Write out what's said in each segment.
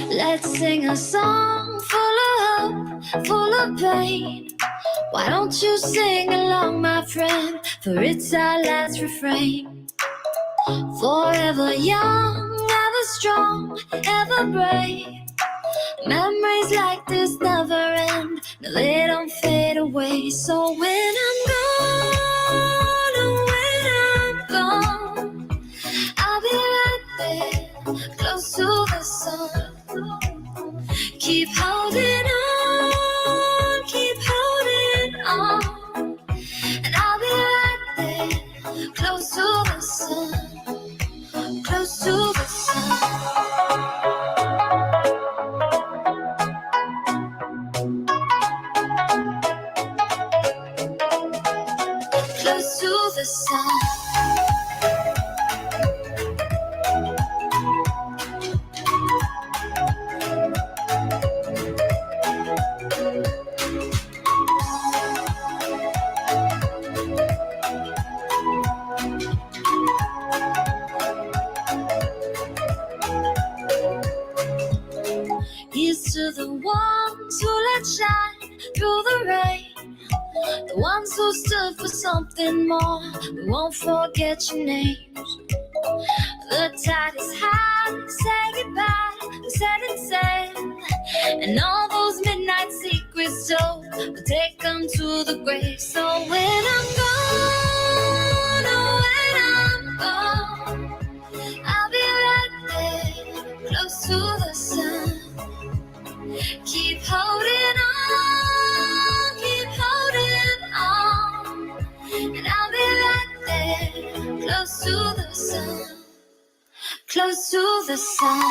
Let's sing a song full of hope, full of pain. Why don't you sing along, my friend, for it's our last refrain. Forever young, ever strong, ever brave. Memories like this never end, no, they don't fade away. So when I'm gone, oh, when I'm gone, I'll be right there, close to the sun. Keep holding on, keep holding on, and I'll be right there, close to the sun, close to the sun. Close to the sun. Here's to the ones who let shine through the rain, the ones who stood for something more. We won't forget your names. The tide is high, say goodbye, we set it sail, and all those midnight secrets told, we'll take them to the grave. So when I'm gone, oh, when I'm gone, I'll be right there, close to the sun. Keep holding on, keep holding on, and I'll be right there, close to the sun, close to the sun.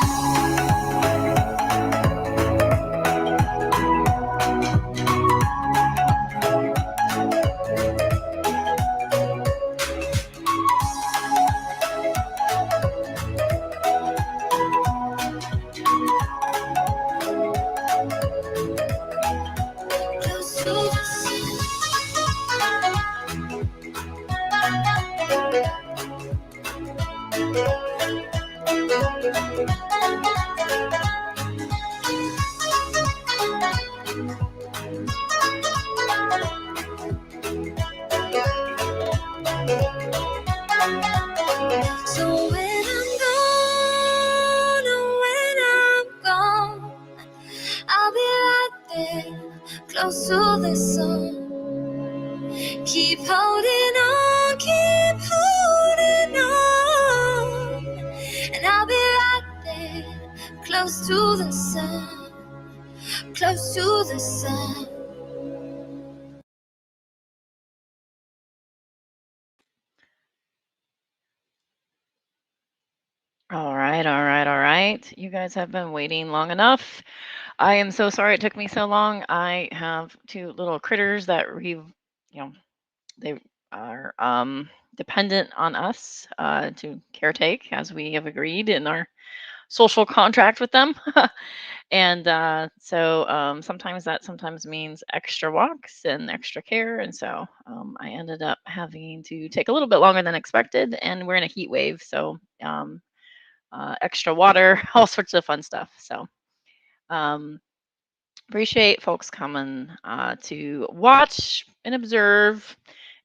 So when I'm gone, oh, when I'm gone, I'll be right there, close to the sun. Keep holding on, keep holding on, and I'll be right there, close to the sun, close to the sun. All right, all right, all right. You guys have been waiting long enough. I am so sorry it took me so long. I have two little critters that they are dependent on us to caretake as we have agreed in our social contract with them. And so sometimes that sometimes means extra walks and extra care. And so I ended up having to take a little bit longer than expected. And we're in a heat wave. So extra water, all sorts of fun stuff. So appreciate folks coming to watch and observe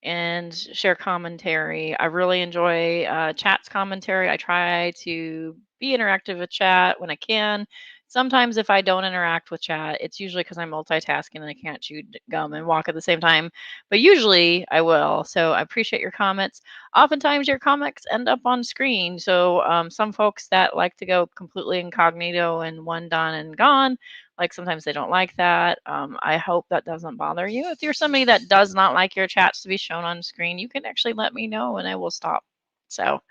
and share commentary. I really enjoy chat's commentary. I try to be interactive with chat when I can. Sometimes if I don't interact with chat, it's usually because I'm multitasking and I can't chew gum and walk at the same time. But usually I will. So I appreciate your comments. Oftentimes your comments end up on screen. So some folks that like to go completely incognito and one done and gone, like sometimes they don't like that. I hope that doesn't bother you. If you're somebody that does not like your chats to be shown on screen, you can actually let me know and I will stop. So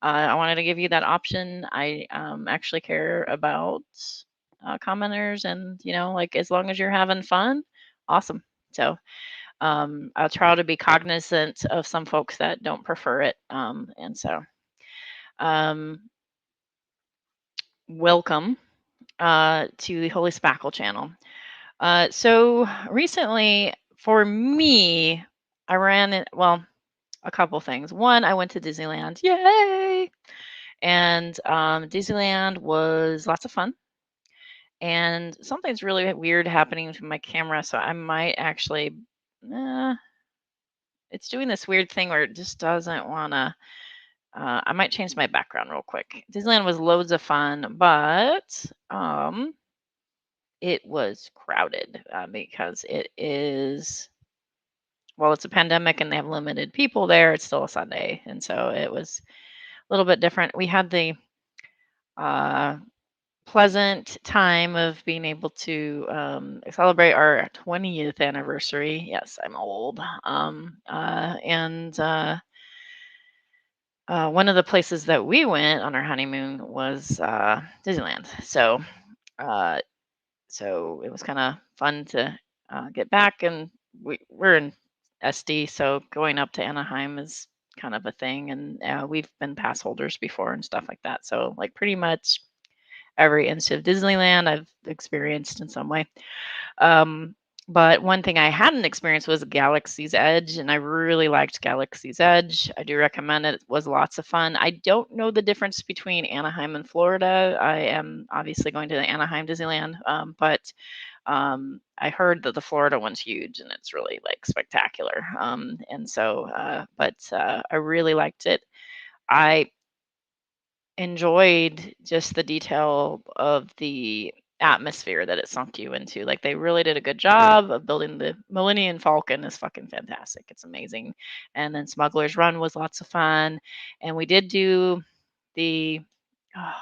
I wanted to give you that option. I actually care about commenters, and like as long as you're having fun, awesome. So I'll try to be cognizant of some folks that don't prefer it. And so welcome to the Holy Spackle channel. So recently, for me, I ran it. Well, a couple things. One, I went to Disneyland. Yay! And Disneyland was lots of fun. and something's really weird happening to my camera, so I might actually, it's doing this weird thing where it just doesn't want to. I might change my background real quick. Disneyland was loads of fun, but it was crowded because it is, well, it's a pandemic and they have limited people there. It's still a Sunday, and so it was a little bit different. We had the uh, pleasant time of being able to celebrate our 20th anniversary. Yes, I'm old. And one of the places that we went on our honeymoon was Disneyland. Uh, so it was kind of fun to get back, and we're in SD, so going up to Anaheim is kind of a thing, and we've been pass holders before and stuff like that. So like pretty much every inch of Disneyland I've experienced in some way. Um, but one thing I hadn't experienced was Galaxy's Edge, and I really liked Galaxy's Edge. I do recommend it. It was lots of fun. I don't know the difference between Anaheim and Florida. I am obviously going to the Anaheim Disneyland, but I heard that the Florida one's huge and it's really like spectacular. But I really liked it. I enjoyed just the detail of the atmosphere that it sunk you into. Like they really did a good job of building. The Millennium Falcon is fucking fantastic. It's amazing. And then Smuggler's Run was lots of fun. And we did do the oh,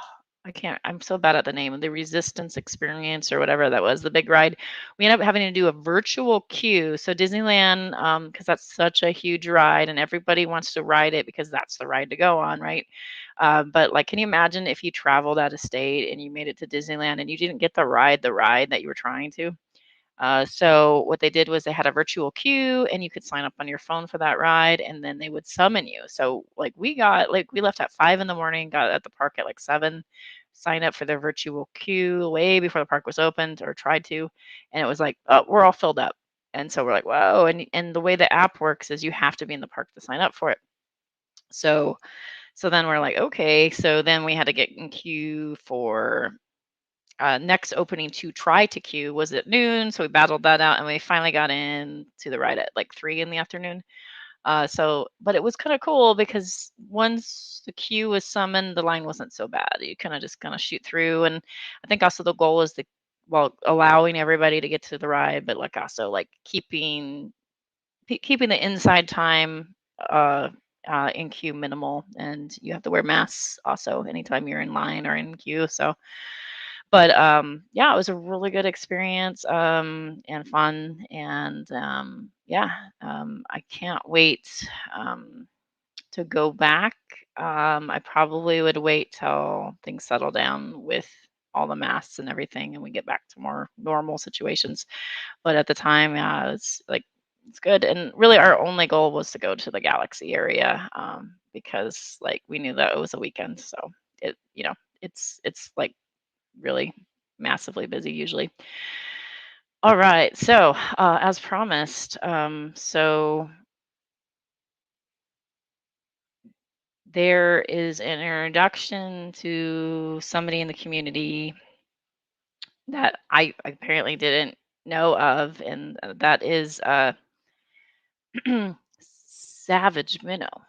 I can't, I'm so bad at the name, the Resistance Experience or whatever that was, the big ride. We ended up having to do a virtual queue. So Disneyland, because that's such a huge ride and everybody wants to ride it because that's the ride to go on, right? But like, can you imagine if you traveled out of state and you made it to Disneyland and you didn't get to ride the ride that you were trying to? So what they did was they had a virtual queue and you could sign up on your phone for that ride and then they would summon you. So we left at 5 in the morning, got at the park at like 7, signed up for the virtual queue way before the park was opened or tried to. And it was like, oh, we're all filled up. And so we're like, whoa. And the way the app works is you have to be in the park to sign up for it. So then we're like, okay. So then we had to get in queue for next opening to try to queue was at noon. So we battled that out and we finally got in to the ride at like 3 in the afternoon. But it was kind of cool because once the queue was summoned, the line wasn't so bad. You kind of shoot through. And I think also the goal is allowing everybody to get to the ride, but like also like keeping the inside time in queue minimal, and you have to wear masks also anytime you're in line or in queue. But yeah, it was a really good experience and fun, and yeah, I can't wait to go back. I probably would wait till things settle down with all the masks and everything, and we get back to more normal situations. But at the time, yeah, it's like it's good. And really, our only goal was to go to the Galaxy area because like we knew that it was a weekend, so it's like really massively busy usually. All right, so as promised, so there is an introduction to somebody in the community that I apparently didn't know of, and that is Savage Minnow.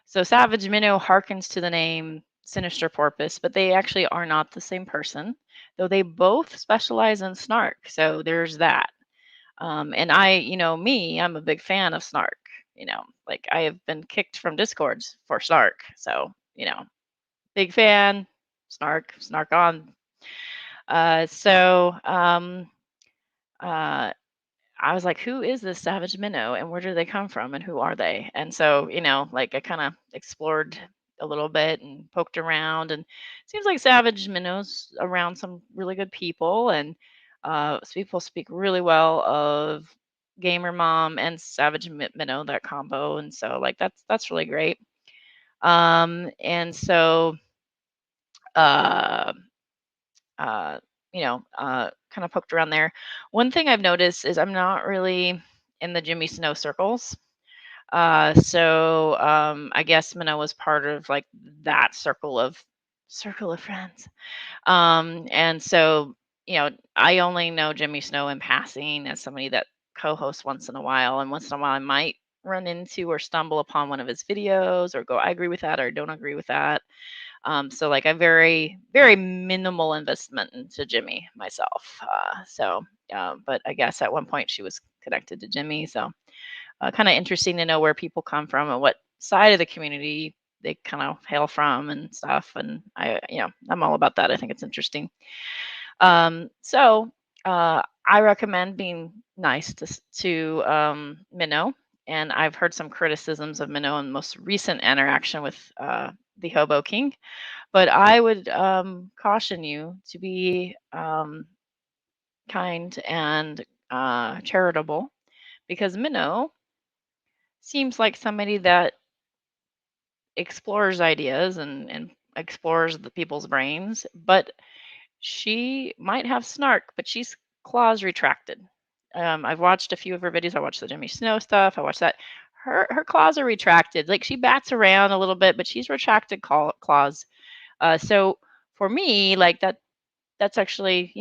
So Savage Minnow harkens to the name Sinister Porpoise, but they actually are not the same person, though they both specialize in snark. So there's that. And I'm a big fan of snark. Like I have been kicked from discords for snark. So, big fan, snark on. So I was like, who is this Savage Minnow and where do they come from and who are they? And so, like I kind of explored a little bit and poked around, and it seems like Savage Minnows around some really good people, and people speak really well of Gamer Mom and Savage Minnow, that combo. And so like that's really great. And so uh uh, kind of poked around there. One thing I've noticed is I'm not really in the Jimmy Snow circles. So I guess Minnow was part of like that circle of circle of friends. And so, I only know Jimmy Snow in passing as somebody that co-hosts once in a while, and once in a while I might run into or stumble upon one of his videos or go, I agree with that or don't agree with that. So like I very, very minimal investment into Jimmy myself. But I guess at one point she was connected to Jimmy. So kind of interesting to know where people come from and what side of the community they kind of hail from and stuff. And I'm all about that. I think it's interesting. I recommend being nice to Minnow. And I've heard some criticisms of Minnow in most recent interaction with the Hobo King. But I would caution you to be kind and charitable because Minnow seems like somebody that explores ideas and explores the people's brains, but she might have snark, but she's claws retracted. I've watched a few of her videos. I watched the Jimmy Snow stuff. I watched that. Her claws are retracted. Like she bats around a little bit, but she's retracted claws. So for me, like that's actually,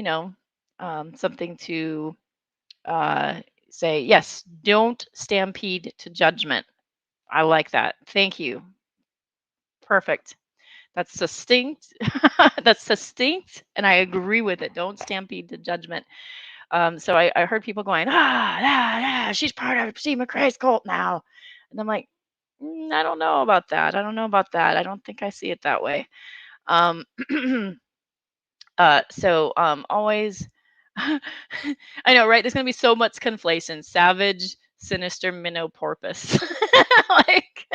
something to uh, say, yes, don't stampede to judgment. I like that. Thank you. Perfect. That's succinct. That's succinct, and I agree with it. Don't stampede to judgment. So I heard people going, she's part of Steve McRae's cult now. And I'm like, I don't know about that. I don't know about that. I don't think I see it that way. Um, always, I know, right? There's going to be so much conflation. Savage, sinister, minnow, porpoise. Like,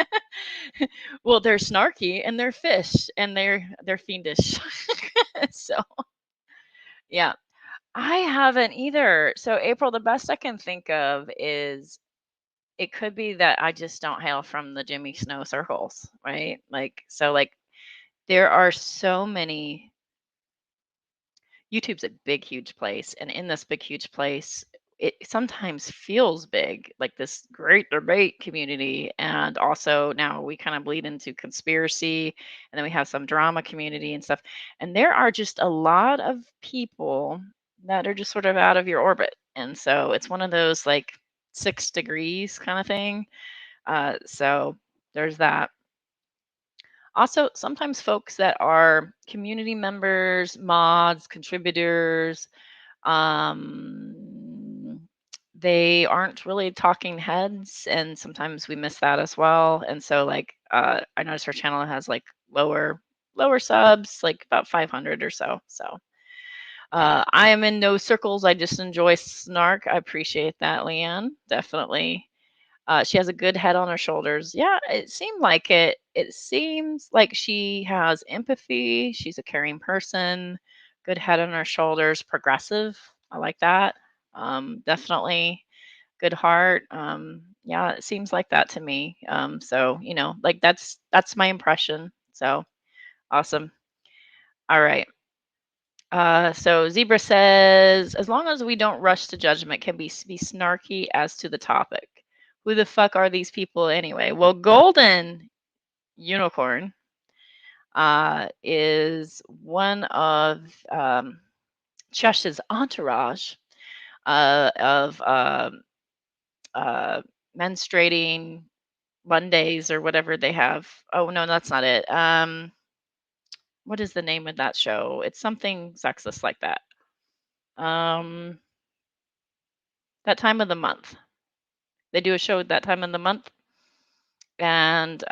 well, they're snarky and they're fish and they're fiendish. So, yeah. I haven't either. So, April, the best I can think of is it could be that I just don't hail from the Jimmy Snow circles, right? Like there are so many. YouTube's a big, huge place, and in this big, huge place, it sometimes feels big, like this great debate community, and also now we kind of bleed into conspiracy, and then we have some drama community and stuff. And there are just a lot of people that are just sort of out of your orbit, and so it's one of those like 6 degrees kind of thing. So there's that. Also, sometimes folks that are community members, mods, contributors, um, they aren't really talking heads, and sometimes we miss that as well. And so, like, I noticed her channel has like lower subs, like about 500 or so. So, I am in no circles. I just enjoy snark. I appreciate that, Leanne. Definitely. She has a good head on her shoulders. Yeah, it seemed like it. It seems like she has empathy. She's a caring person, good head on her shoulders, progressive. I like that. Definitely good heart. Yeah, it seems like that to me. Like that's my impression. So awesome. All right. So Zebra says, as long as we don't rush to judgment, can be snarky as to the topic. Who the fuck are these people anyway? Well, Golden Unicorn is one of Chush's entourage of uh, menstruating Mondays or whatever they have. Oh no, that's not it. What is the name of that show? It's something sexist like that. Um, that time of the month. They do a show at that time of the month. And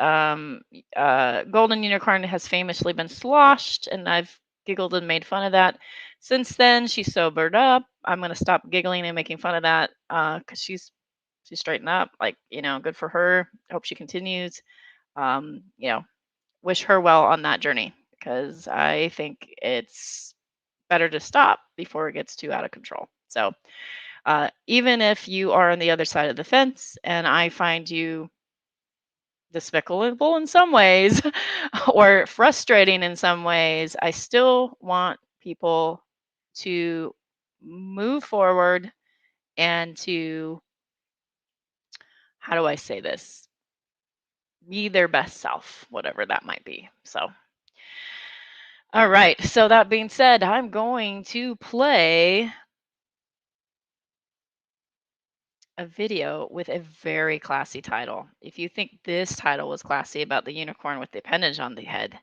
Golden Unicorn has famously been sloshed, and I've giggled and made fun of that. Since then, she's sobered up. I'm gonna stop giggling and making fun of that because she's straightened up. Like, good for her. Hope she continues. Um, you know, wish her well on that journey because I think it's better to stop before it gets too out of control. So, even if you are on the other side of the fence and I find you despicable in some ways or frustrating in some ways, I still want people to move forward and to, how do I say this? Be their best self, whatever that might be. So, All right. So that being said, I'm going to play a video with a very classy title. If you think this title was classy about the unicorn with the appendage on the head,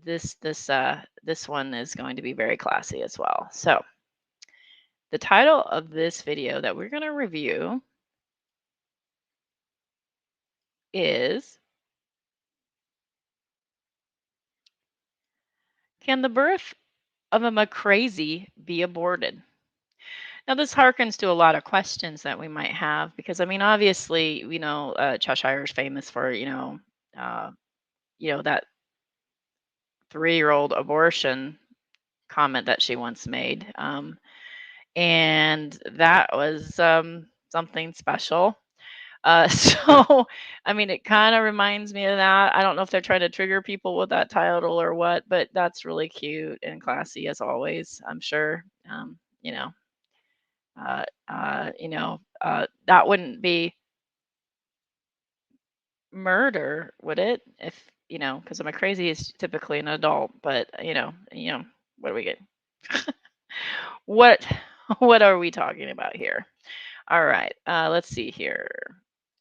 this one is going to be very classy as well. So the title of this video that we're going to review is Can the Birth of a McCrazy Be Aborted? Now, this harkens to a lot of questions that we might have because, I mean, obviously, Cheshire is famous for, uh, that 3-year-old abortion comment that she once made. And that was something special. So, I mean, it kind of reminds me of that. I don't know if they're trying to trigger people with that title or what, but that's really cute and classy as always, I'm sure. That wouldn't be murder, would it? If, because I'm a crazy is typically an adult, but what do we get? What what are we talking about here? All right, let's see here.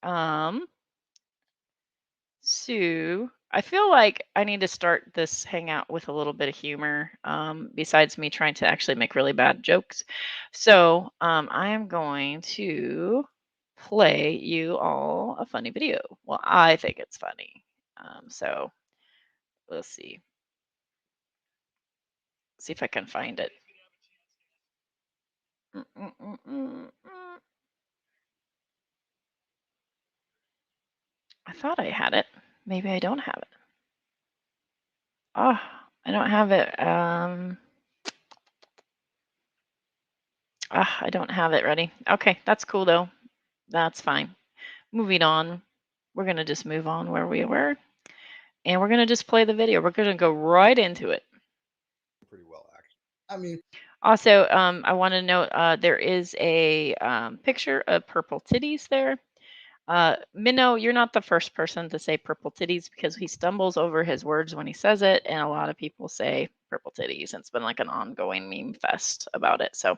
Um, so I feel like I need to start this hangout with a little bit of humor, besides me trying to actually make really bad jokes. So I am going to play you all a funny video. Well, I think it's funny. So let's see if I can find it. Mm, mm, mm, mm, mm. I thought I had it. Maybe I don't have it. Oh, I don't have it. I don't have it ready. Okay, that's cool though. That's fine. Moving on. We're going to just move on where we were and we're going to just play the video. We're going to go right into it. Pretty well, actually. I mean, Also, I want to note there is a picture of purple titties there. Minnow, you're not the first person to say purple titties because he stumbles over his words when he says it, and a lot of people say purple titties. And it's been like an ongoing meme fest about it. So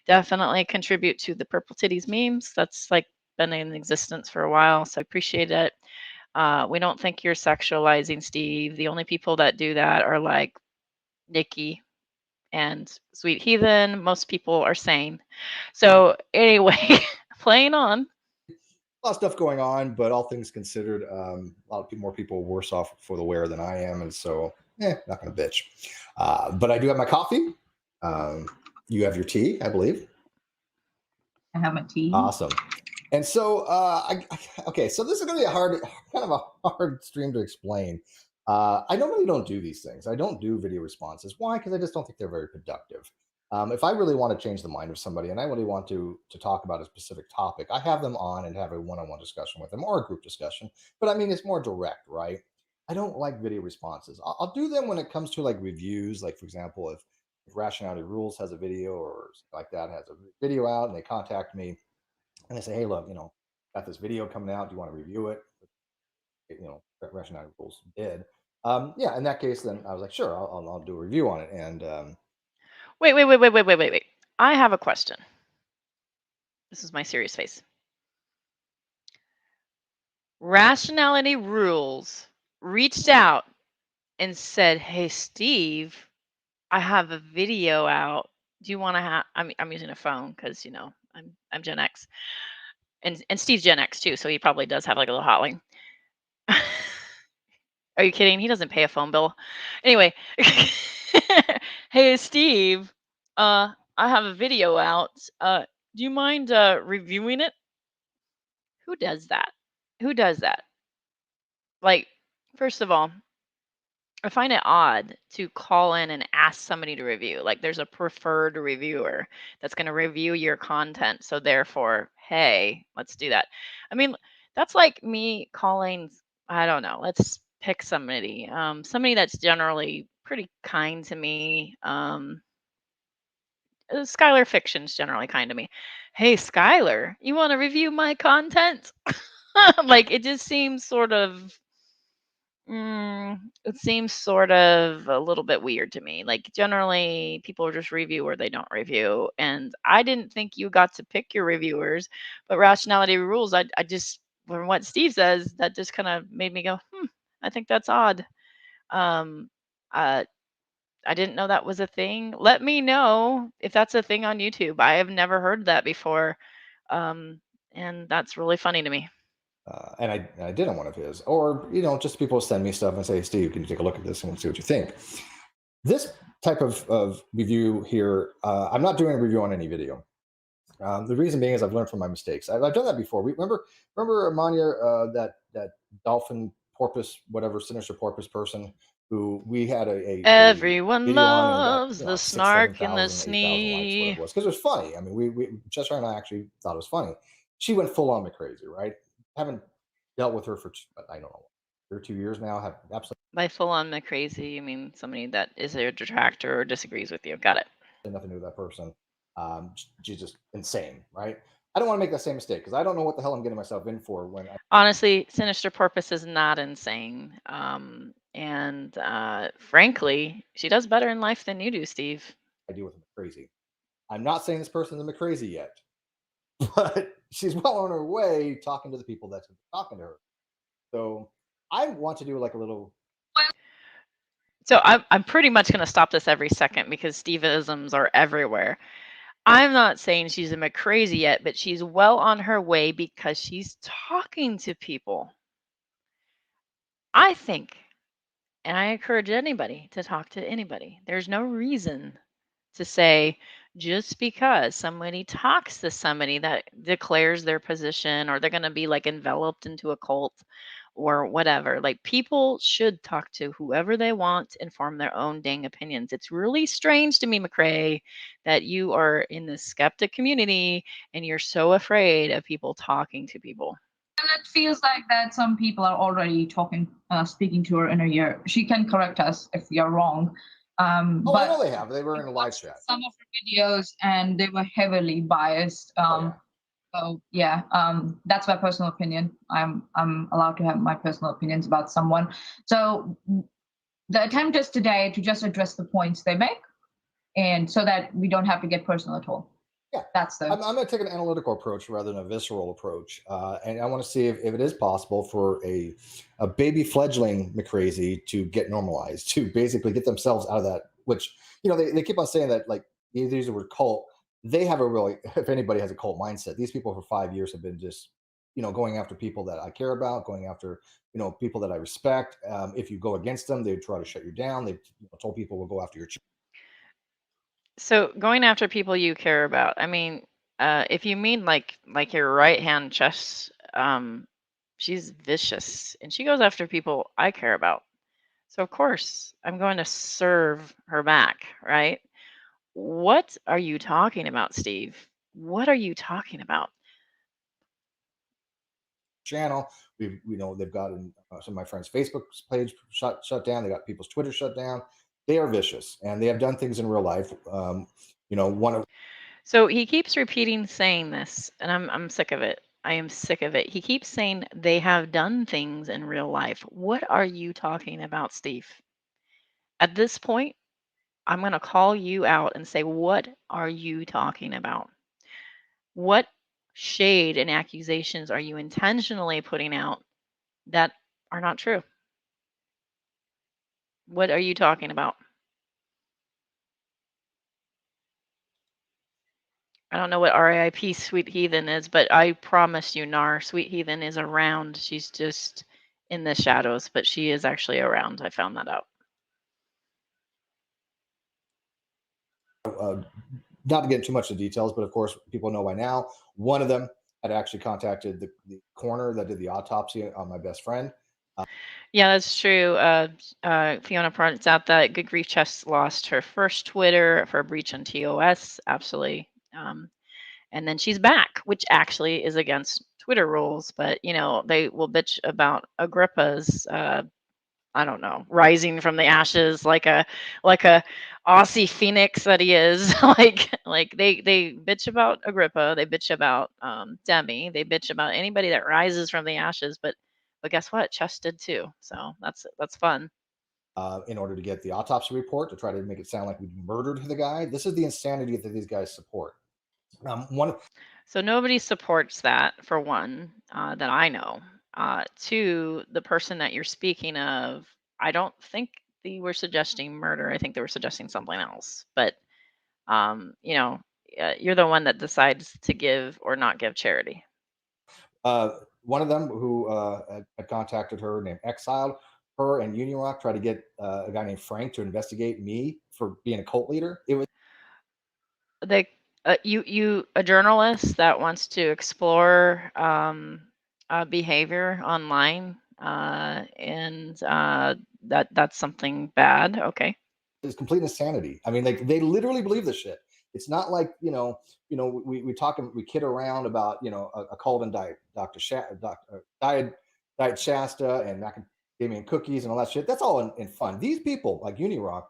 definitely contribute to the purple titties memes. That's like been in existence for a while, so I appreciate it. We don't think you're sexualizing Steve. The only people that do that are like Nikki and Sweet Heathen. Most people are sane. So anyway, playing on. a lot of stuff going on, but all things considered, a lot of more people are worse off for the wear than I am, and so, not gonna bitch. But I do have my coffee. You have your tea, I believe. I have my tea. Awesome. And so, okay, so this is going to be kind of a hard stream to explain. I normally don't do these things. I don't do video responses. Why? Because I just don't think they're very productive. If I really want to change the mind of somebody and I really want to talk about a specific topic, I have them on and have a one-on-one discussion with them or a group discussion. But I mean, it's more direct, right? I don't like video responses. I'll do them when it comes to like reviews. Like, for example, if Rationality Rules has a video or something like that has a video out and they contact me and they say, hey, look, got this video coming out. Do you want to review it? Rationality Rules did. Yeah, in that case, then I was like, sure, I'll do a review on it. And Wait. I have a question. This is my serious face. Rationality Rules reached out and said, "Hey, Steve, I have a video out. Do you want to have?" I'm using a phone because I'm Gen X, and Steve's Gen X too, so he probably does have like a little hotline. Are you kidding? He doesn't pay a phone bill. Anyway, hey Steve, I have a video out. Do you mind reviewing it? Who does that? Who does that? Like, first of all, I find it odd to call in and ask somebody to review. Like, there's a preferred reviewer that's going to review your content. So, therefore, hey, let's do that. I mean, that's like me calling, I don't know, let's pick somebody that's generally pretty kind to me. Skylar Fiction's generally kind to me. Hey, Skylar, you want to review my content? Like, it just seems sort of It seems sort of a little bit weird to me. Like generally, people just review or they don't review, and I didn't think you got to pick your reviewers, but rationality rules. I just from what Steve says, that just kind of made me go, I think that's odd. Um, uh, I didn't know that was a thing. Let me know if that's a thing on YouTube. I have never heard that before, um, and that's really funny to me. And I did on one of his, or just people send me stuff and say, Steve, can you take a look at this and see what you think? This type of review here, I'm not doing a review on any video. The reason being is I've learned from my mistakes. I've done that before. Remember Amanya, that dolphin porpoise, whatever sinister porpoise person who we had a Everyone video on and got loves the 6, 7,000, snark and the 8,000 likes, whatever snee. it was, because it was funny. I mean, we Chester and I actually thought it was funny. She went full on crazy, right? Haven't dealt with her for I don't know, 2 years now. Have absolutely By full on crazy, you mean somebody that is a detractor or disagrees with you. Got it. nothing to do with that person. She's just insane, right? I don't want to make that same mistake because I don't know what the hell I'm getting myself in for when Honestly, Sinister Porpoise is not insane. And frankly, she does better in life than you do, Steve. I deal with crazy. I'm not saying this person's crazy yet, but she's well on her way talking to the people that's talking to her. So I want to do like a little. So I'm pretty much going to stop this every second because Steve-isms are everywhere. I'm not saying she's a crazy yet, but she's well on her way because she's talking to people. I think, and I encourage anybody to talk to anybody. There's no reason to say just because somebody talks to somebody that declares their position or they're going to be like enveloped into a cult or whatever. Like people should talk to whoever they want and form their own dang opinions. It's really strange to me, McCrae, that you are in the skeptic community and you're so afraid of people talking to people. And it feels like that some people are already speaking to her in her ear. She can correct us if we are wrong. But I know But they have. They were in a live chat. some of her videos, and they were heavily biased. So yeah, that's my personal opinion. I'm allowed to have my personal opinions about someone. So the attempt is today to just address the points they make, and so that we don't have to get personal at all. Yeah, that's the. I'm going to take an analytical approach rather than a visceral approach, and I want to see if it is possible for a baby fledgling McCrazy to get normalized, to basically get themselves out of that. Which they keep on saying that, like, they use the word cult. They have a really, if anybody has a cult mindset, these people for 5 years have been just going after people that I care about, going after people that I respect. If you go against them, they try to shut you down. They told people will go after your. So going after people you care about, I mean, if you mean like your right hand chest, she's vicious and she goes after people I care about. So of course I'm going to serve her back, right? What are you talking about, Steve? What are you talking about? Channel. They've gotten some of my friends' Facebook page shut down. They got people's Twitter shut down. They are vicious, and they have done things in real life. One of. So he keeps repeating saying this, and I'm sick of it. I am sick of it. He keeps saying they have done things in real life. What are you talking about, Steve? At this point, I'm going to call you out and say, what are you talking about? What shade and accusations are you intentionally putting out that are not true? What are you talking about? I don't know what RIP Sweet Heathen is, but I promise you, Nar, Sweet Heathen is around. She's just in the shadows, but she is actually around. I found that out. Not to get into too much of the details, but of course, people know by now. One of them had actually contacted the coroner that did the autopsy on my best friend. Yeah, that's true. Fiona points out that Good Grief Chess lost her first Twitter for a breach on TOS. Absolutely. And then she's back, which actually is against Twitter rules. But, they will bitch about Agrippa's, I don't know, rising from the ashes like a Aussie phoenix that he is. like they bitch about Agrippa. They bitch about Demi. They bitch about anybody that rises from the ashes. But But guess what? Chess did too. So that's fun. In order to get the autopsy report to try to make it sound like we murdered the guy. This is the insanity that these guys support. One, So nobody supports that, for one, that I know. Two, the person that you're speaking of, I don't think they were suggesting murder. I think they were suggesting something else. But you know, you're the one that decides to give or not give charity. one of them who had contacted her named Exiled, her and Union Rock tried to get a guy named Frank to investigate me for being a cult leader. It was They, you, a journalist that wants to explore behavior online, and that's something bad. Okay. It's complete insanity. I mean, they literally believe this shit. It's not like we talk we kid around about a cult and diet diet Shasta and macadamia cookies and all that shit. That's all in fun. These people like Unirock,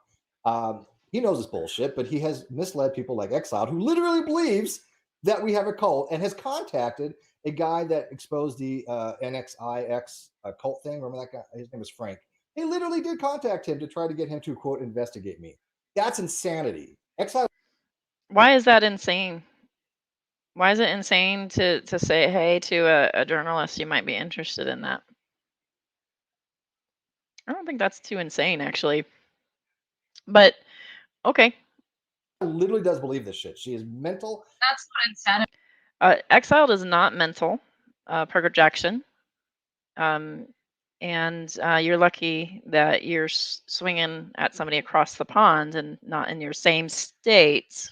he knows it's bullshit, but he has misled people like Exiled who literally believes that we have a cult and has contacted a guy that exposed the NXIX cult thing. Remember that guy? His name was Frank. They literally did contact him to try to get him to, quote, investigate me. That's insanity. Exile. Why is that insane? Why is it insane to say, hey, to a journalist, you might be interested in that? I don't think that's too insane, actually. But okay. Literally does believe this shit. She is mental. That's not insanity. Exiled is not mental, projection. And you're lucky that you're swinging at somebody across the pond and not in your same state.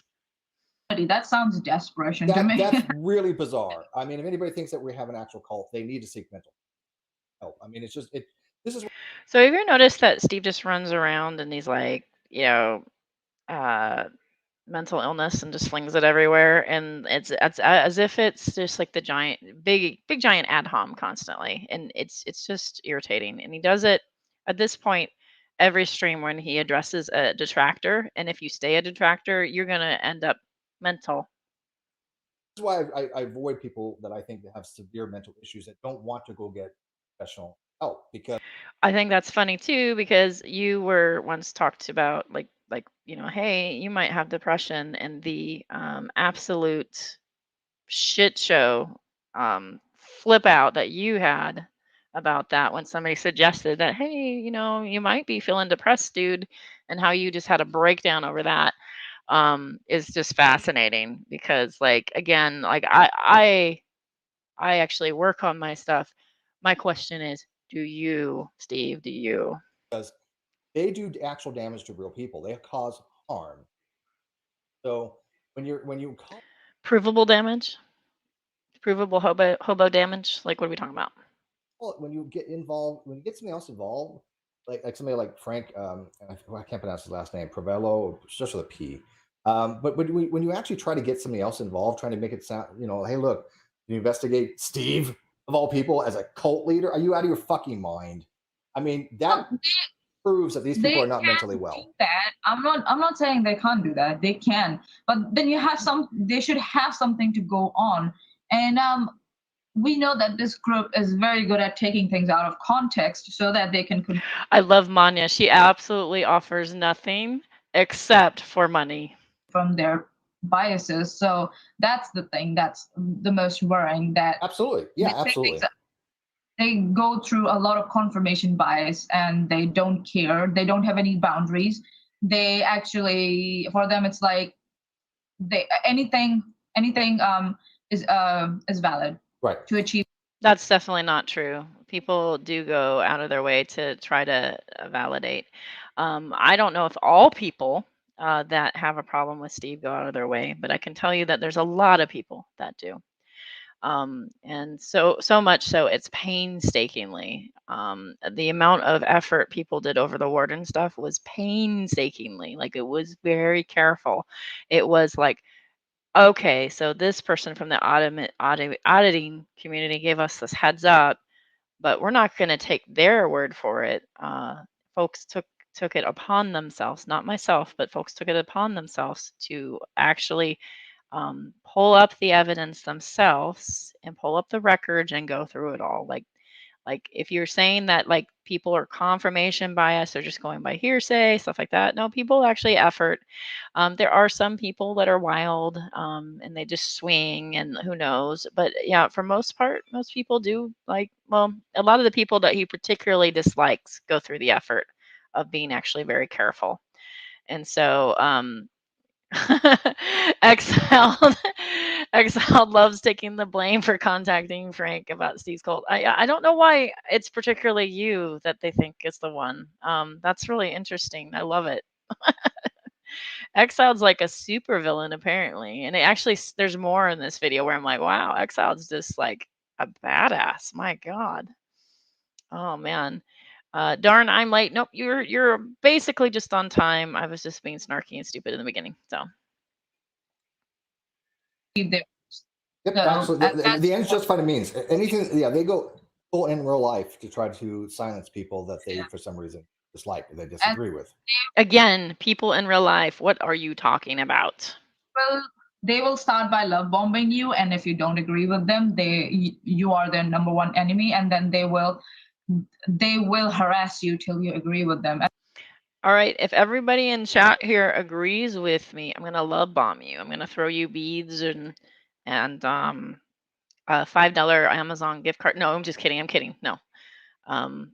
That sounds desperation to me. That's really bizarre. I mean, if anybody thinks that we have an actual cult, they need to seek mental help. I mean, it's just this is. So have you ever noticed that Steve just runs around and he's like, mental illness and just flings it everywhere, and it's as if it's just like the big giant ad hom constantly, and it's just irritating. And he does it at this point every stream when he addresses a detractor, and if you stay a detractor, you're gonna end up mental. This is why I avoid people that I think that have severe mental issues that don't want to go get professional help, because I think that's funny too, because you were once talked about like hey, you might have depression, and the absolute shit show flip out that you had about that when somebody suggested that, hey, you might be feeling depressed, dude, and how you just had a breakdown over that is just fascinating. Because like, again, like I actually work on my stuff. My question is, do you, Steve, do you? because they do actual damage to real people. They cause harm. So when you call Provable damage? Provable hobo damage? Like, what are we talking about? when you get involved, when you get somebody else involved, like somebody like Frank, I can't pronounce his last name, Provello, just with a P. But when you actually try to get somebody else involved, trying to make it sound, hey, look, you investigate Steve of all people as a cult leader. Are you out of your fucking mind? I mean, that proves that these people are not mentally well. That I'm not saying they can't do that. They can, but then they should have something to go on. And we know that this group is very good at taking things out of context so that they can. I love Manya. She absolutely offers nothing except for money From their biases. So that's the thing that's the most worrying. That absolutely, yeah, absolutely. They go through a lot of confirmation bias and they don't care. They don't have any boundaries. They actually, for them, it's like anything is valid, right, to achieve. That's definitely not true. People do go out of their way to try to validate. I don't know if all people that have a problem with Steve go out of their way, but I can tell you that there's a lot of people that do. And so much so it's painstakingly. The amount of effort people did over the warden stuff was painstakingly, like it was very careful. It was like, okay, so this person from the auditing community gave us this heads up, but we're not going to take their word for it. Folks took it upon themselves, not myself, but folks took it upon themselves to actually pull up the evidence themselves and pull up the records and go through it all. Like Like if you're saying that like people are confirmation bias, they're just going by hearsay, stuff like that. No, people actually effort. There are some people that are wild and they just swing and who knows. But yeah, for most part, most people do like, well, a lot of the people that he particularly dislikes go through the effort of being actually very careful. And so Exhaled Exhaled loves taking the blame for contacting Frank about Steve's cult. I don't know why it's particularly you that they think is the one. That's really interesting. I love it. Exiled's like a super villain apparently, and it actually there's more in this video where I'm like, wow, Exiled's just like a badass. My God. Oh man. Darn, I'm late. Nope, you're basically just on time. I was just being snarky and stupid in the beginning. So There. Yep, So absolutely. The ends justify the means. Anything, yeah, they go in real life to try to silence people that they, for some reason, dislike or they disagree with. again, people in real life, what are you talking about? Well, they will start by love bombing you, and if you don't agree with them, you are their number one enemy, and then they will harass you till you agree with them. All right, if everybody in chat here agrees with me, I'm gonna love bomb you. I'm gonna throw you beads and a $5 Amazon gift card. No, I'm just kidding. I'm kidding. No. Um,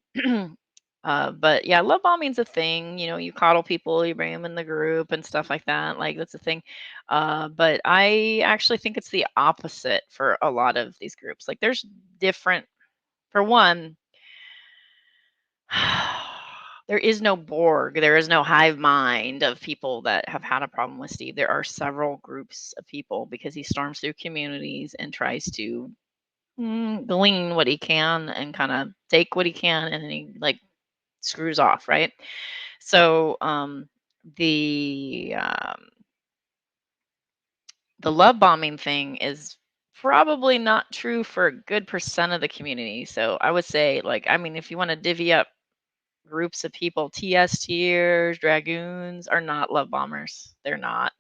but yeah, love bombing's a thing. You know, you coddle people, you bring them in the group and stuff like that. Like that's a thing. But I actually think it's the opposite for a lot of these groups. Like there's different. For one, there is no Borg. There is no hive mind of people that have had a problem with Steve. There are several groups of people because he storms through communities and tries to glean what he can and kind of take what he can, and then he like screws off, right? So the the love bombing thing is probably not true for a good percent of the community. So I would say, like, I mean, if you want to divvy up groups of people, TS tiers, dragoons are not love bombers. They're not.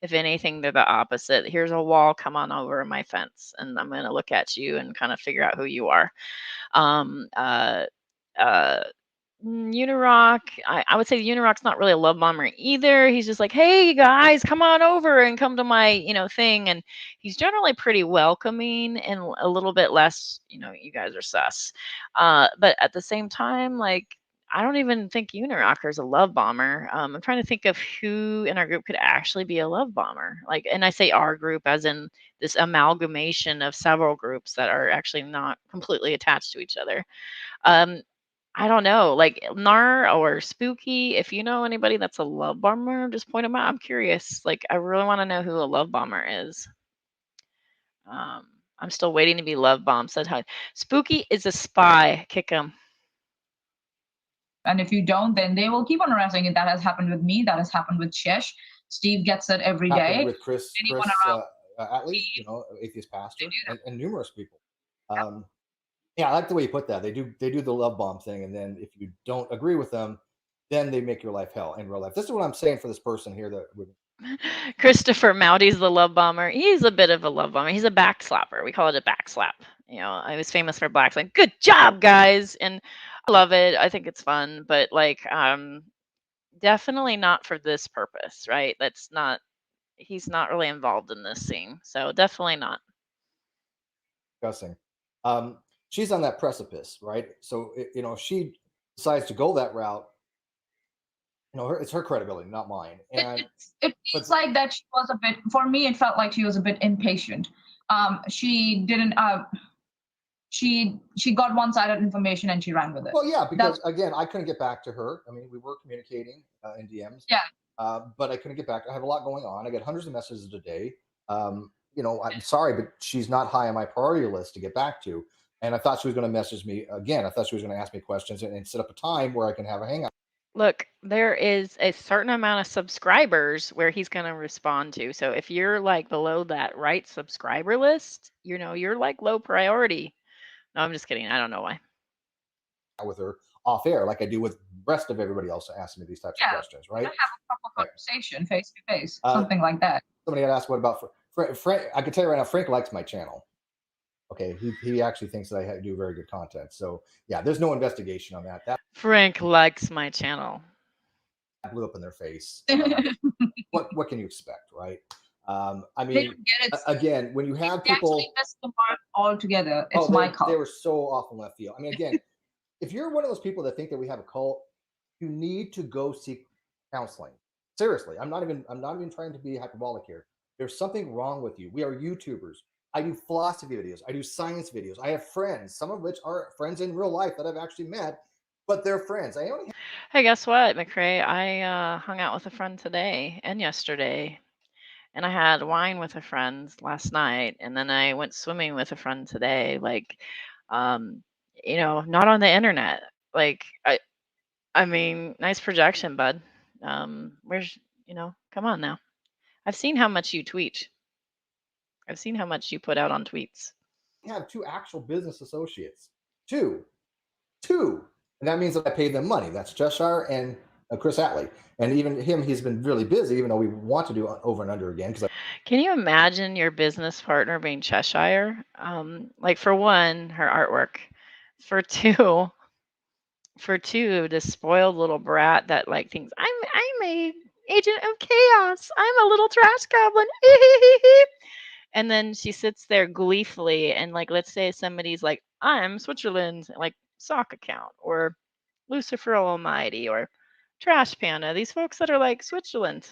If anything, they're the opposite. Here's a wall, come on over my fence, and I'm going to look at you and kind of figure out who you are. Um, uh, uh, Unirock, I would say Unirock's not really a love bomber either. He's just like, hey guys, come on over and come to my, thing. And he's generally pretty welcoming and a little bit less, you guys are sus. But at the same time, like, I don't even think Unirocker's a love bomber. I'm trying to think of who in our group could actually be a love bomber. Like, and I say our group as in this amalgamation of several groups that are actually not completely attached to each other. Um, I don't know, like Nar or Spooky, if you know anybody that's a love bomber, just point them out. I'm curious. Like, I really want to know who a love bomber is. I'm still waiting to be love bombed. Said hi. Spooky is a spy. Kick him. And if you don't, then they will keep on harassing you. That has happened with me. That has happened with Shesh. Steve gets it every day. With Chris Atlee, atheist pastor, and numerous people. Yeah, I like the way you put that. They do the love bomb thing, and then if you don't agree with them, then they make your life hell in real life. This is what I'm saying for this person here that would. Christopher Moudy's the love bomber. He's a bit of a love bomber. He's a backslapper. We call it a backslap. I was famous for backslap. Good job, guys, and I love it. I think it's fun, but like, definitely not for this purpose, right? That's not. He's not really involved in this scene, so definitely not. Discussing. She's on that precipice, right? So if she decides to go that route, it's her credibility, not mine. And it feels like that she was a bit. For me, it felt like she was a bit impatient. She didn't. She got one-sided information and she ran with it. Well, yeah, because again, I couldn't get back to her. I mean, we were communicating in DMs. Yeah. But I couldn't get back. I have a lot going on. I get hundreds of messages a day. I'm sorry, but she's not high on my priority list to get back to. And I thought she was going to message me again. I thought she was going to ask me questions and set up a time where I can have a hangout. Look, there is a certain amount of subscribers where he's going to respond to. So if you're like below that right subscriber list, you're like low priority. No, I'm just kidding. I don't know why. With her off air, like I do with the rest of everybody else asking me these types of questions, right? Have a proper conversation, face to face, something like that. Somebody had asked, what about Frank? I can tell you right now, Frank likes my channel. Okay, he actually thinks that I do very good content. So yeah, there's no investigation on that. That Frank likes my channel. blew up in their face. What can you expect, right? I They mean, don't get it. again, when you have They people, actually missed the mark altogether. It's my they cult. were so off in left field. I mean, again, if you're one of those people that think that we have a cult, you need to go seek counseling. Seriously, I'm not even trying to be hyperbolic here. There's something wrong with you. We are YouTubers. I do philosophy videos. I do science videos. I have friends, some of which are friends in real life that I've actually met, but they're friends. I only Hey, guess what, McCrae? I hung out with a friend today and yesterday, and I had wine with a friend last night, and then I went swimming with a friend today. Like, um, not on the internet. Like, I mean, nice projection, bud. Where's, come on now. I've seen how much you tweet. I've seen how much you put out on tweets. have two actual business associates. Two. And that means that I pay them money. That's Cheshire and Chris Atley. And even him, he's been really busy, even though we want to do over and under again. Can you imagine your business partner being Cheshire? Like for one, her artwork. For two, this spoiled little brat that like thinks I'm a agent of chaos. I'm a little trash goblin. And then she sits there gleefully and like let's say somebody's like, I'm Switzerland's like sock account or Lucifer Almighty or Trash Panda. These folks that are like Switzerland.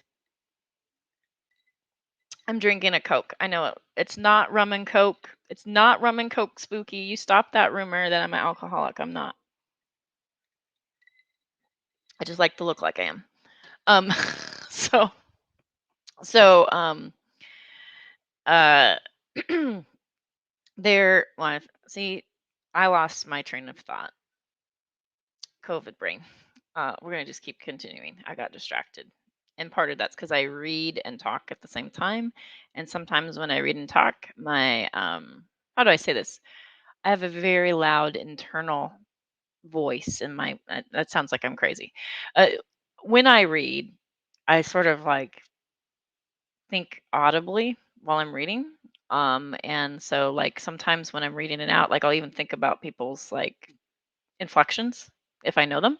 I'm drinking a Coke. I know it's not rum and Coke. It's not rum and Coke, Spooky. You stop that rumor that I'm an alcoholic. I'm not. I just like to look like I am. Um, so, uh, see, I lost my train of thought. COVID brain. We're gonna just keep continuing. I got distracted. And part of that's because I read and talk at the same time. And sometimes when I read and talk, my how do I say this? I have a very loud internal voice in my that sounds like I'm crazy. When I read, I sort of like think audibly while I'm reading. And so like sometimes when I'm reading it out, like I'll even think about people's like inflections if I know them.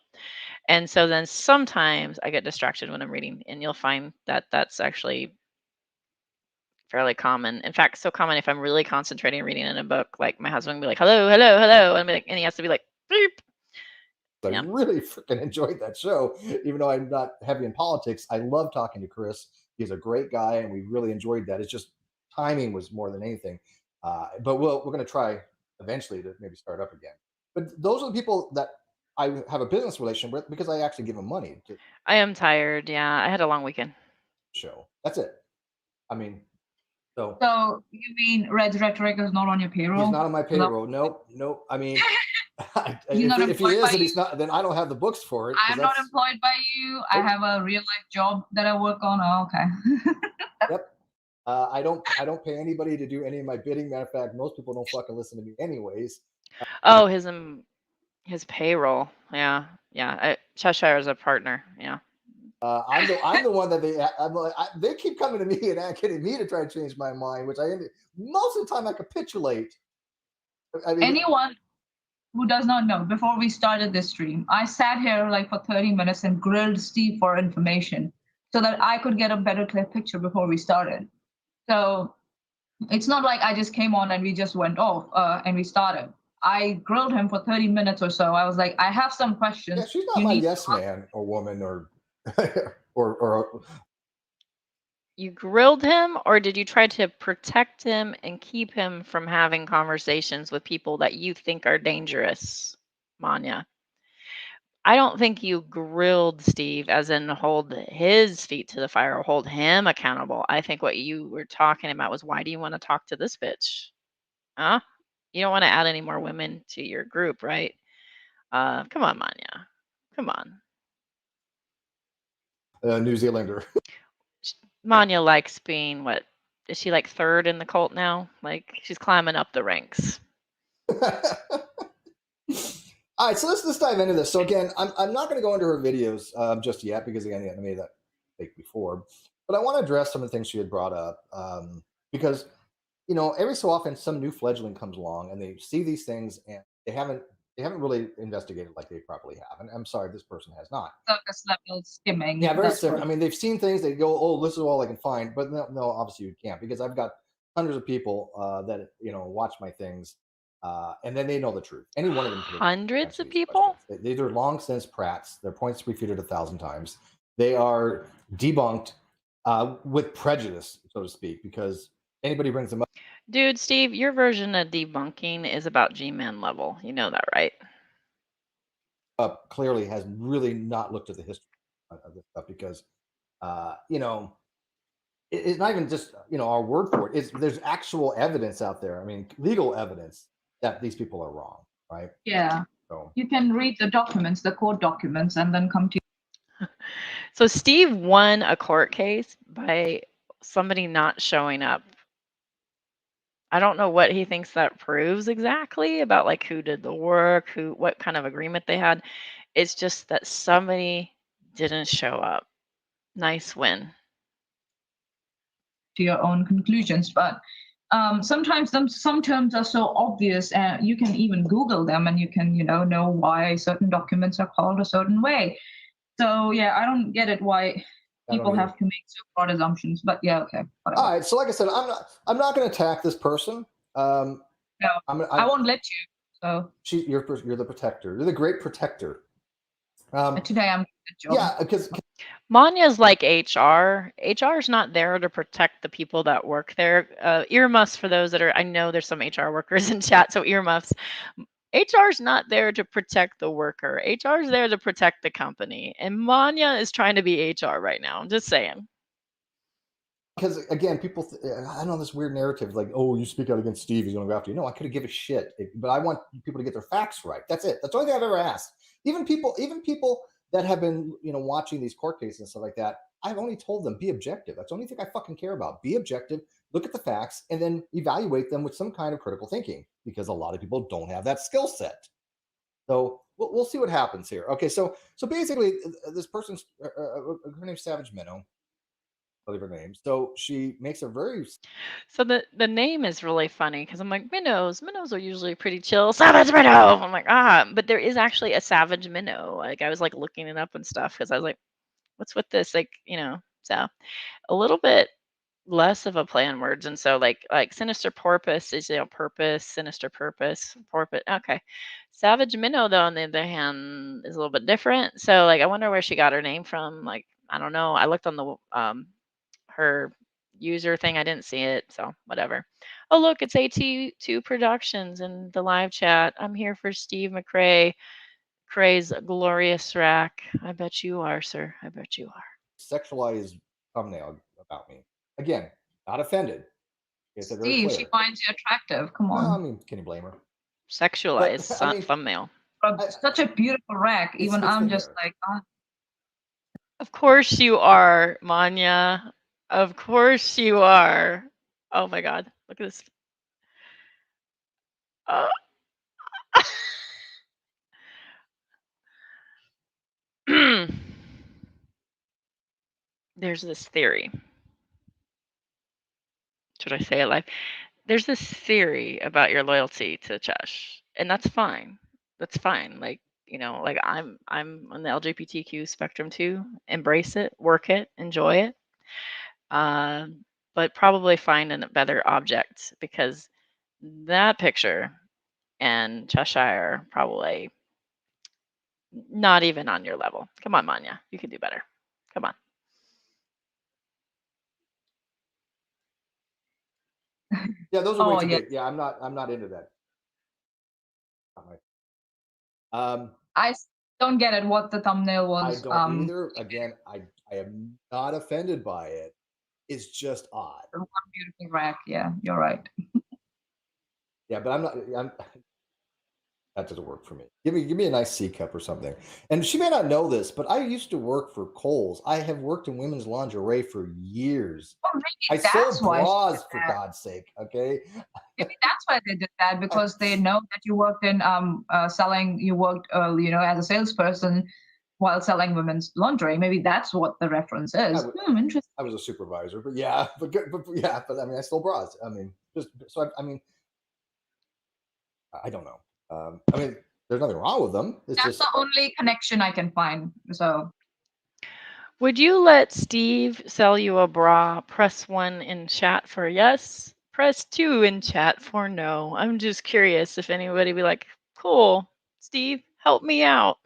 And so then sometimes I get distracted when I'm reading, and you'll find that that's actually fairly common. In fact, so common if I'm really concentrating reading in a book, like my husband will be like, hello, hello, hello. And he has to be like, beep. I Yeah. really freaking enjoyed that show, even though I'm not heavy in politics. I love talking to Chris. He's a great guy, and we really enjoyed that. It's just timing was more than anything. But we're going to try eventually to maybe start up again. But those are the people that I have a business relation with because I actually give them money to I am tired. Yeah. I had a long weekend. show. That's it. I mean, so So you mean Red Rhetoric is not on your payroll? he's not on my payroll. Nope. I mean, He's not if he employed is by and he's you? not, then I don't have the books for it. 'cause I'm not that's- employed by you. I Nope. have a real life job that I work on. Oh, okay. Yep. I don't pay anybody to do any of my bidding. Matter of fact, most people don't fucking listen to me anyways. Oh, his payroll. Yeah. Cheshire is a partner. Yeah. I'm the one that they keep coming to me and getting me to try to change my mind, which most of the time I capitulate. I mean, Anyone who does not know, before we started this stream, I sat here like for 30 minutes and grilled Steve for information so that I could get a better clear picture before we started. So it's not like I just came on and we just went off and we started. I grilled him for 30 minutes or so. I was like, I have some questions. yeah, she's not You my need to yes man or woman or or You grilled him, or did you try to protect him and keep him from having conversations with people that you think are dangerous, Manya? I don't think you grilled Steve as in hold his feet to the fire or hold him accountable. I think what you were talking about was why do you want to talk to this bitch? Huh? You don't want to add any more women to your group, right? Come on, Manya. Come on. New Zealander. Manya likes being what? Is she like third in the cult now? Like she's climbing up the ranks. All right, so let's dive into this. So again, I'm not going to go into her videos just yet because again, I made that mistake before, but I want to address some of the things she had brought up because every so often some new fledgling comes along and they see these things and they haven't really investigated like they properly have. And I'm sorry, this person has not. Surface level skimming. Yeah, very that's similar. what- I mean, they've seen things. They go, "Oh, this is all I can find," but no, obviously you can't, because I've got hundreds of people that watch my things, and then they know the truth. Any one of them could Hundreds answer of these people? questions. These are long since Pratt's. Their points refuted 1,000 times. They are debunked with prejudice, so to speak, because anybody brings them up. Dude, Steve, your version of debunking is about G-Man level. You know that, right? Clearly has really not looked at the history of this stuff, because it's not even just our word for it. There's actual evidence out there. I mean, legal evidence that these people are wrong, right? Yeah. So You can read the documents, the court documents, and then come to. So Steve won a court case by somebody not showing up. I don't know what he thinks that proves exactly about like who did the work, what kind of agreement they had. It's just that somebody didn't show up. Nice win. To your own conclusions, but sometimes some terms are so obvious, and you can even Google them, and you can know why certain documents are called a certain way. So yeah, I don't get it why people have to make so broad assumptions. But yeah, okay. Whatever. All right. So like I said, I'm not going to attack this person. No, I won't let you. So you're the protector. You're the great protector. today I'm the job. Yeah, because Manya's like HR. HR is not there to protect the people that work there. Earmuffs for those that are, I know there's some HR workers in chat, so earmuffs. HR is not there to protect the worker. HR is there to protect the company. And Manya is trying to be HR right now. I'm just saying. Because again, people, I know this weird narrative like, oh, you speak out against Steve, he's going to go after you. No, I could have given a shit, but I want people to get their facts right. That's it. That's the only thing I've ever asked. Even people that have been, watching these court cases and stuff like that, I've only told them, be objective. That's the only thing I fucking care about. Be objective, look at the facts, and then evaluate them with some kind of critical thinking, because a lot of people don't have that skill set. So we'll see what happens here. Okay, so basically, this person's her name's Savage Minnow. Her name. So she makes a very. So the name is really funny because I'm like, minnows are usually pretty chill. Savage minnow. I'm like, but there is actually a savage minnow. Like I was like looking it up and stuff because I was like, what's with this? Like, so a little bit less of a play on words. And so like sinister porpoise is purpose, sinister purpose, porpoise. Okay. Savage minnow though, on the other hand, is a little bit different. So like I wonder where she got her name from. Like, I don't know. I looked on the her user thing. I didn't see it, so whatever. Oh, look, it's AT2 Productions in the live chat. I'm here for Steve McCrae's glorious rack. I bet you are, sir. I bet you are. Sexualized thumbnail about me. Again, not offended. Steve, she finds you attractive. Come on. Well, I mean, can you blame her? Sexualized thumbnail. Such a beautiful rack. Even I'm just like, Of course you are, Manya. Of course you are. Oh my God. Look at this. There's this theory. Should I say it live? There's this theory about your loyalty to Chesh, and that's fine. That's fine. Like, like I'm on the LGBTQ spectrum too. Embrace it, work it, enjoy it. But probably find a better object, because that picture and Cheshire probably not even on your level. Come on, Manya. You can do better. Come on. Yeah, those are way too big. Yeah, I'm not into that. I don't get it. What the thumbnail I was. don't either. Again, I am not offended by it. It's just odd. One beautiful rack. Yeah, you're right. Yeah, but I'm not. That doesn't work for me. Give me a nice C cup or something. And she may not know this, but I used to work for Kohl's. I have worked in women's lingerie for years. Oh, really? I sold bras, for God's sake. Okay. Maybe that's why they did that, because they know that you worked in selling. You worked, as a salesperson. while selling women's lingerie. Maybe that's what the reference is. Interesting. I was a supervisor, but yeah, but I mean, I stole bras. I mean, just so I mean, I don't know. I mean, there's nothing wrong with them. It's That's just the only connection I can find. So Would you let Steve sell you a bra? Press 1 in chat for yes. Press 2 in chat for no. I'm just curious if anybody be like, cool, Steve, help me out.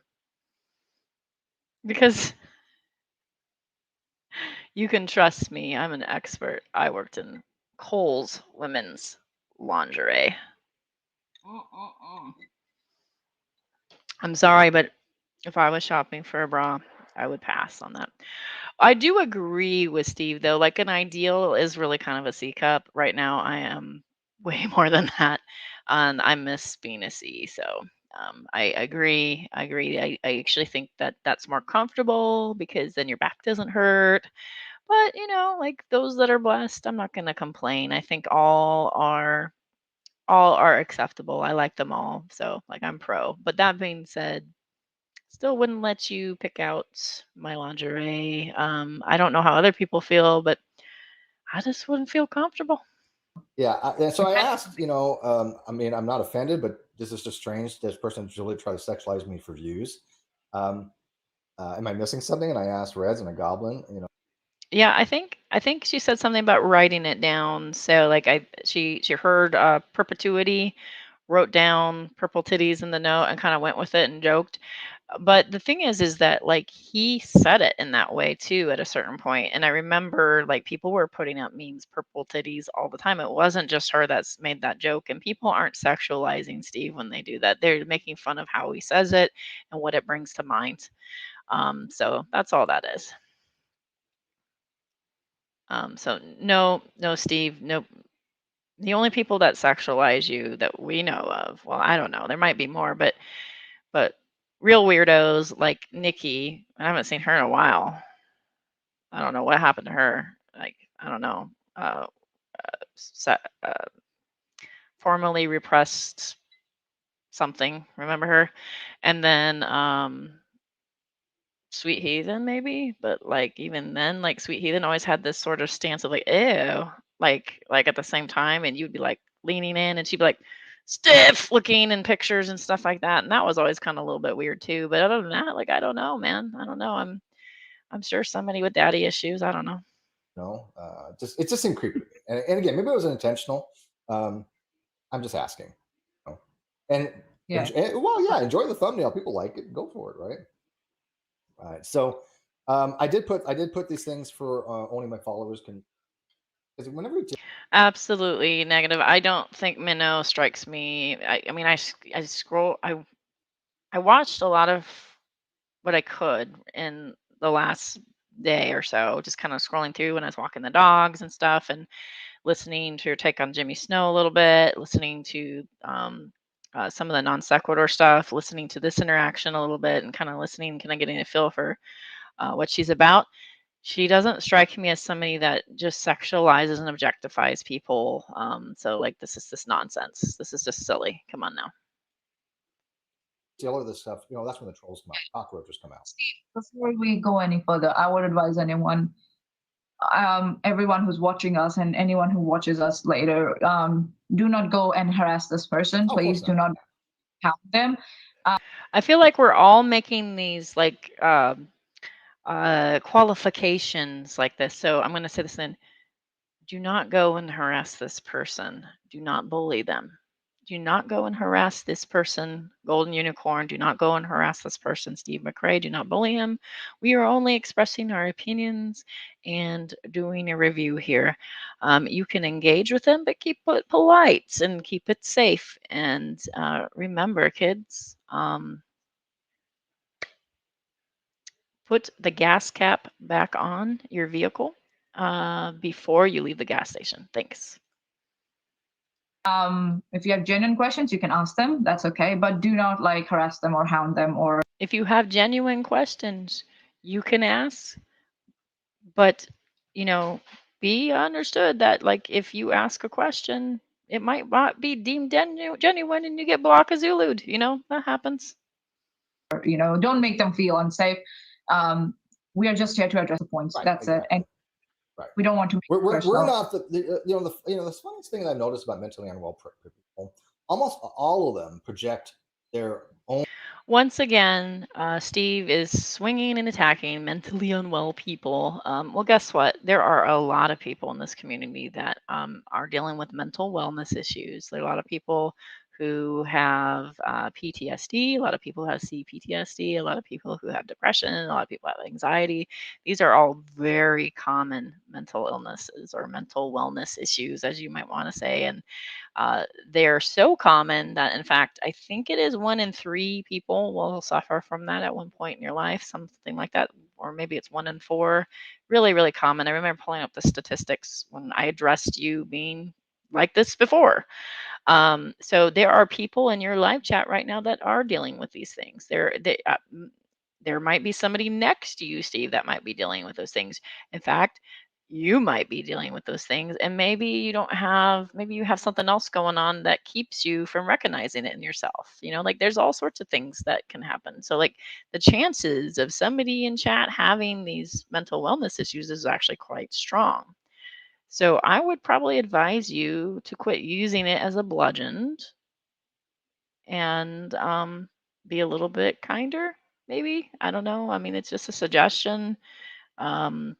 Because you can trust me. I'm an expert. I worked in Kohl's women's lingerie. I'm sorry, but if I was shopping for a bra, I would pass on that. I do agree with Steve, though. Like an ideal is really kind of a C cup. Right now, I am way more than that, and I miss being a C. So I agree. I agree. I actually think that that's more comfortable because then your back doesn't hurt. But like those that are blessed, I'm not going to complain. I think all are acceptable. I like them all. So like I'm pro. But that being said, still wouldn't let you pick out my lingerie. I don't know how other people feel, but I just wouldn't feel comfortable. yeah. And so I asked, I mean, I'm not offended, but this is just strange. This person really tried to sexualize me for views. Am I missing something? And I asked Reds and a Goblin. Yeah, I think she said something about writing it down. So like she heard perpetuity, wrote down purple titties in the note and kind of went with it and joked. But the thing is that like he said it in that way too at a certain point. And I remember like people were putting up memes, purple titties all the time. It wasn't just her that's made that joke. And people aren't sexualizing Steve when they do that. They're making fun of how he says it and what it brings to mind. So that's all that is. So no, Steve, no. The only people that sexualize you that we know of, well, I don't know. There might be more, but real weirdos like Nikki, I haven't seen her in a while. I don't know what happened to her. Like, I don't know. Se- uh, Formerly repressed something. Remember her? And then Sweet Heathen maybe, but like even then, like Sweet Heathen always had this sort of stance of like, ew, like at the same time, and you'd be like leaning in, and she'd be like stiff looking in pictures and stuff like that, and that was always kind of a little bit weird too. But other than that, like I don't know, man, I don't know. I'm sure somebody with daddy issues. I don't know. It just seemed creepy to me. And again, maybe it was intentional. I'm just asking. And yeah. well, yeah, enjoy the thumbnail. People like it. Go for it, right? All right. So I did put these things for only my followers can. Because whenever you Absolutely negative. I don't think Minnow strikes me. I mean, I scroll. I watched a lot of what I could in the last day or so, just kind of scrolling through when I was walking the dogs and stuff, and listening to your take on Jimmy Snow a little bit, listening to some of the non sequitur stuff, listening to this interaction a little bit, and kind of listening, kind of getting a feel for what she's about. She doesn't strike me as somebody that just sexualizes and objectifies people. So like this is just nonsense. This is just silly. Come on now. see all of this stuff, that's when the trolls come out, cockroaches come out. Steve, before we go any further, I would advise anyone, everyone who's watching us and anyone who watches us later, do not go and harass this person. Please do not hound them. I feel like we're all making these like qualifications like this. So I'm going to say this then. Do not go and harass this person. Do not bully them. Do not go and harass this person, Golden Unicorn. Do not go and harass this person, Steve McRae. Do not bully him. We are only expressing our opinions and doing a review here. You can engage with them, but keep it polite and keep it safe. And remember, kids, put the gas cap back on your vehicle before you leave the gas station. Thanks. If you have genuine questions, you can ask them. That's okay, but do not like harass them or hound them. Or if you have genuine questions, you can ask, but be understood that like if you ask a question, it might not be deemed genuine, and you get blockazulu'd. That happens. don't make them feel unsafe. We are just here to address the points. Right, That's it. And we don't want to make it we're personal. not the funniest thing that I've noticed about mentally unwell people, almost all of them project their own. Once again, Steve is swinging and attacking mentally unwell people. Well, guess what? There are a lot of people in this community that are dealing with mental wellness issues. There are a lot of people who have PTSD, a lot of people who have CPTSD, a lot of people who have depression, a lot of people have anxiety. These are all very common mental illnesses or mental wellness issues, as you might want to say. And they're so common that, in fact, I think it is 1 in 3 people will suffer from that at one point in your life, something like that, or maybe it's 1 in 4. Really, really common. I remember pulling up the statistics when I addressed you being like this before. So there are people in your live chat right now that are dealing with these things. There might be somebody next to you, Steve, that might be dealing with those things. In fact, you might be dealing with those things, and maybe you have something else going on that keeps you from recognizing it in yourself. Like there's all sorts of things that can happen. So like the chances of somebody in chat having these mental wellness issues is actually quite strong. So I would probably advise you to quit using it as a bludgeon and be a little bit kinder, maybe. I don't know. I mean, it's just a suggestion. Um,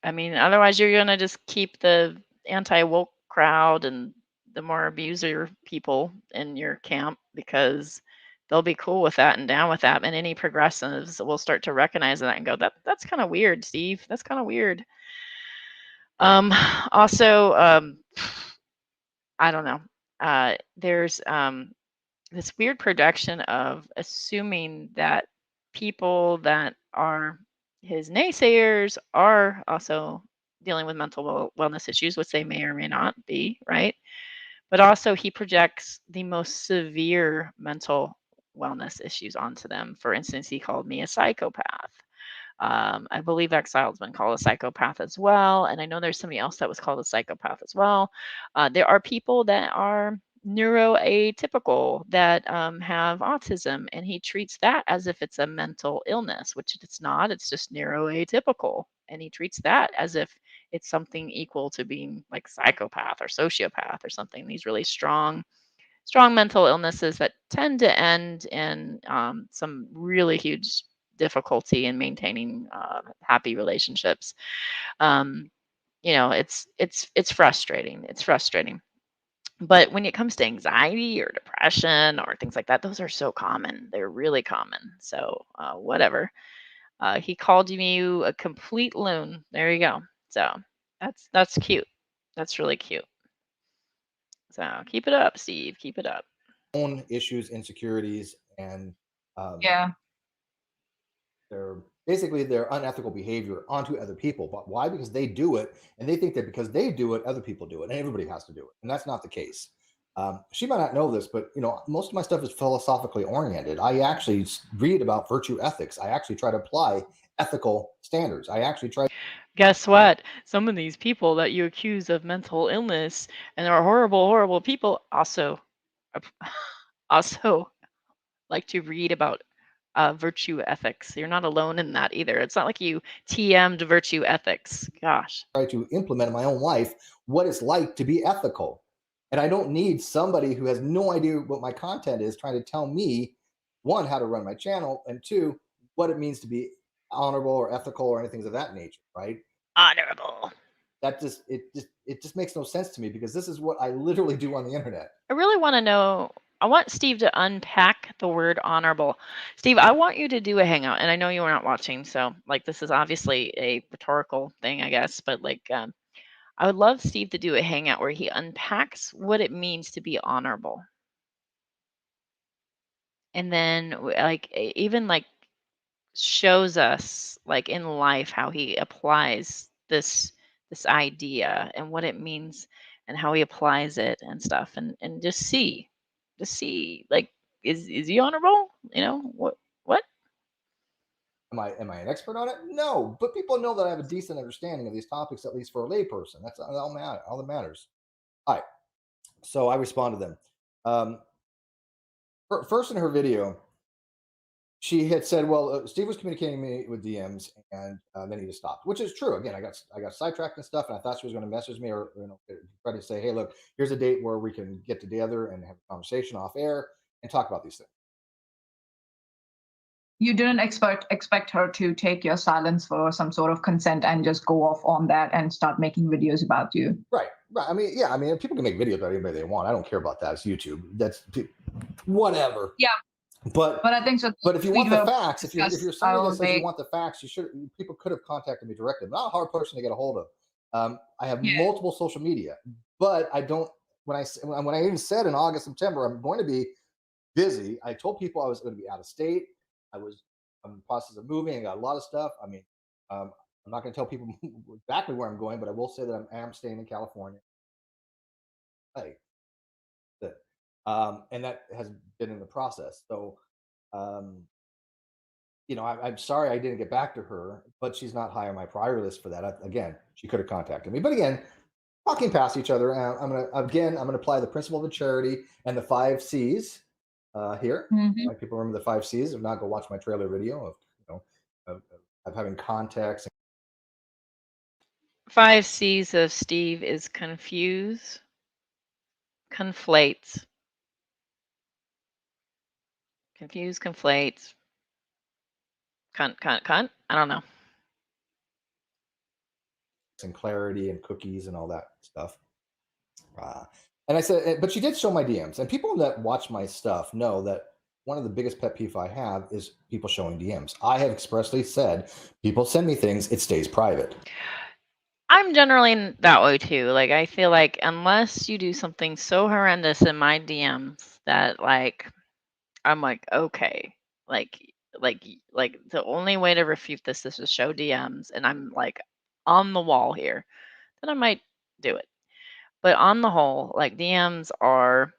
Otherwise, you're going to just keep the anti woke crowd and the more abuser people in your camp because they'll be cool with that and down with that. And any progressives will start to recognize that and go, that's kind of weird, Steve. That's kind of weird. Also, I don't know. There's this weird projection of assuming that people that are his naysayers are also dealing with mental wellness issues, which they may or may not be, right? But also, he projects the most severe mental wellness issues onto them. For instance, he called me a psychopath. I believe Exiled's been called a psychopath as well. And I know there's somebody else that was called a psychopath as well. There are people that are neuroatypical that have autism, and he treats that as if it's a mental illness, which it's not. It's just neuroatypical. And he treats that as if it's something equal to being like psychopath or sociopath or something. These really strong mental illnesses that tend to end in some really huge difficulty in maintaining happy relationships. It's frustrating. It's frustrating. But when it comes to anxiety or depression or things like that, those are so common. They're really common. So whatever. He called you a complete loon. There you go. So that's cute. That's really cute. So keep it up, Steve. Keep it up. Own issues, insecurities, and Yeah. their unethical behavior onto other people. But why? Because they do it, and they think that because they do it, other people do it, and everybody has to do it, and that's not the case. She might not know this, but most of my stuff is philosophically oriented. I actually read about virtue ethics. I actually try to apply ethical standards. I actually try. Guess what? Some of these people that you accuse of mental illness and are horrible, horrible people also like to read about virtue ethics. You're not alone in that either. It's not like you TM'd virtue ethics. Gosh. Try to implement in my own life what it's like to be ethical. And I don't need somebody who has no idea what my content is trying to tell me, one, how to run my channel, and two, what it means to be honorable or ethical or anything of that nature, right? Honorable. That just makes no sense to me because this is what I literally do on the internet. I really want to know. I want Steve to unpack the word honorable. Steve, I want you to do a hangout, and I know you were not watching, so like this is obviously a rhetorical thing, I guess, but like I would love Steve to do a hangout where he unpacks what it means to be honorable. And then even like shows us like in life how he applies this idea and what it means and how he applies it and stuff and just see like is he honorable? What? Am I an expert on it? No, but people know that I have a decent understanding of these topics, at least for a layperson. That's all that matters. All right. So I respond to them. First in her video, she had said, well, Steve was communicating me with DMs, and then he just stopped, which is true. Again, I got sidetracked and stuff, and I thought she was going to message me or try to say, hey, look, here's a date where we can get together and have a conversation off air and talk about these things. You didn't expect her to take your silence for some sort of consent and just go off on that and start making videos about you. Right. I mean, yeah. I mean, people can make videos about anybody they want. I don't care about that. It's YouTube. That's whatever. Yeah. But I think so. But if you want the facts, if you're somebody that says make... you want the facts, people could have contacted me directly. I'm not a hard person to get a hold of. I have multiple social media, but I don't. When I even said in August, September, I'm going to be busy. I told people I was going to be out of state. I'm in the process of moving. I got a lot of stuff. I mean, I'm not going to tell people exactly where I'm going, but I will say that I am staying in California. Hey, and that has been in the process. So, I'm sorry I didn't get back to her, but she's not high on my priority list for that. Again, she could have contacted me, but again, talking past each other. I'm gonna apply the principle of charity and the 5 C's here. Like people remember the 5 C's. If not, go watch my trailer video of having context. 5 C's of Steve is confuse, conflate, cunt. I don't know. And clarity and cookies and all that stuff. And I said, but she did show my DMs, and people that watch my stuff know that one of the biggest pet peeve I have is people showing DMs. I have expressly said, people send me things, it stays private. I'm generally that way too. Like, I feel like unless you do something so horrendous in my DMs that like, I'm like, okay, like the only way to refute this is to show DMs, and I'm like on the wall here, then I might do it. But on the whole, like DMs are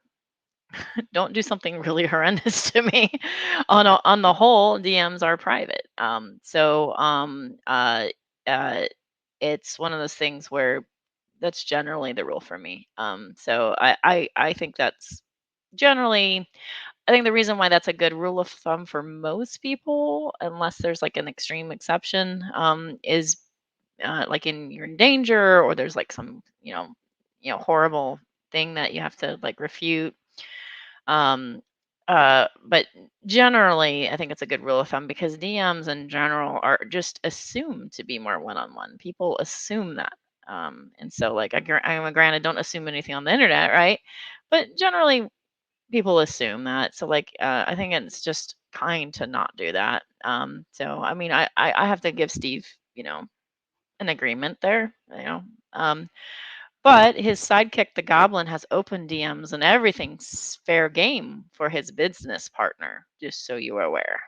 don't do something really horrendous to me. On the whole, DMs are private. It's one of those things where that's generally the rule for me. So I think that's generally. I think the reason why that's a good rule of thumb for most people, unless there's like an extreme exception, is like you're in danger or there's like some horrible thing that you have to like refute. But generally, I think it's a good rule of thumb because DMs in general are just assumed to be more one-on-one. People assume that. And so like I'm granted, don't assume anything on the internet, right? But generally people assume that. So like I think it's just kind to not do that. So I mean I have to give Steve, an agreement there, but his sidekick, the Goblin, has open DMs and everything's fair game for his business partner, just so you are aware.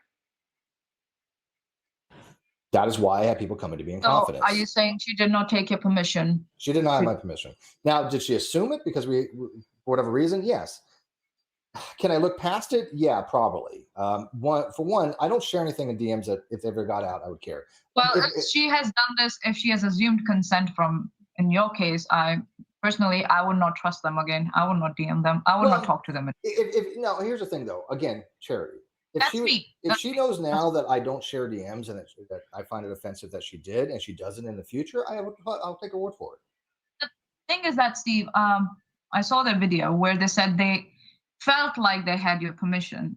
That is why I have people coming to me in confidence. Are you saying she did not take your permission? She did not have my permission. Now, did she assume it because for whatever reason? Yes. Can I look past it? Yeah, probably. For one, I don't share anything in DMs that if they ever got out, I would care. Well, if she has done this, if she has assumed consent in your case, I would not trust them again. I would not DM them. I would not talk to them. No, here's the thing though. Again, charity. If she knows now that I don't share DMs and that I find it offensive that she did, and she does it in the future, I'll take her word for it. The thing is that, Steve, I saw their video where they said they felt like they had your permission.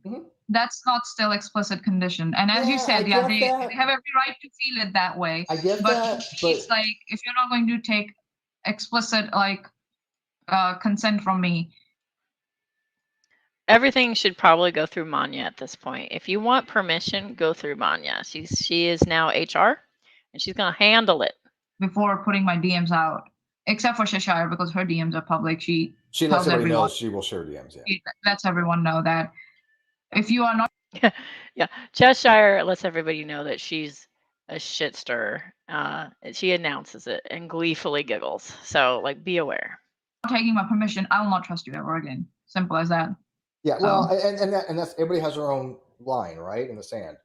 That's not still explicit condition. And as you said, they have every right to feel it that way. I get that. It's like, if you're not going to take explicit consent from me. Everything should probably go through Manya at this point. If you want permission, go through Manya. She is now HR, and she's going to handle it. Before putting my DMs out, except for Cheshire, because her DMs are public. She lets everybody know she will share DMs. Yeah. She lets everyone know that if you are not. Yeah, Cheshire lets everybody know that she's a shit stirrer. She announces it and gleefully giggles. So, like, be aware. Taking my permission, I will not trust you ever again. Simple as that. Yeah, well, and that's everybody has their own line, right, in the sand.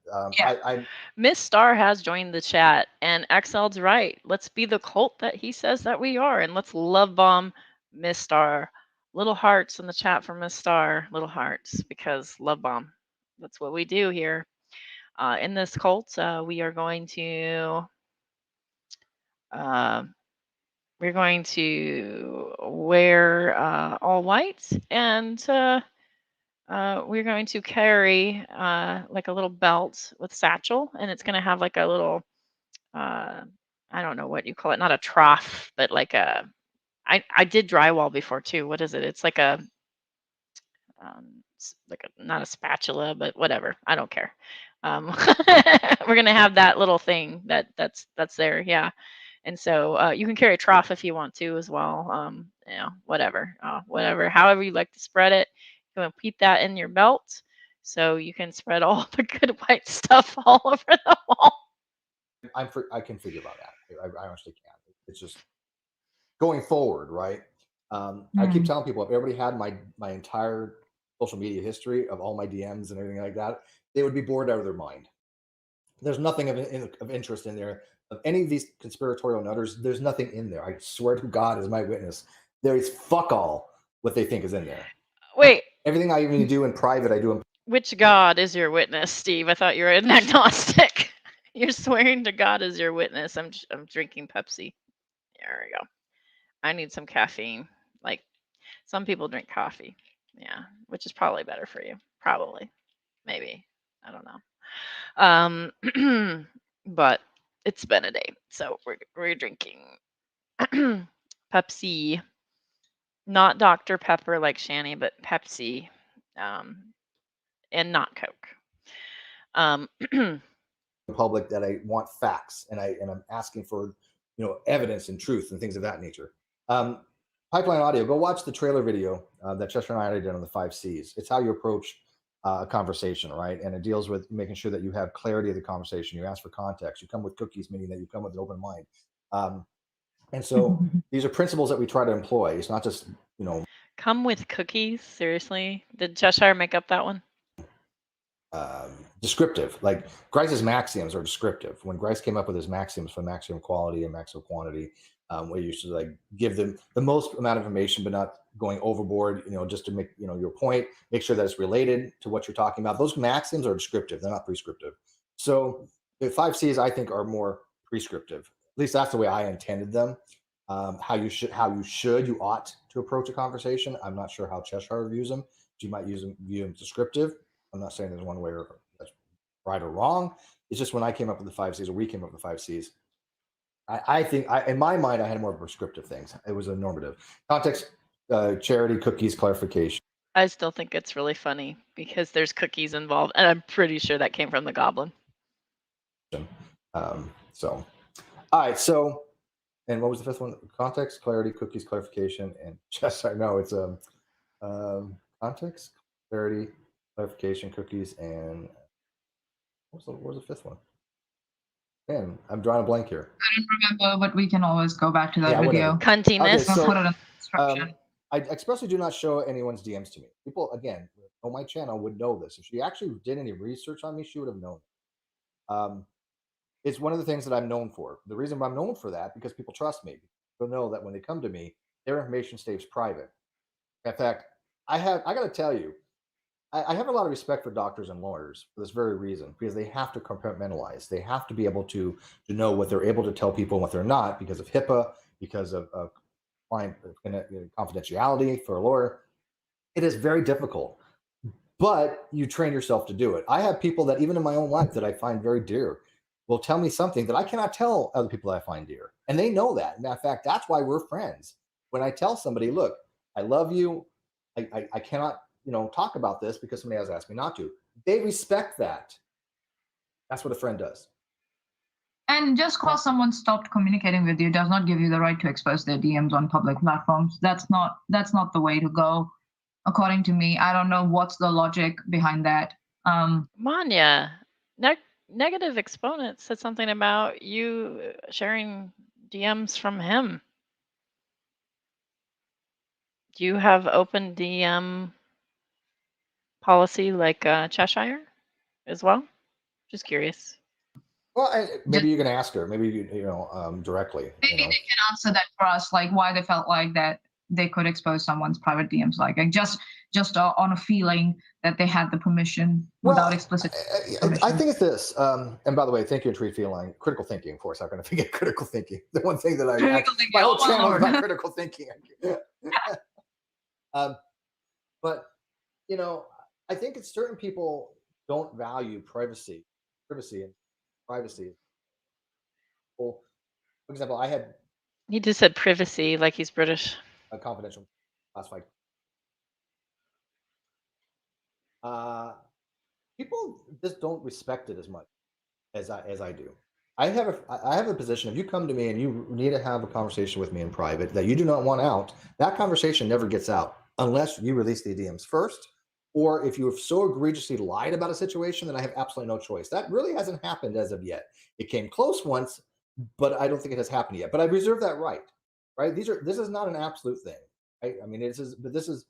Miss Star has joined the chat, and XL's right. Let's be the cult that he says that we are, and let's love bomb Miss Star. Little hearts in the chat for Miss Star. Little hearts, because love bomb. That's what we do here. in this cult, we are going to uh, wear all white, and we're going to carry like a little belt with satchel, and it's going to have like a little uh, I don't know what you call it, not a trough, but like I did drywall before too. What is it? It's like a like not a spatula, but whatever. I don't care. We're gonna have that little thing that's there, yeah. And so you can carry a trough if you want to as well. Whatever, however you like to spread it. You want to keep that in your belt, so you can spread all the good white stuff all over the wall. I can figure about that. I honestly can. It's just going forward, right? I keep telling people, if everybody had my entire social media history of all my DMs and everything like that, they would be bored out of their mind. There's nothing of interest in there. Of any of these conspiratorial nutters, there's nothing in there. I swear to God, as my witness, there is fuck all what they think is in there. Wait, Everything I even do in private, I do in. which God is your witness, Steve? I thought you were an agnostic. You're swearing to God as your witness. I'm drinking Pepsi. There we go. I need some caffeine. Like some people drink coffee. Yeah, which is probably better for you. Probably. Maybe. I don't know. But it's been a day. So we're drinking Pepsi. Not Dr. Pepper like Shani, but Pepsi. And not Coke. Public that I want facts, and I'm asking for evidence and truth and things of that nature. Pipeline Audio, go watch the trailer video that Chester and I did on the 5 C's. It's how you approach a conversation, right? And it deals with making sure that you have clarity of the conversation. You ask for context. You come with cookies, meaning that you come with an open mind. And so these are principles that we try to employ. It's not just come with cookies. Seriously, did Cheshire make up that one? Descriptive. Like Grice's maxioms are descriptive. When Grice came up with his maxioms for maximum quality and maximum quantity, where you should like give them the most amount of information, but not going overboard, just to make your point, make sure that it's related to what you're talking about. Those maxims are descriptive, they're not prescriptive. So the 5 C's I think are more prescriptive. At least that's the way I intended them. How you ought to approach a conversation. I'm not sure how Cheshire views them. You might view them descriptive. I'm not saying there's one way or that's right or wrong. It's just when I came up with the 5 C's, or we came up with the 5 C's, I think in my mind, I had more prescriptive things. It was a normative context, charity, cookies, clarification. I still think it's really funny because there's cookies involved, and I'm pretty sure that came from the goblin. So, all right. So, and what was the 5th one? Context, clarity, cookies, clarification, and just I know it's context, clarity, clarification, cookies, and what was the 5th one? Man, I'm drawing a blank here. I don't remember, but we can always go back to that video. Cuntiness. Okay, so, put it in the description. I expressly do not show anyone's DMs to me. People, again, on my channel would know this. If she actually did any research on me, she would have known. It's one of the things that I'm known for. The reason I'm known for that, because people trust me. People know that when they come to me, their information stays private. In fact, I got to tell you, I have a lot of respect for doctors and lawyers for this very reason, because they have to compartmentalize. They have to be able to know what they're able to tell people and what they're not, because of HIPAA, because of client confidentiality for a lawyer. It is very difficult, but you train yourself to do it. I have people that even in my own life that I find very dear will tell me something that I cannot tell other people that I find dear. And they know that. And in fact, that's why we're friends. When I tell somebody, look, I love you, I cannot talk about this because somebody has asked me not to. They respect that. That's what a friend does. And just because someone stopped communicating with you does not give you the right to expose their DMs on public platforms. That's not the way to go, according to me. I don't know what's the logic behind that. Manya, negative exponent said something about you sharing DMs from him. Do you have open DM policy like Cheshire as well? Just curious. Well, maybe you can ask her. Maybe directly. Maybe they can answer that for us, like why they felt like that they could expose someone's private DMs, like just on a feeling that they had the permission without explicit permission. I think it's this. And by the way, thank you, Tree Feeling. Critical thinking, of course. I'm going to forget critical thinking. The one thing that my whole channel is about critical thinking. But you know, I think it's certain people don't value privacy and privacy. Well, for example, He just said privacy like he's British. A confidential classified. People just don't respect it as much as I do. I have a position. If you come to me and you need to have a conversation with me in private that you do not want out, that conversation never gets out unless you release the DMs first, or if you have so egregiously lied about a situation, then I have absolutely no choice. That really hasn't happened as of yet. It came close once, but I don't think it has happened yet. But I reserve that right. Right? This is not an absolute thing. Right? I mean, this is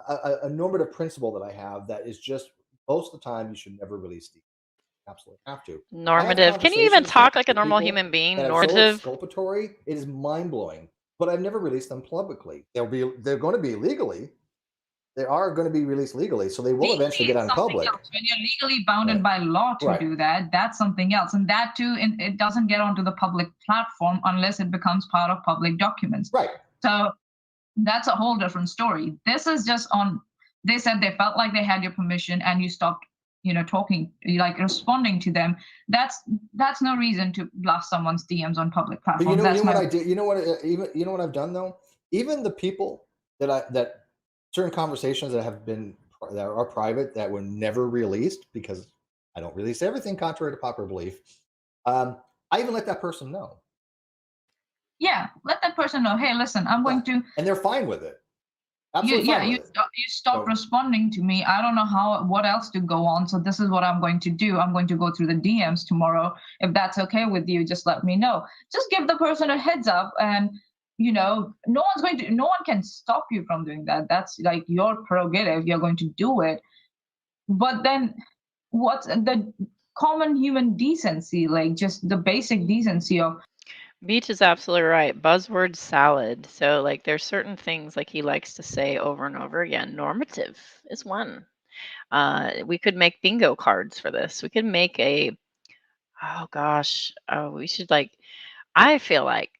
a normative principle that I have that is just most of the time you should never release the absolutely have to. Normative. Can you even talk like a normal human being? Normative. Exculpatory. It is mind blowing. But I've never released them publicly. They're going to be legally. They are going to be released legally, so they will eventually get out in public. Else. When you're legally bounded by law to do that, that's something else. And that too, it doesn't get onto the public platform unless it becomes part of public documents. Right. So that's a whole different story. This is just on, they said they felt like they had your permission and you stopped, talking, like responding to them. That's no reason to blast someone's DMs on public platforms. But you know what I did? You know what I've done though? Even the people that certain conversations that are private that were never released, because I don't release everything contrary to popular belief. I even let that person know. Yeah, let that person know. Hey, listen, I'm going to, and they're fine with it. Absolutely you stop responding to me. I don't know what else to go on. So this is what I'm going to do. I'm going to go through the DMs tomorrow. If that's okay with you, just let me know. Just give the person a heads up, and no one can stop you from doing that. That's like your prerogative. You're going to do it. But then what's the common human decency? Like just the basic decency of. Beach is absolutely right. Buzzword salad. So like there's certain things like he likes to say over and over again. Normative is one. We could make bingo cards for this. We could make we should I feel like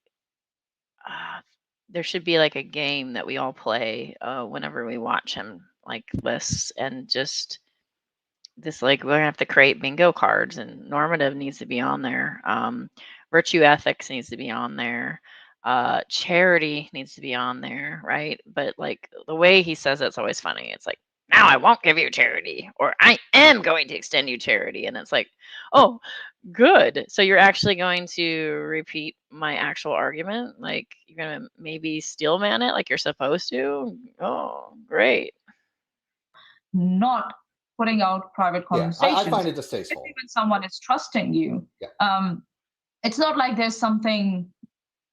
there should be like a game that we all play whenever we watch him like lists, and just this, like, we're gonna have to create bingo cards, and normative needs to be on there. Virtue ethics needs to be on there. Charity needs to be on there, right? But like the way he says it's always funny. It's like, now I won't give you charity, or I am going to extend you charity. And it's like, oh, good. So you're actually going to repeat my actual argument? Like you're going to maybe steel man it like you're supposed to? Oh, great. Not putting out private conversations. I find it distasteful. When someone is trusting you, it's not like there's something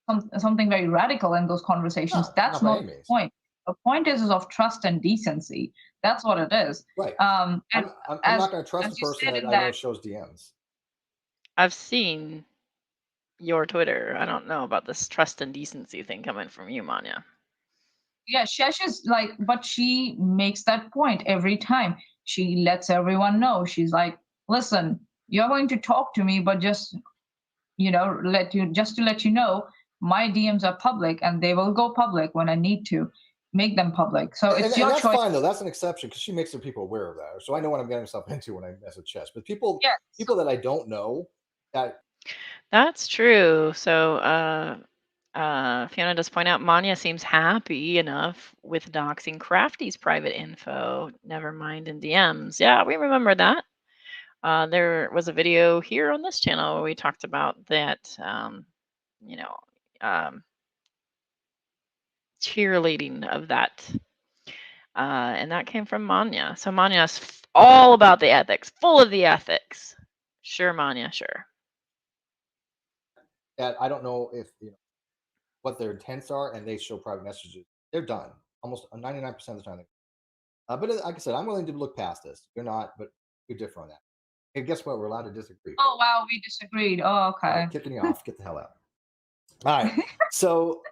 very radical in those conversations. That's not the point. The point is of trust and decency. That's what it is. Right. I'm not going to trust the person that I know shows DMs. I've seen your Twitter. I don't know about this trust and decency thing coming from you, Manya. Yeah, Shesh is like, but she makes that point every time. She lets everyone know. She's like, listen, you're going to talk to me, but just, to let you know, my DMs are public and they will go public when I need to make them public. So it's your choice. That's fine though. That's an exception because she makes the people aware of that. So I know what I'm getting myself into when I mess with Chess. But people that I don't know, that's true. So Fiona does point out Manya seems happy enough with doxing Crafty's private info. Never mind in DMs. Yeah, we remember that. There was a video here on this channel where we talked about that. Cheerleading of that. And that came from Manya. So Manya's all about the ethics, full of the ethics. Sure, Manya, sure. That I don't know if what their intents are, and they show private messages. They're done almost 99% of the time. But like I said, I'm willing to look past this. You're not, but you're different on that. And guess what? We're allowed to disagree. Oh wow, we disagreed. Oh okay. Kicking you off. Get the hell out. All right. So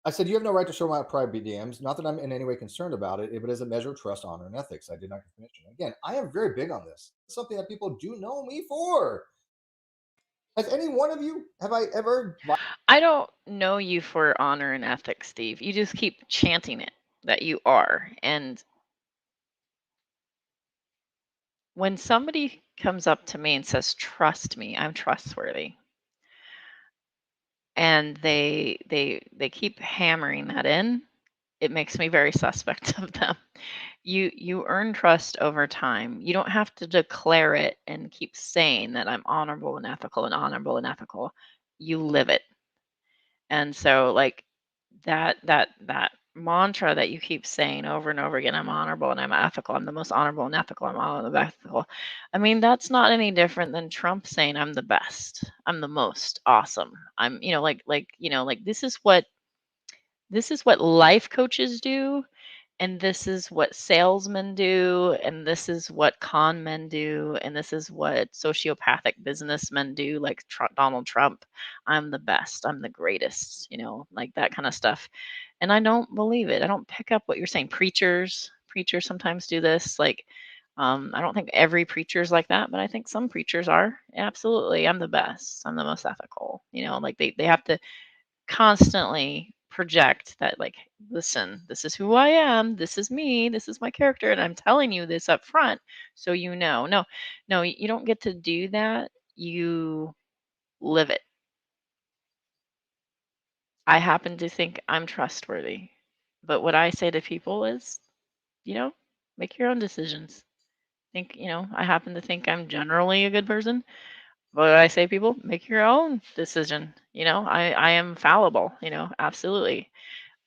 I said, you have no right to show my private DMs. Not that I'm in any way concerned about it, if it is a measure of trust, honor, and ethics. I did not get permission. Again, I am very big on this. It's something that people do know me for. Has any one of you, have I ever I don't know you for honor and ethics, Steve. You just keep chanting it that you are. And when somebody comes up to me and says, "Trust me, I'm trustworthy," and they keep hammering that in, it makes me very suspect of them. You earn trust over time. You don't have to declare it and keep saying that I'm honorable and ethical and honorable and ethical. You live it. And so like that mantra that you keep saying over and over again, I'm honorable and I'm ethical. I'm the most honorable and ethical. I'm all the ethical. I mean, that's not any different than Trump saying I'm the best. I'm the most awesome. I'm, like this is what life coaches do, and this is what salesmen do, and this is what con men do, and this is what sociopathic businessmen do, like Donald Trump. I'm the best. I'm the greatest. Like that kind of stuff. And I don't believe it. I don't pick up what you're saying. Preachers sometimes do this. Like, I don't think every preacher is like that, but I think some preachers are. Absolutely, I'm the best. I'm the most ethical. Like they have to constantly project that, like, listen, this is who I am, this is me, this is my character, and I'm telling you this up front so no, you don't get to do that. You live it. I happen to think I'm trustworthy, but what I say to people is, make your own decisions. I happen to think I'm generally a good person. What I say, people, make your own decision. I am fallible, absolutely.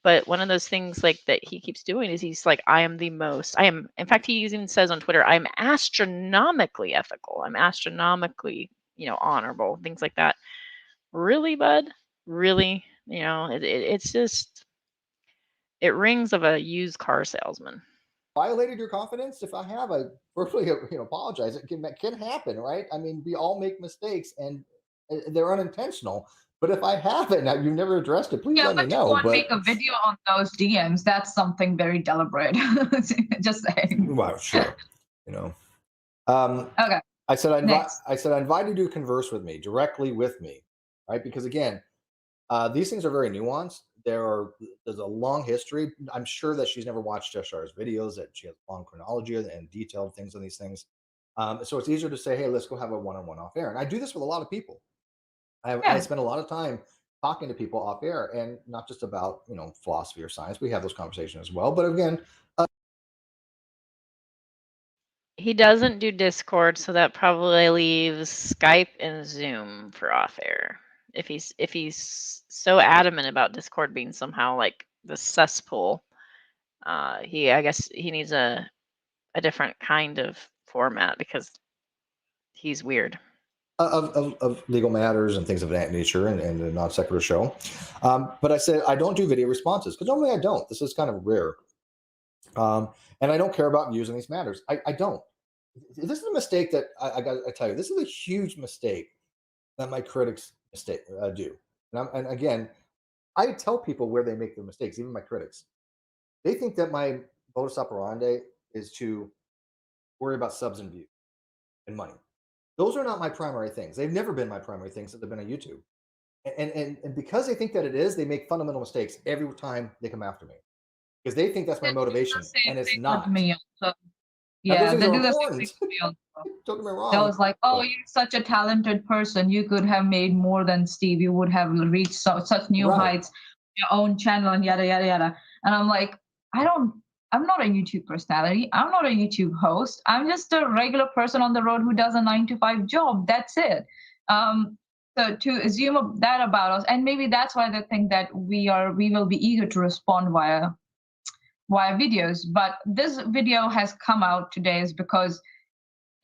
But one of those things like that he keeps doing is he's like, in fact, he even says on Twitter, I'm astronomically ethical. I'm astronomically, honorable, things like that. Really, bud? Really? It's just, it rings of a used car salesman. violated your confidence? If I have, I verbally apologize. It can happen, right? I mean, we all make mistakes, and they're unintentional. But if I haven't, now you've never addressed it, please Yeah, let me but you know. won't But make a video on those DMs. That's something very deliberate. Just saying. well, sure, you know. Um, Okay, I said next. I invited you to converse with me directly with me, right? Because again, these things are very nuanced. There's a long history. I'm sure that she's never watched Cheshire's videos, that she has long chronology and detailed things on these things. So it's easier to say, hey, let's go have a one-on-one off air. And I do this with a lot of people. I Yeah. spend a lot of time talking to people off air, and not just about philosophy or science. We have those conversations as well. But again, He doesn't do Discord, so that probably leaves Skype and Zoom for off air. If he's so adamant about Discord being somehow like the cesspool, I guess he needs a different kind of format because he's weird. of legal matters and things of that nature, and a non sequitur show. But I said I don't do video responses because normally I don't. This is kind of rare. And I don't care about views on these matters. I don't. This is a mistake that I got to tell you. This is a huge mistake that my critics do. And again, I tell people where they make their mistakes, even my critics. They think that my modus operandi is to worry about subs and views and money. Those are not my primary things. They've never been my primary things since I've been on YouTube. And because they think that it is, they make fundamental mistakes every time they come after me because they think that's my They do motivation, the same and it's thing with not. me also. Now, those Yeah, things they are do the same thing important. with me also. Don't get me They wrong. was like, oh, but- you're such a talented person. You could have made more than Steve. You would have reached such new Right. heights, your own channel, and yada, yada, yada. And I'm like, I'm not a YouTube personality. I'm not a YouTube host. I'm just a regular person on the road who does a 9 to 5 job. That's it. So to assume that about us, and maybe that's why they think that we will be eager to respond via videos. But this video has come out today is because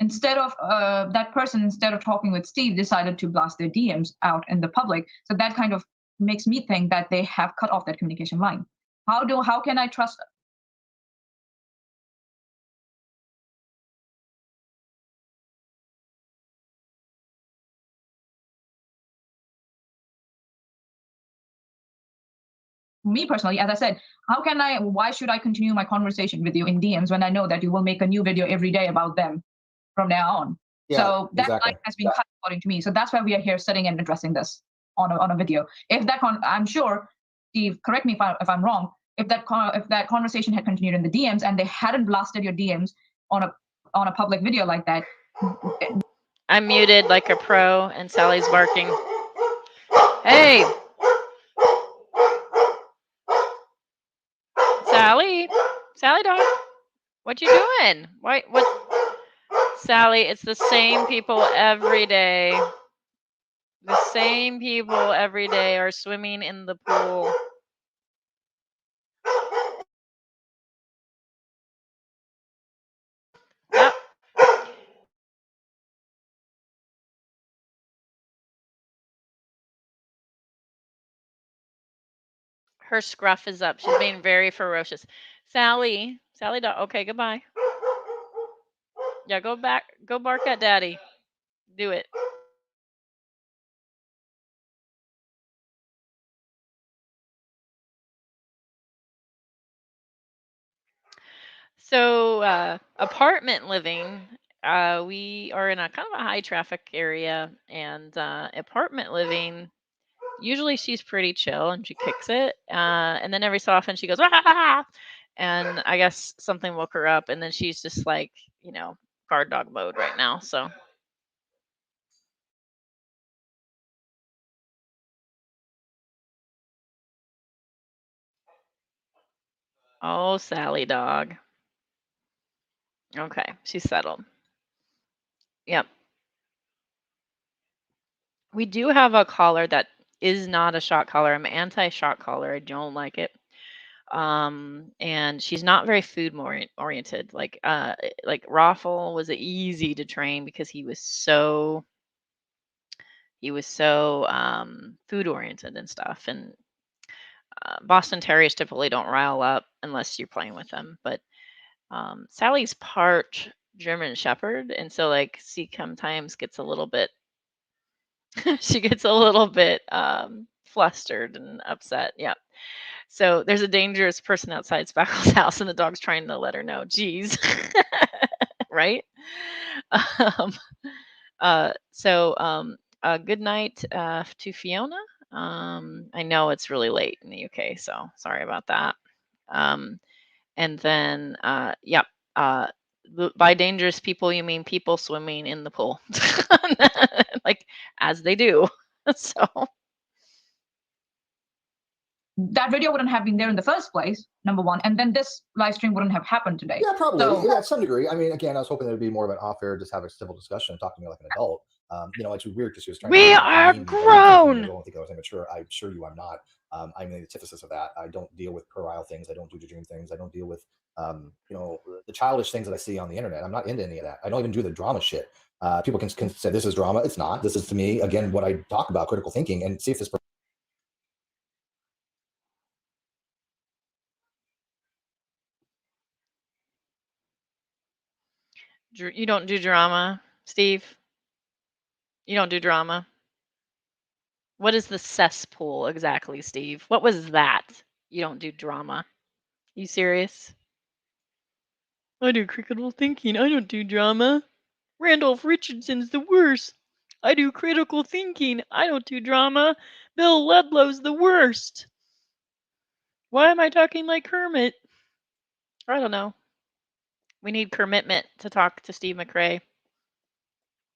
instead of instead of talking with Steve, decided to blast their DMs out in the public. So that kind of makes me think that they have cut off that communication line. How can I trust? me personally, as I said, why should I continue my conversation with you in DMs when I know that you will make a new video every day about them from now on? Yeah, So that exactly. line has been cut, according to me. So that's why we are here sitting and addressing this on a video. If that I'm sure, Steve, correct me if I'm wrong. If that conversation had continued in the DMs and they hadn't blasted your DMs on a public video like that. I'm muted like a pro, and Sally's barking. Hey, Sally dog, what you doing? What? Sally, it's the same people every day. The same people every day are swimming in the pool. Yep. Her scruff is up. She's being very ferocious. Sally dog. Okay, goodbye. Yeah, go back. Go bark at Daddy. Do it. So apartment living, we are in a kind of a high traffic area, and apartment living, usually she's pretty chill and she kicks it, and then every so often she goes, "Ah!" And I guess something woke her up, and then she's just like, guard dog mode right now. So oh, Sally dog. Okay, she's settled. Yep. We do have a collar that is not a shock collar. I'm anti-shock collar. I don't like it. And she's not very food oriented. Like Raffle was easy to train because he was so food oriented and stuff. And Boston Terriers typically don't rile up unless you're playing with them. But Sally's part German Shepherd, and so like she sometimes gets a little bit she gets a little bit flustered and upset. Yeah. So there's a dangerous person outside Spackle's house, and the dog's trying to let her know. Geez, right? Good night to Fiona. I know it's really late in the UK, so sorry about that. And then, yep. By dangerous people, you mean people swimming in the pool, like as they do. So that video wouldn't have been there in the first place, number one, and then this live stream wouldn't have happened today. Yeah, probably. So, yeah, to some degree. I mean, again, I was hoping it would be more of an off-air, just have a civil discussion and talk to me like an adult. It's weird because she was trying we to are mean grown. I don't think I was immature. I assure you I'm not. I'm the antithesis of that. I don't deal with puerile things. I don't do dream things. I don't deal with the childish things that I see on the internet. I'm not into any of that. I don't even do the drama shit. People can say this is drama. It's not. This is, to me, again, what I talk about, critical thinking, and see if this. You don't do drama, Steve? You don't do drama? What is the cesspool exactly, Steve? What was that? You don't do drama. You serious? I do critical thinking. I don't do drama. Randolph Richardson's the worst. I do critical thinking. I don't do drama. Bill Ludlow's the worst. Why am I talking like Kermit? I don't know. We need commitment to talk to Steve McRae.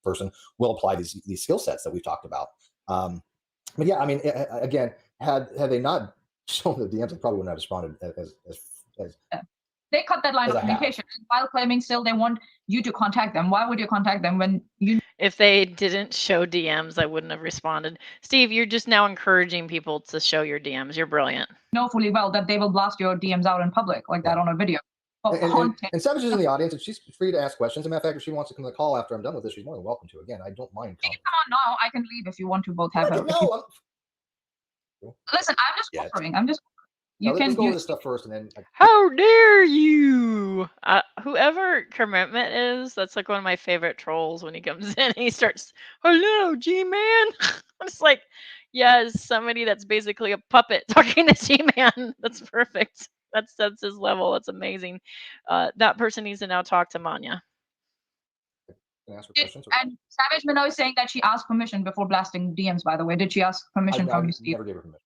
Person will apply these skill sets that we've talked about. But yeah, I mean, again, had they not shown the DMs, I probably wouldn't have responded as they cut that line of communication while claiming still they want you to contact them. Why would you contact them when you? If they didn't show DMs, I wouldn't have responded. Steve, you're just now encouraging people to show your DMs. You're brilliant. Know fully well that they will blast your DMs out in public like that on a video. And Savage is in the audience, and she's free to ask questions. As a matter of fact, if she wants to come to the call after I'm done with this, she's more than welcome to. Again, I don't mind. You can come on now. I can leave if you want to both have her. No, listen, I'm just offering. I'm just. You let's can go over this stuff first, and then. How dare you? Whoever Commitment is, that's like one of my favorite trolls when he comes in and he starts, "Hello, G-Man." I'm just like, Yes, somebody that's basically a puppet talking to G-Man. That's perfect. That's his level. That's amazing. That person needs to now talk to Manya. Can I ask her Did, questions? and Savage Minnow is saying that she asked permission before blasting DMs, by the way. Did she ask permission I from you, Steve? never gave her permission.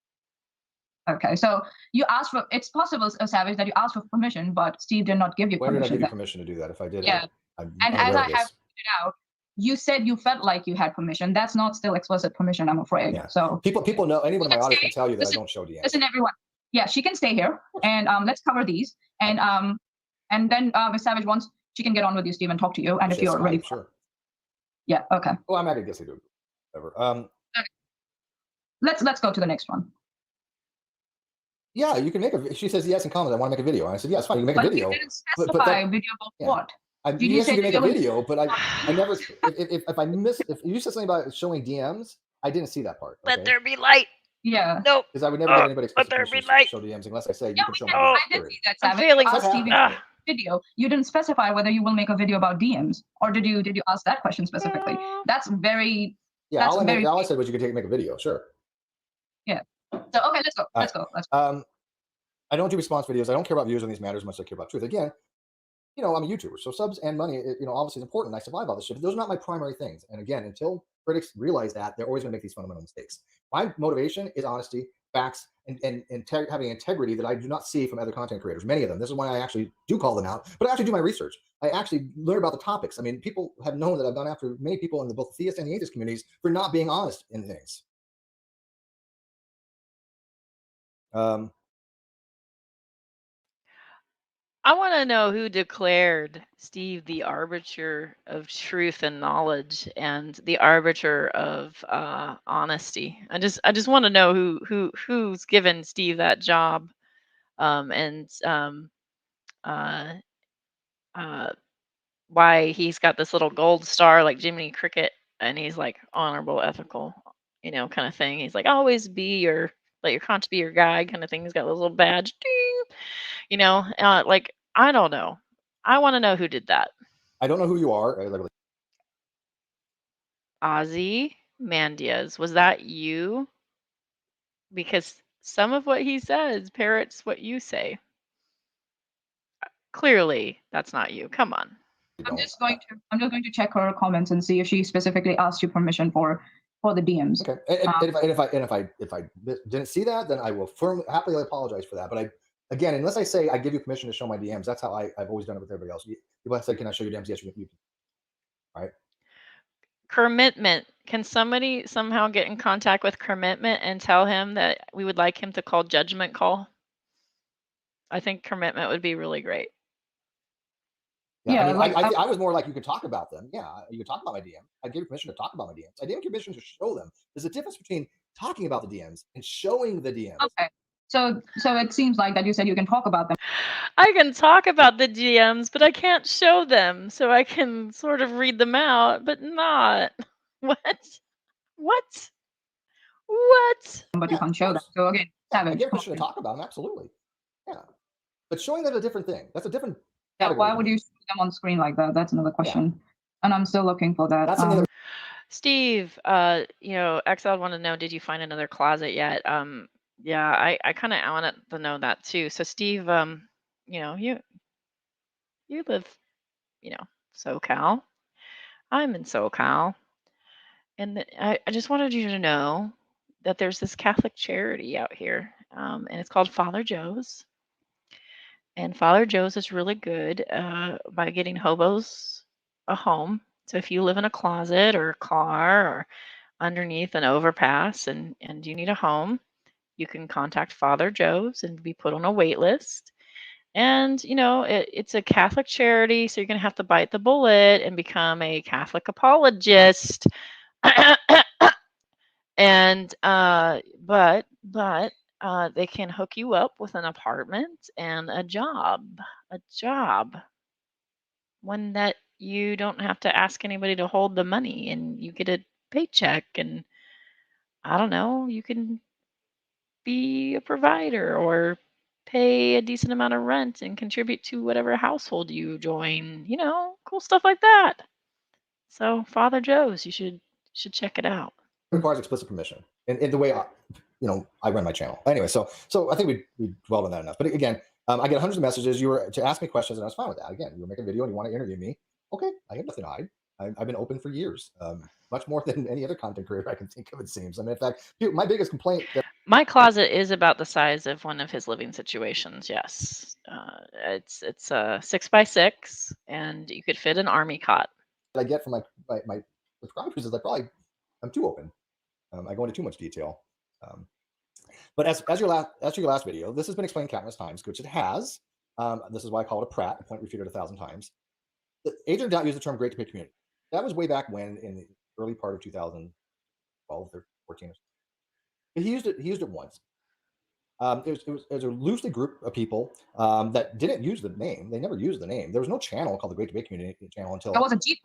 Okay, so you asked for, it's possible, Savage, that you asked for permission, but Steve did not give you When permission. did I give you then. permission to do that? If I did, Yeah. I'm And unaware as I of have this. pointed out, you said you felt like you had permission. That's not still explicit permission, I'm afraid. Yeah. So People know, anyone in my Let's audience say- can tell you that I listen- don't show DMs. listen, everyone. Yeah, she can stay here, and let's cover these. And then if Savage wants, she can get on with you, Steve, and talk to you. And if you're ready, sure. Yeah. Okay. Well, I'm not gonna guess they do. Whatever. Let's go to the next one. Yeah, you can make a. She says yes in comments. I want to make a video, and I said, yeah, it's fine. You can make But a video. you didn't but specify that- video about yeah. what? Did you yes, say you can make a video- video, but I never. If I miss, if you said something about showing DMs, I didn't see that part. Let there be light. Yeah. Nope. Because I would never get anybody let explicit there permission be to light. show DMs unless I say you Yeah, can show we my did. DMs. I did period. see that, I'm Savage. feeling Ask so- Steve if Ah. you video. You didn't specify whether you will make a video about DMs, or did you ask that question specifically? That's very. Yeah, That's all I said was you could make a video. Sure. So okay, let's go. Let's go. I don't do response videos. I don't care about views on these matters as much as I care about truth. Again, I'm a YouTuber, so subs and money, obviously is important. I survive all this shit. But those are not my primary things. And again, until critics realize that, they're always going to make these fundamental mistakes. My motivation is honesty, facts, and having integrity that I do not see from other content creators. Many of them. This is why I actually do call them out. But I actually do my research. I actually learn about the topics. I mean, people have known that I've gone after many people in both the theist and the atheist communities for not being honest in things. I want to know who declared Steve the arbiter of truth and knowledge and the arbiter of honesty. I just want to know who's given Steve that job, and why he's got this little gold star like Jiminy Cricket, and he's like honorable, ethical, kind of thing. He's like always let your conscience be your guide kind of thing. He's got a little badge. Ding! Like, I don't know. I want to know who did that. I don't know who you are. Ozzy Mandias, was that you? Because some of what he says parrots what you say. Clearly, that's not you. Come on. I'm just going to check her comments and see if she specifically asked you permission for the DMs. Okay. And if I didn't see that, then I will happily apologize for that. But again, unless I say I give you permission to show my DMs, that's how I've always done it with everybody else. People say, "Can I show you DMs?" Yes, you can. Right. Commitment. Can somebody somehow get in contact with Commitment and tell him that we would like him to call Judgment Call? I think Commitment would be really great. Yeah, I was more like you could talk about them. Yeah, you could talk about my DMs. I gave you permission to talk about my DMs. I didn't give permission to show them. There's a difference between talking about the DMs and showing the DMs. Okay. So it seems like that you said you can talk about them. I can talk about the DMs, but I can't show them. So I can sort of read them out, but not. What? But you can't show them. So again, Savage. I give permission to talk about them, absolutely. Yeah. But showing them is a different thing. That's a different category. Why would you show them on screen like that? That's another question. Yeah. And I'm still looking for that. That's another. Steve, Exiled wanted to know, did you find another closet yet? Yeah, I kind of wanted to know that too. So Steve, you live, SoCal. I'm in SoCal. And I just wanted you to know that there's this Catholic charity out here, and it's called Father Joe's. And Father Joe's is really good by getting hobos a home. So if you live in a closet or a car or underneath an overpass and you need a home, you can contact Father Joe's and be put on a wait list. And, it's a Catholic charity, so you're going to have to bite the bullet and become a Catholic apologist. And but they can hook you up with an apartment and a job, one that you don't have to ask anybody to hold the money, and you get a paycheck, and I don't know, you can be a provider or pay a decent amount of rent and contribute to whatever household you join, cool stuff like that. So Father Joe's, you should check it out. Requires explicit permission. in the way I run my channel. Anyway, so I think we dwelled on that enough. But again, I get hundreds of messages. You were to ask me questions, and I was fine with that. Again, you were making a video and you want to interview me. Okay, I have nothing to hide. I've been open for years, much more than any other content creator I can think of. It seems. I mean, in fact, my biggest complaint. My closet is about the size of one of his living situations. Yes, it's 6x6, and you could fit an army cot. I get from my subscribers is I'm too open. I go into too much detail. But as your last video, this has been explained countless times, which it has. This is why I call it a Pratt, a point refuted 1,000 times. Adrian Doubt used the term great debate community. That was way back when, in the early part of 2012 or 14. He used it once. It was a loosely group of people that didn't use the name. They never used the name. There was no channel called the Great Debate Community channel until That was a G+.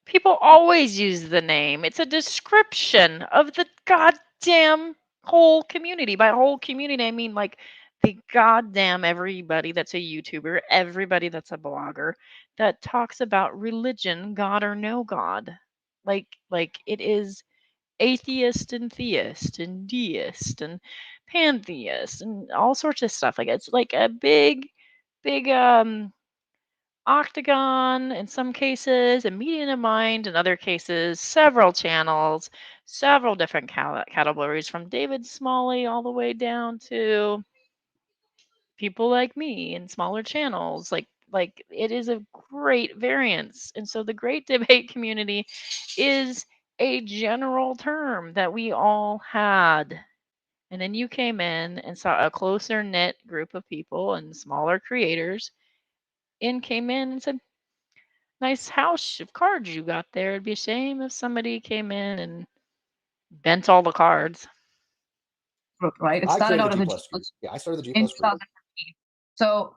People always use the name. It's a description of the goddamn whole community. By whole community, I mean like the goddamn everybody that's a YouTuber, everybody that's a blogger that talks about religion, God or no God. Like it is atheist and theist and deist and pantheist and all sorts of stuff. Like it's like a big octagon in some cases, a median of mind in other cases, several channels, several different categories, from David Smalley all the way down to people like me in smaller channels. Like it is a great variance. And so the great debate community is a general term that we all had. And then you came in and saw a closer knit group of people and smaller creators and came in and said, nice house of cards you got there. It'd be a shame if somebody came in and bent all the cards. Group, right? It I started created out the as G a Plus group. Yeah, I started the G in Plus group. 2015. So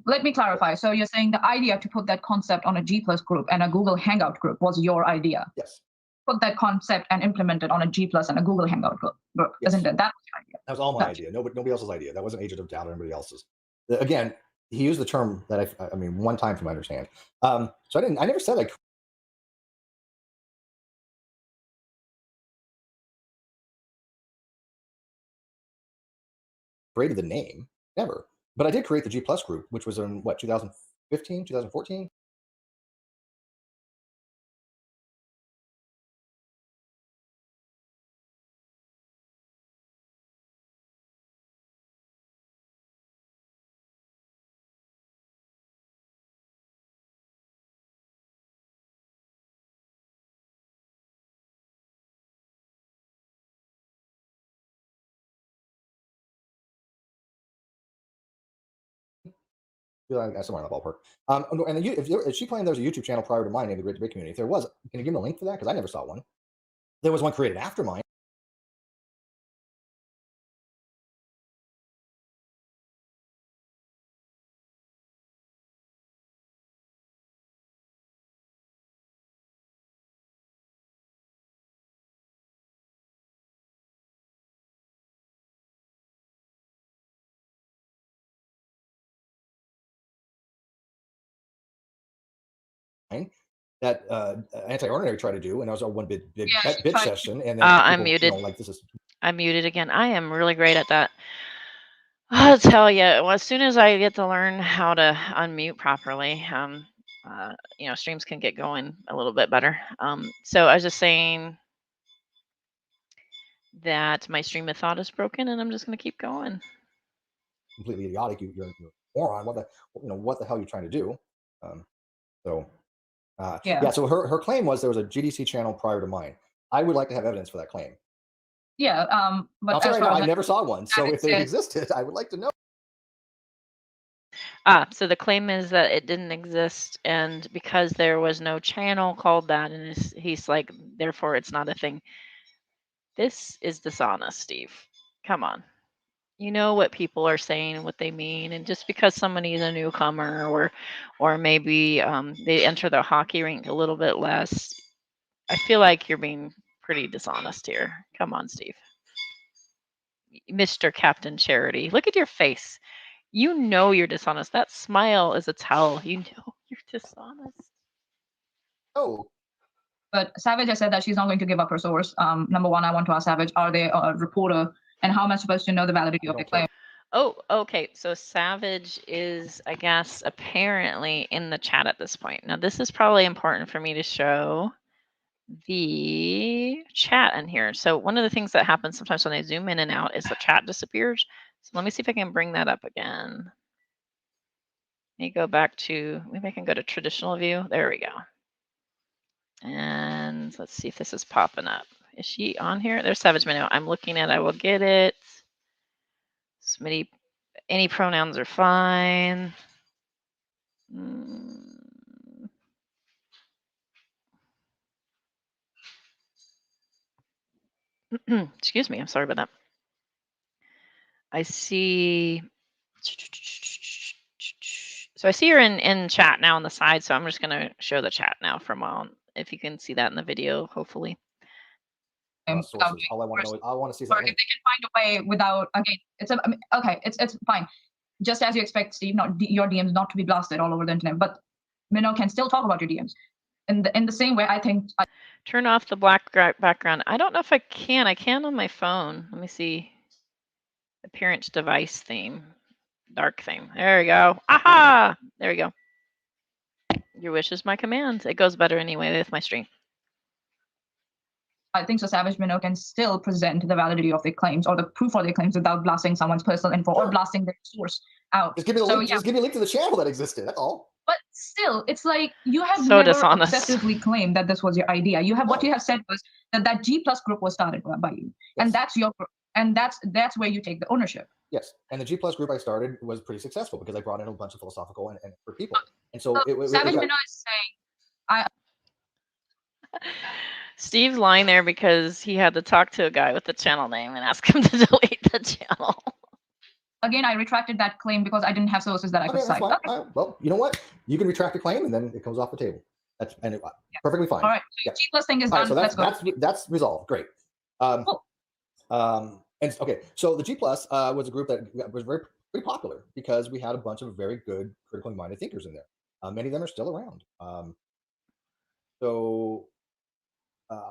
let me clarify. So you're saying the idea to put that concept on a G Plus group and a Google Hangout group was your idea? Yes. Put that concept and implement it on a G Plus and a Google Hangout group, Yes. isn't it? That was your idea. That was all my idea. Nobody else's idea. That wasn't Agent of Doubt or anybody else's. Again, he used the term that I mean, one time from my understanding. So I never said I created the name, never. But I did create the G Plus group, which was in what, 2015, 2014. Somewhere in the ballpark. And if she claimed there was a YouTube channel prior to mine named the Great Debate Community, if there was, can you give me a link for that? Because I never saw one. There was one created after mine. That Anti-Ordinary tried to do, and that was our one big bit session. And then I'm people, muted. like this is. I'm muted again. I am really great at that. I'll tell you, as soon as I get to learn how to unmute properly, streams can get going a little bit better. So I was just saying that my stream of thought is broken, and I'm just going to keep going. Completely idiotic. You're a moron. What the hell are you trying to do? Yeah. So her claim was there was a GDC channel prior to mine. I would like to have evidence for that claim. Yeah. But I never saw one. So if they existed, I would like to know. So the claim is that it didn't exist, and because there was no channel called that, and he's like, therefore it's not a thing. This is dishonest, Steve. Come on. You know what people are saying and what they mean, and just because somebody is a newcomer or maybe they enter the hockey rink a little bit less, I feel like you're being pretty dishonest here. Come on, Steve. Mr. Captain Charity, look at your face. You know you're dishonest. That smile is a tell. You know you're dishonest. Oh. But Savage has said that she's not going to give up her source. Number one, I want to ask Savage, are they a reporter? And how am I supposed to know the validity of the claim? Oh, okay. So Savage is, I guess, apparently in the chat at this point. Now, this is probably important for me to show the chat in here. So one of the things that happens sometimes when I zoom in and out is the chat disappears. So let me see if I can bring that up again. Let me go back to, maybe I can go to traditional view. There we go. And let's see if this is popping up. Is she on here? There's Savage Minnow. I'm looking at, I will get it. Smitty, any pronouns are fine. Excuse me, I'm sorry about that. I see, so I see her in chat now on the side, so I'm just gonna show the chat now from on, if you can see that in the video, hopefully. Sources. All I want to know is, I want to see Or something. if they can find a way without, again, okay, it's fine. Just as you expect, Steve, your DMs not to be blasted all over the internet, but Minnow can still talk about your DMs. In the same way, I think. Turn off the black background. I don't know if I can. I can on my phone. Let me see. Appearance device theme. Dark theme. There we go. Aha! There we go. Your wish is my command. It goes better anyway with my stream. I think so Savage Minnow can still present the validity of their claims or the proof for their claims without blasting someone's personal info or blasting their source out. Just give me a link. Just give me a link to the channel that existed. That's all. But still, it's like you have So never dishonest. obsessively claimed that this was your idea. You have what you have said was that G+ group was started by you, and that's your group, and that's where you take the ownership. Yes, and the G+ group I started was pretty successful because I brought in a bunch of philosophical and for people, and so Savage Minnow is saying, Steve's lying there because he had to talk to a guy with the channel name and ask him to delete the channel. Again, I retracted that claim because I didn't have sources that I could cite. Okay. Well, you know what? You can retract a claim and then it comes off the table. That's perfectly fine. All right, so G+ thing is done. So that's resolved. Great. Cool. And okay, so the G+ was a group that was pretty popular because we had a bunch of very good critically minded thinkers in there. Many of them are still around. So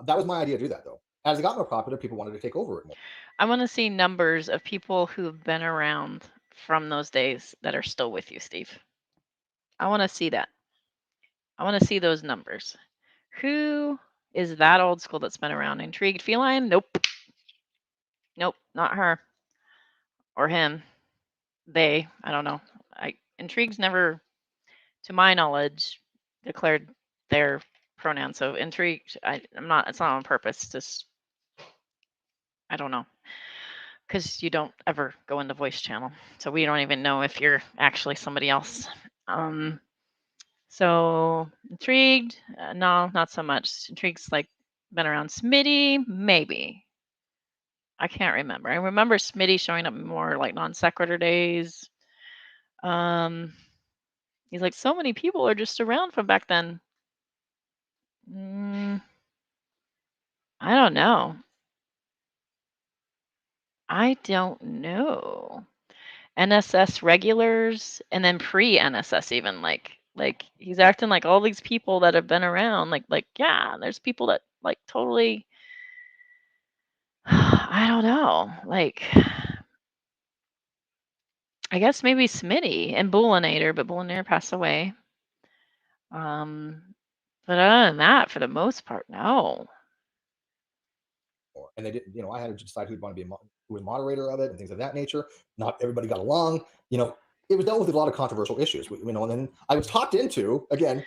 that was my idea to do that, though. As it got more popular, people wanted to take over it more. I want to see numbers of people who've been around from those days that are still with you, Steve. I want to see that. I want to see those numbers. Who is that old school that's been around? Intrigued Feline? Nope. Nope, not her. Or him. They. I don't know. Intrigue's never, to my knowledge, declared their pronoun. So Intrigued, I'm not, it's not on purpose. Just, I don't know. Because you don't ever go into voice channel. So we don't even know if you're actually somebody else. So Intrigued, no, not so much. Intrigue's like been around. Smitty, maybe. I can't remember. I remember Smitty showing up more like non sequitur days. He's like, so many people are just around from back then. I don't know. I don't know. NSS regulars and then pre-NSS even like he's acting like all these people that have been around like yeah, there's people that like totally I don't know, like I guess maybe Smitty and Bullinator, but Bullinator passed away. But other than that, for the most part, no. And they didn't, I had to decide who was moderator of it and things of that nature. Not everybody got along. It was dealt with a lot of controversial issues. And then I was talked into again.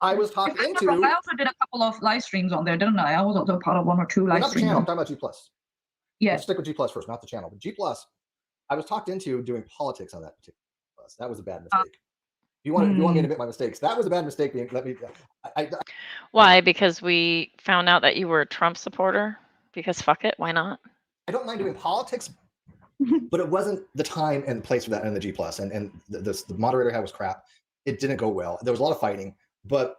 I also did a couple of live streams on there, didn't I? I was also part of one or two live not streams. The channel. I'm talking about G+. Yeah. Let's stick with G+ first, not the channel. But G+, I was talked into doing politics on that particular G+. That was a bad mistake. If you want me to admit my mistakes, that was a bad mistake. Why? Because we found out that you were a Trump supporter? Because fuck it, why not? I don't mind doing politics, but it wasn't the time and place for that in the G+. And the moderator had was crap. It didn't go well. There was a lot of fighting, but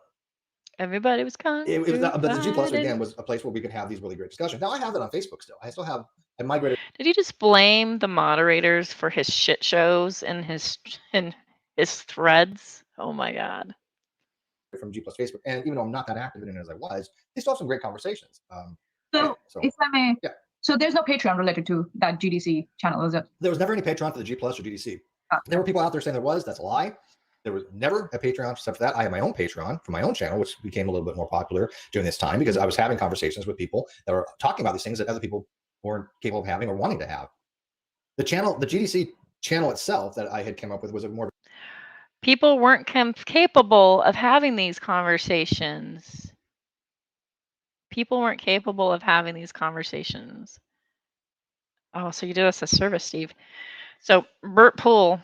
everybody was kind. But the G+ again was a place where we could have these really great discussions. Now I have it on Facebook still. I migrated. Did you just blame the moderators for his shit shows and his threads? Oh my God. from G Plus Facebook, and even though I'm not that active in it as I was, they still have some great conversations. So if I may, so there's no Patreon related to that GDC channel, is it? There was never any Patreon for the G Plus or GDC. There were people out there saying there was. That's a lie. There was never a Patreon except for that. I have my own Patreon for my own channel, which became a little bit more popular during this time because I was having conversations with people that were talking about these things that other people weren't capable of having or wanting to have. The channel, the GDC channel itself that I had come up with was a more. People weren't capable of having these conversations. People weren't capable of having these conversations. Oh, so you did us a service, Steve. So Bert Poole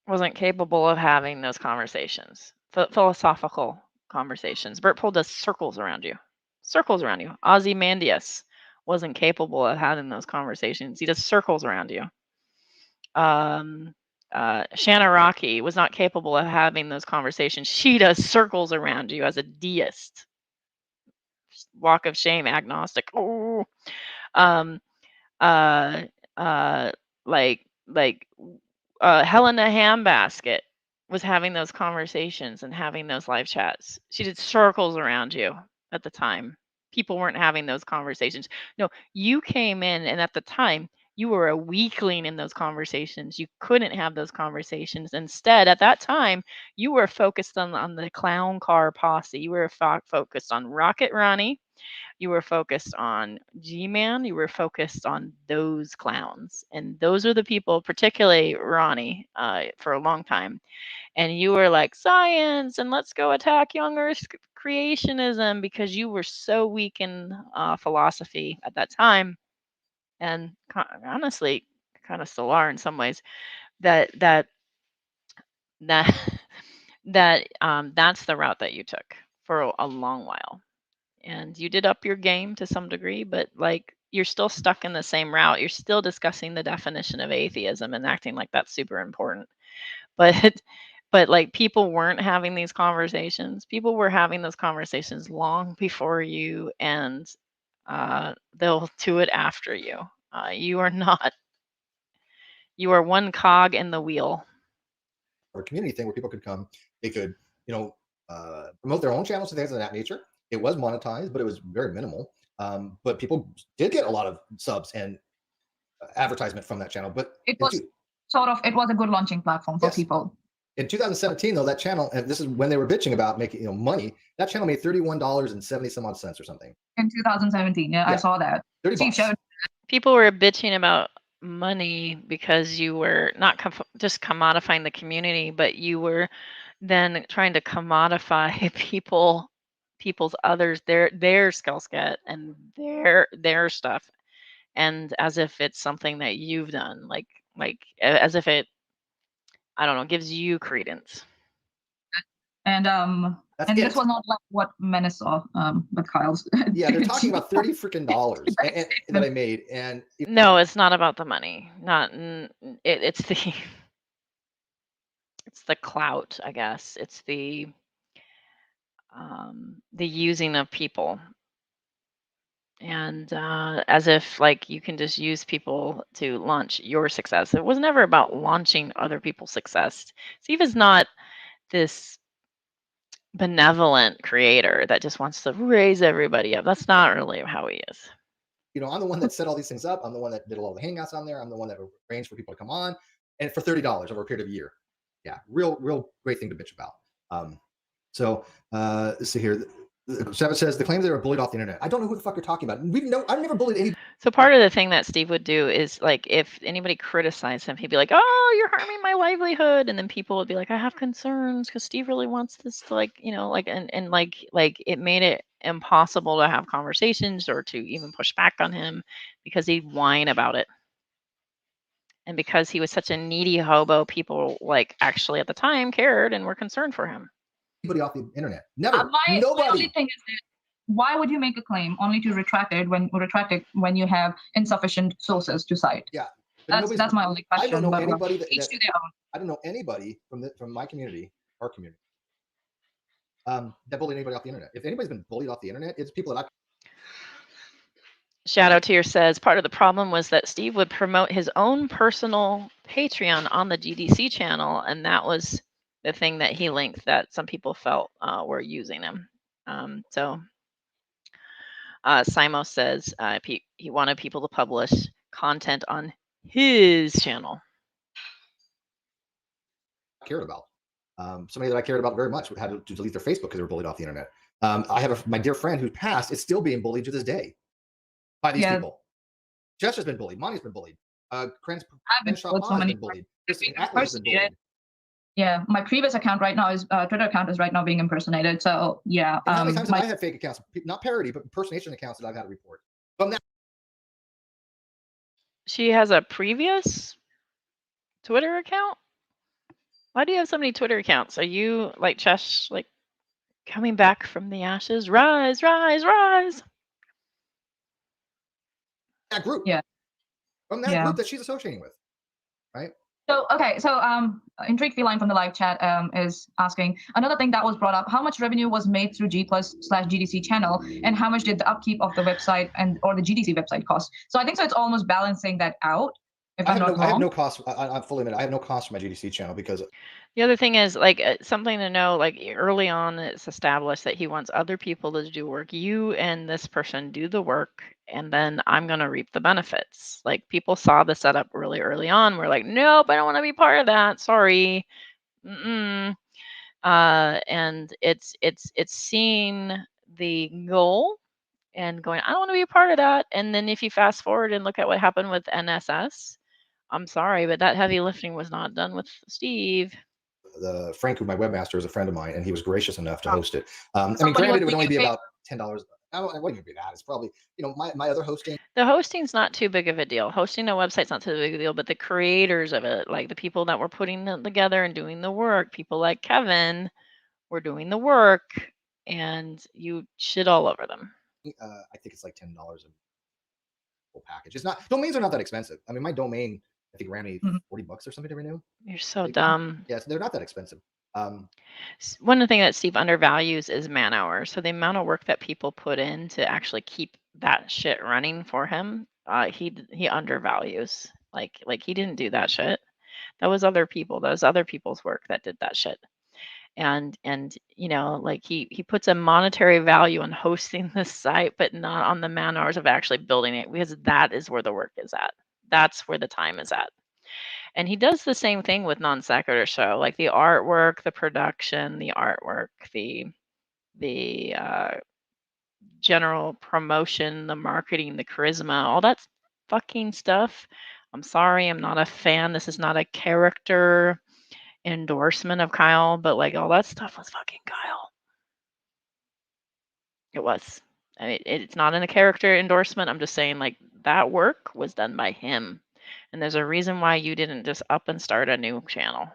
wasn't capable of having those conversations, philosophical conversations. Bert Poole does circles around you. Circles around you. Ozymandias wasn't capable of having those conversations. He does circles around you. Shanna Rocky was not capable of having those conversations. She does circles around you as a deist. Walk of shame, agnostic. Oh, Helena Hambasket was having those conversations and having those live chats. She did circles around you at the time. People weren't having those conversations. No, you came in, and at the time, you were a weakling in those conversations. You couldn't have those conversations. Instead, at that time, you were focused on the clown car posse. You were focused on Rocket Ronnie. You were focused on G-Man. You were focused on those clowns. And those are the people, particularly Ronnie, for a long time. And you were like, science, and let's go attack young Earth creationism, because you were so weak in philosophy at that time. And honestly, kind of still are in some ways, that that's the route that you took for a long while. And you did up your game to some degree, but like you're still stuck in the same route. You're still discussing the definition of atheism and acting like that's super important. But like people weren't having these conversations. People were having those conversations long before you, and they'll do it after you. You are not. You are one cog in the wheel. Or a community thing where people could come. They could, promote their own channels and things of that nature. It was monetized, but it was very minimal. But people did get a lot of subs and advertisement from that channel. But it was it was a good launching platform for people. In 2017, though, that channel, and this is when they were bitching about making money, that channel made $31.70 some odd cents or something. In 2017, yeah, I saw that. People were bitching about money because you were not just commodifying the community, but you were then trying to commodify people's others, their skill set and their stuff, and as if it's something that you've done, like as if it, I don't know, gives you credence. And this was not like what Menace saw with Kyle's. Yeah, they're talking about $30 freaking that I made, and no, it's not about the money. It's the clout, I guess. It's the using of people, and as if like you can just use people to launch your success. It was never about launching other people's success. Steve is not this benevolent creator that just wants to raise everybody up. That's not really how he is. I'm the one that set all these things up. I'm the one that did all the hangouts on there. I'm the one that arranged for people to come on, and for $30 over a period of a year. Yeah, real great thing to bitch about. Let's see here. Seven says the claim they were bullied off the internet. I don't know who the fuck you're talking about. I've never bullied any. So part of the thing that Steve would do is like if anybody criticized him, he'd be like, "Oh, you're harming my livelihood," and then people would be like, "I have concerns because Steve really wants this to and it made it impossible to have conversations or to even push back on him because he'd whine about it. And because he was such a needy hobo, people actually at the time cared and were concerned for him. Anybody off the internet? Never. My Nobody. only thing is that why would you make a claim only to retract it when you have insufficient sources to cite? Yeah, that's my only question. I don't know anybody each to their own. I don't know anybody from my community, our community, that bullied anybody off the internet. If anybody's been bullied off the internet, it's people that Shadow Tier says part of the problem was that Steve would promote his own personal Patreon on the GDC channel, and that was the thing that he linked that some people felt were using him. So Simo says he wanted people to publish content on his channel. Cared about. Somebody that I cared about very much had to delete their Facebook because they were bullied off the internet. I have my dear friend who passed is still being bullied to this day by these people. Chester's been bullied. Monty's been bullied. Crenshaw has been bullied. Atlas has been bullied. Yeah, my previous account right now is Twitter account is right now being impersonated. So yeah. How many times have I had fake accounts? Not parody, but impersonation accounts that I've had to report. From that. She has a previous Twitter account? Why do you have so many Twitter accounts? Are you like Chesh, like coming back from the ashes? Rise, rise, rise. That group. Yeah. From that group that she's associating with. Right? So, okay, so Intrigue Feline from the live chat is asking, another thing that was brought up, how much revenue was made through G+/GDC channel, and how much did the upkeep of the website or the GDC website cost? So I think so it's almost balancing that out, if I'm not wrong. I have no cost. I fully admit I have no cost for my GDC channel because... The other thing is, like, something to know, like, early on it's established that he wants other people to do work. You and this person do the work, and then I'm going to reap the benefits. Like, people saw the setup really early on. We're like, nope, I don't want to be part of that. Sorry. And it's seeing the goal and going, I don't want to be a part of that. And then if you fast forward and look at what happened with NSS, I'm sorry, but that heavy lifting was not done with Steve. Frank, who my webmaster, is a friend of mine, and he was gracious enough to host it. I mean, granted, it would only be about $10. It wouldn't even be that. It's probably, my other hosting. The hosting's not too big of a deal. Hosting a website's not too big of a deal, but the creators of it, like the people that were putting it together and doing the work, people like Kevin were doing the work, and you shit all over them. I think it's like $10 a full package. It's not, domains are not that expensive. I mean, my domain, I think, ran me $40 or something to renew. You're so dumb. Yes, they're not that expensive. One of the things that Steve undervalues is man hours. So the amount of work that people put in to actually keep that shit running for him, he undervalues. Like he didn't do that shit. That was other people. That was other people's work that did that shit. And like he puts a monetary value on hosting the site, but not on the man hours of actually building it, because that is where the work is at. That's where the time is at. And he does the same thing with Non Sequitur Show, like the artwork, the production, the artwork, the general promotion, the marketing, the charisma, all that fucking stuff. I'm sorry, I'm not a fan. This is not a character endorsement of Kyle, but like all that stuff was fucking Kyle. It was. I mean, it's not in a character endorsement. I'm just saying, like, that work was done by him. And there's a reason why you didn't just up and start a new channel.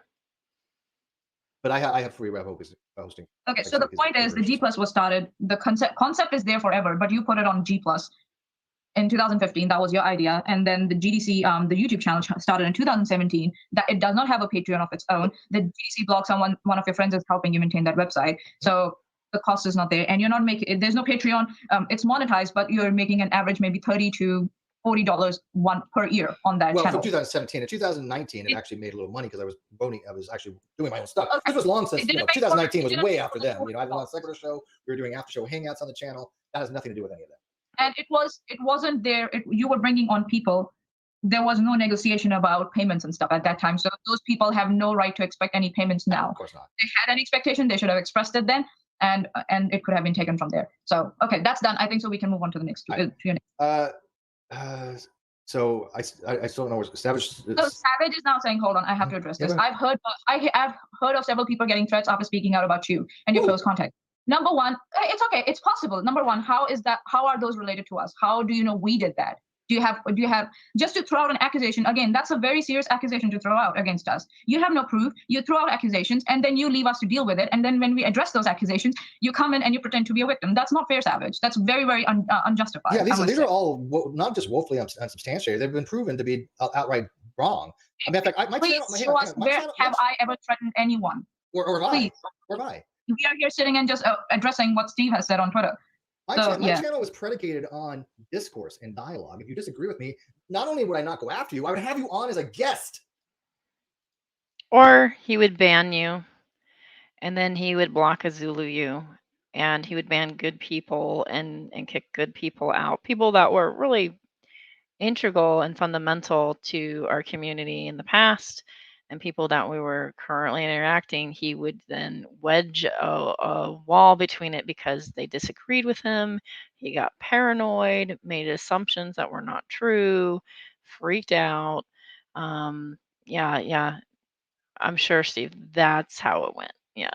But I have free web hosting. Okay, so the point is the G+ was started. The concept is there forever, but you put it on G+ in 2015. That was your idea. And then the GDC, the YouTube channel started in 2017. That it does not have a Patreon of its own. The GDC blog, one of your friends is helping you maintain that website. So the cost is not there, and you're not making, there's no Patreon. It's monetized, but you're making an average maybe $30 to $40 per year on that channel. Well, from 2017 to 2019, it actually made a little money because I was actually doing my own stuff. Okay. This was long since 2019 was way after them. I had a Non Sequitur Show. We were doing after show hangouts on the channel. That has nothing to do with any of that. And it wasn't there. You were bringing on people. There was no negotiation about payments and stuff at that time. So those people have no right to expect any payments now. Of course not. They had an expectation. They should have expressed it then. And it could have been taken from there. So, okay, that's done. I think so we can move on to the next So I still don't know where Savage. So Savage is now saying, hold on, I have to address this. I've heard of several people getting threats after speaking out about you and your close contact. Number one, it's okay, it's possible. Number one, how are those related to us? How do you know we did that? Do you have just to throw out an accusation? Again, that's a very serious accusation to throw out against us. You have no proof. You throw out accusations, and then you leave us to deal with it. And then when we address those accusations, you come in and you pretend to be a victim. That's not fair, Savage. That's very, very unjustified. Yeah, these are all not just woefully unsubstantiated. They've been proven to be outright wrong. I mean, in fact, have I ever threatened anyone? Or have I? Or have I? We are here sitting and just addressing what Steve has said on Twitter. My channel was predicated on discourse and dialogue. If you disagree with me, not only would I not go after you, I would have you on as a guest. Or he would ban you. and then he would block a Zulu you, and he would ban good people and kick good people out, people that were really integral and fundamental to our community in the past, and people that we were currently interacting. He would then wedge a wall between it because they disagreed with him. He got paranoid, made assumptions that were not true, freaked out. Yeah, yeah. I'm sure, Steve, that's how it went. Yeah.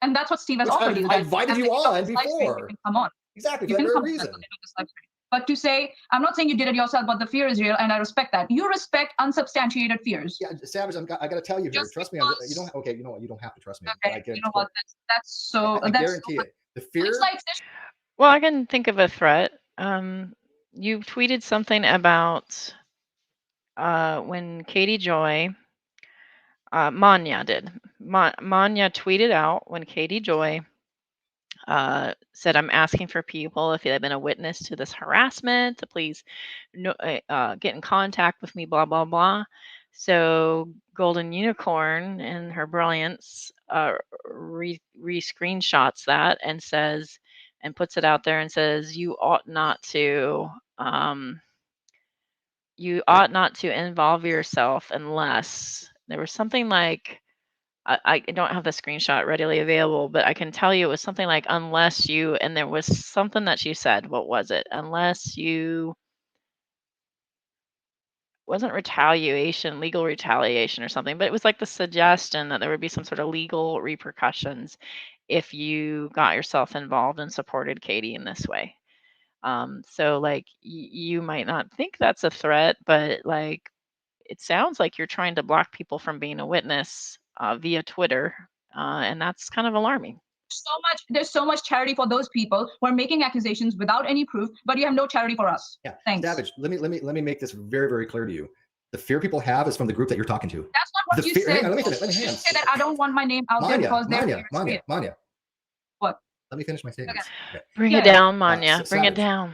And that's what Steve has Which offered you. I That invited at the you end of on this live stream, you before. can come on. Exactly, for You that can very come on at reason. the end of this live stream. But to say, I'm not saying you did it yourself, but the fear is real, and I respect that. You respect unsubstantiated fears. Yeah, Savage, I got to tell you here. Just Trust me. because- You don't. Okay, you know what? You don't have to trust me. Okay, I you know what? That's so. I that's guarantee so, it. The fear. It's like this. Well, I can think of a threat. You tweeted something about when Katie Joy, Manya did. Manya tweeted out when Katie Joy said, "I'm asking for people if they've been a witness to this harassment to please get in contact with me, blah, blah, blah." So Golden Unicorn, in her brilliance, re-screenshots that and says, and puts it out there and says, you ought not to involve yourself unless there was something like, I don't have the screenshot readily available, but I can tell you it was something like, unless you, and there was something that she said. What was it? Unless you, wasn't retaliation, legal retaliation or something, but it was like the suggestion that there would be some sort of legal repercussions if you got yourself involved and supported Katie in this way. So like you might not think that's a threat, but like it sounds like you're trying to block people from being a witness via Twitter, and that's kind of alarming. There's so much charity for those people who are making accusations without any proof, but you have no charity for us. Yeah, thanks. Savage, let me make this very, very clear to you. The fear people have is from the group that you're talking to. That's not what The you fear, said. hang on, let me You finish. said that I don't want my name out there because they're Manya. What? Let me finish my statement. Okay. Bring it down, Manya. Bring it Savage. down.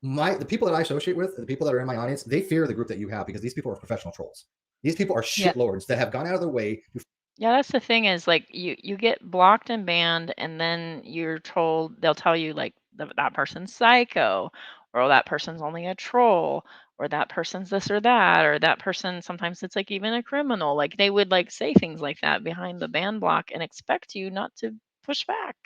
The people that I associate with, the people that are in my audience, they fear the group that you have because these people are professional trolls. These people are shitlords that have gone out of their way to. Yeah, that's the thing is like you get blocked and banned, and then you're told, they'll tell you like that person's psycho, or that person's only a troll, or that person's this or that, or that person, sometimes it's like even a criminal. Like they would like say things like that behind the ban block and expect you not to push back.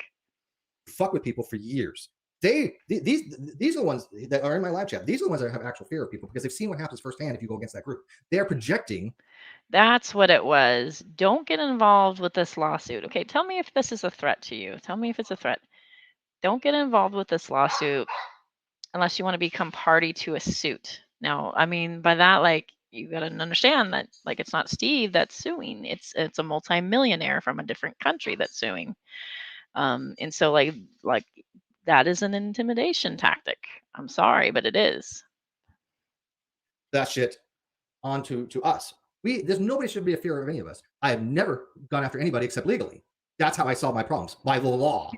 Fuck with people for years. These are the ones that are in my live chat. These are the ones that have actual fear of people because they've seen what happens firsthand if you go against that group. They are projecting. That's what it was. Don't get involved with this lawsuit. Okay, tell me if this is a threat to you. Tell me if it's a threat. Don't get involved with this lawsuit unless you want to become party to a suit. Now, I mean, by that, like, you got to understand that, like, it's not Steve that's suing. It's a multimillionaire from a different country that's suing. And so, like that is an intimidation tactic. I'm sorry, but it is. That shit onto us. There's nobody should be a fear of any of us. I have never gone after anybody except legally. That's how I solve my problems, by the law.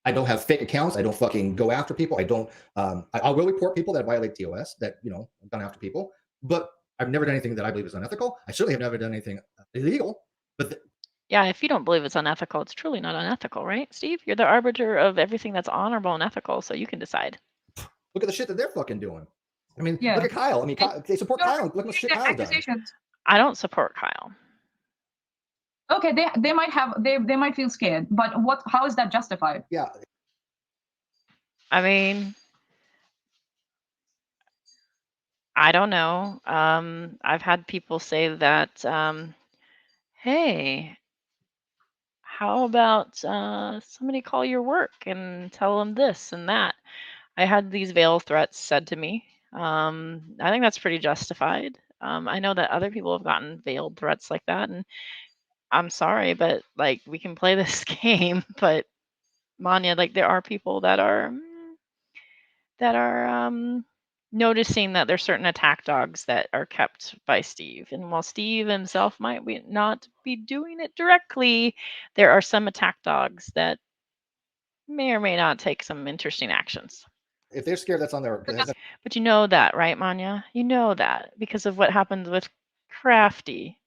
I don't have fake accounts. I don't fucking go after people. I don't. I will report people that violate TOS, that I've gone after people. But I've never done anything that I believe is unethical. I certainly have never done anything illegal. But yeah, if you don't believe it's unethical, it's truly not unethical, right, Steve? You're the arbiter of everything that's honorable and ethical, so you can decide. Look at the shit that they're fucking doing. I mean, look at Kyle. I mean, they support Kyle. Look at the shit Kyle's done. I don't support Kyle. Okay, they might feel scared, but how is that justified? Yeah. I mean, I don't know. I've had people say that, hey, how about somebody call your work and tell them this and that? I had these veil threats said to me. I think that's pretty justified. I know that other people have gotten veiled threats like that, and I'm sorry, but like we can play this game, but Manya, like there are people that are noticing that there's certain attack dogs that are kept by Steve. And while Steve himself might not be doing it directly, there are some attack dogs that may or may not take some interesting actions. If they're scared, that's on their. But you know that, right, Manya? You know that because of what happened with Crafty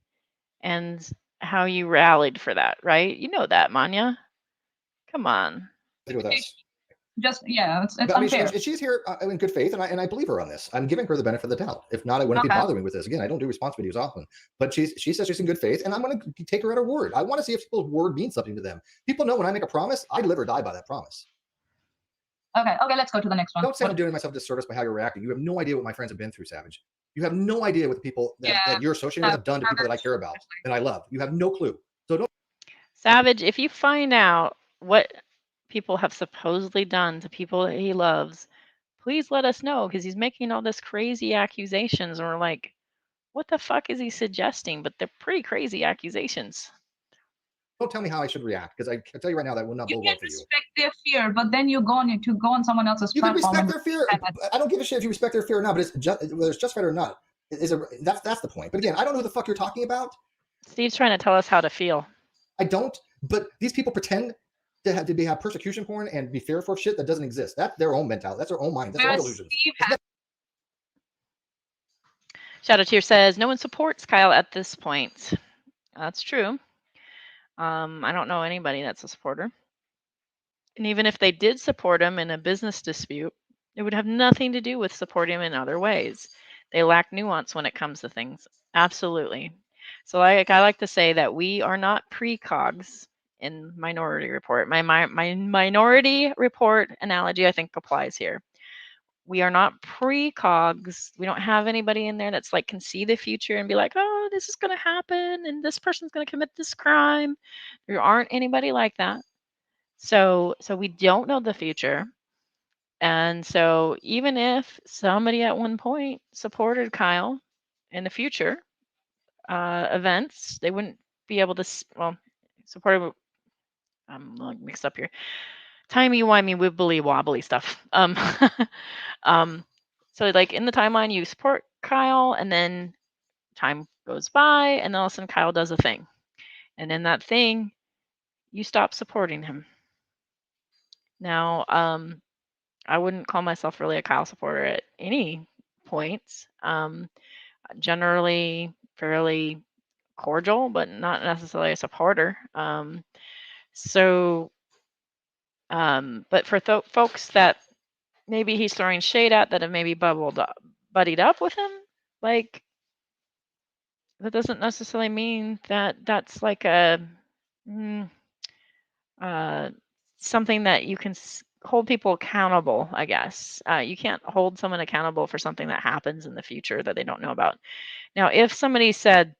and how you rallied for that, right? You know that, Manya. Come on. With us. Just it's I mean, unfair. and she's here in good faith, and I believe her on this. I'm giving her the benefit of the doubt. If not, I wouldn't be Okay. bothering with this. Again, I don't do response videos often, but she says she's in good faith, and I'm going to take her at her word. I want to see if people's word means something to them. People know when I make a promise, I live or die by that promise. Okay, let's go to the next one. Don't say I'm doing myself a disservice by how you're reacting. You have no idea what my friends have been through, Savage. You have no idea what the people that you're associated with have done to people that I care about and I love. You have no clue. So don't. Savage, if you find out what people have supposedly done to people that he loves, please let us know, because he's making all this crazy accusations, and we're like, what the fuck is he suggesting? But they're pretty crazy accusations. Don't tell me how I should react, because I can tell you right now that will not bode well for you. You can respect their fear, but then you go on someone else's You can platform. respect their fear. I don't give a shit if you respect their fear or not, but it's just, whether it's justified or not, that's the point. But again, I don't know who the fuck you're talking about. Steve's trying to tell us how to feel. I don't, but these people pretend to have persecution porn and be fearful of shit that doesn't exist. That's their own mentality. That's their own mind. That's their own delusions. Shadow Tear says, no one supports Kyle at this point. That's true. I don't know anybody that's a supporter. And even if they did support him in a business dispute, it would have nothing to do with supporting him in other ways. They lack nuance when it comes to things. Absolutely. So I like to say that we are not precogs in Minority Report. My Minority Report analogy, I think, applies here. We are not precogs. We don't have anybody in there that's like can see the future and be like, oh, this is going to happen and this person's going to commit this crime. There aren't anybody like that. So we don't know the future. And so even if somebody at one point supported Kyle in the future events, they wouldn't be able to, support. I'm mixed up here. Timey-wimey, wibbly wobbly stuff. So like in the timeline, you support Kyle, and then time goes by, and then all of a sudden Kyle does a thing. And in that thing, you stop supporting him. Now, I wouldn't call myself really a Kyle supporter at any point. Generally fairly cordial, but not necessarily a supporter. But for folks that maybe he's throwing shade at that have maybe buddied up with him, like that doesn't necessarily mean that that's like a something that you can hold people accountable, I guess. You can't hold someone accountable for something that happens in the future that they don't know about. Now, if somebody said,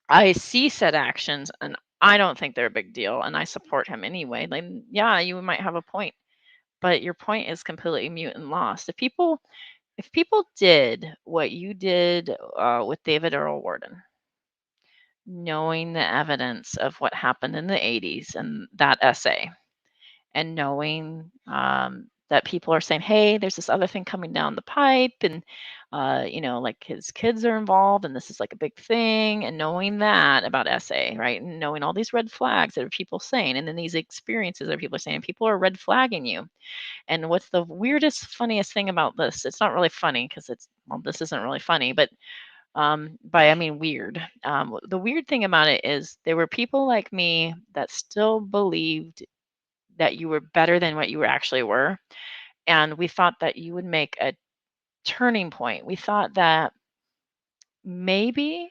I see said actions and I don't think they're a big deal and I support him anyway, then yeah, you might have a point. But your point is completely mute and lost. If people did what you did with David Earl Warden, knowing the evidence of what happened in the 80s and that essay, and knowing that people are saying, hey, there's this other thing coming down the pipe, and like his kids are involved and this is like a big thing, and knowing that about essay, right, and knowing all these red flags that are people saying, and then these experiences that people are saying, people are red flagging you. And what's the weirdest, funniest thing about this? It's not really funny because this isn't really funny, but by I mean weird. The weird thing about it is there were people like me that still believed that you were better than what you actually were. And we thought that you would make a turning point. We thought that maybe,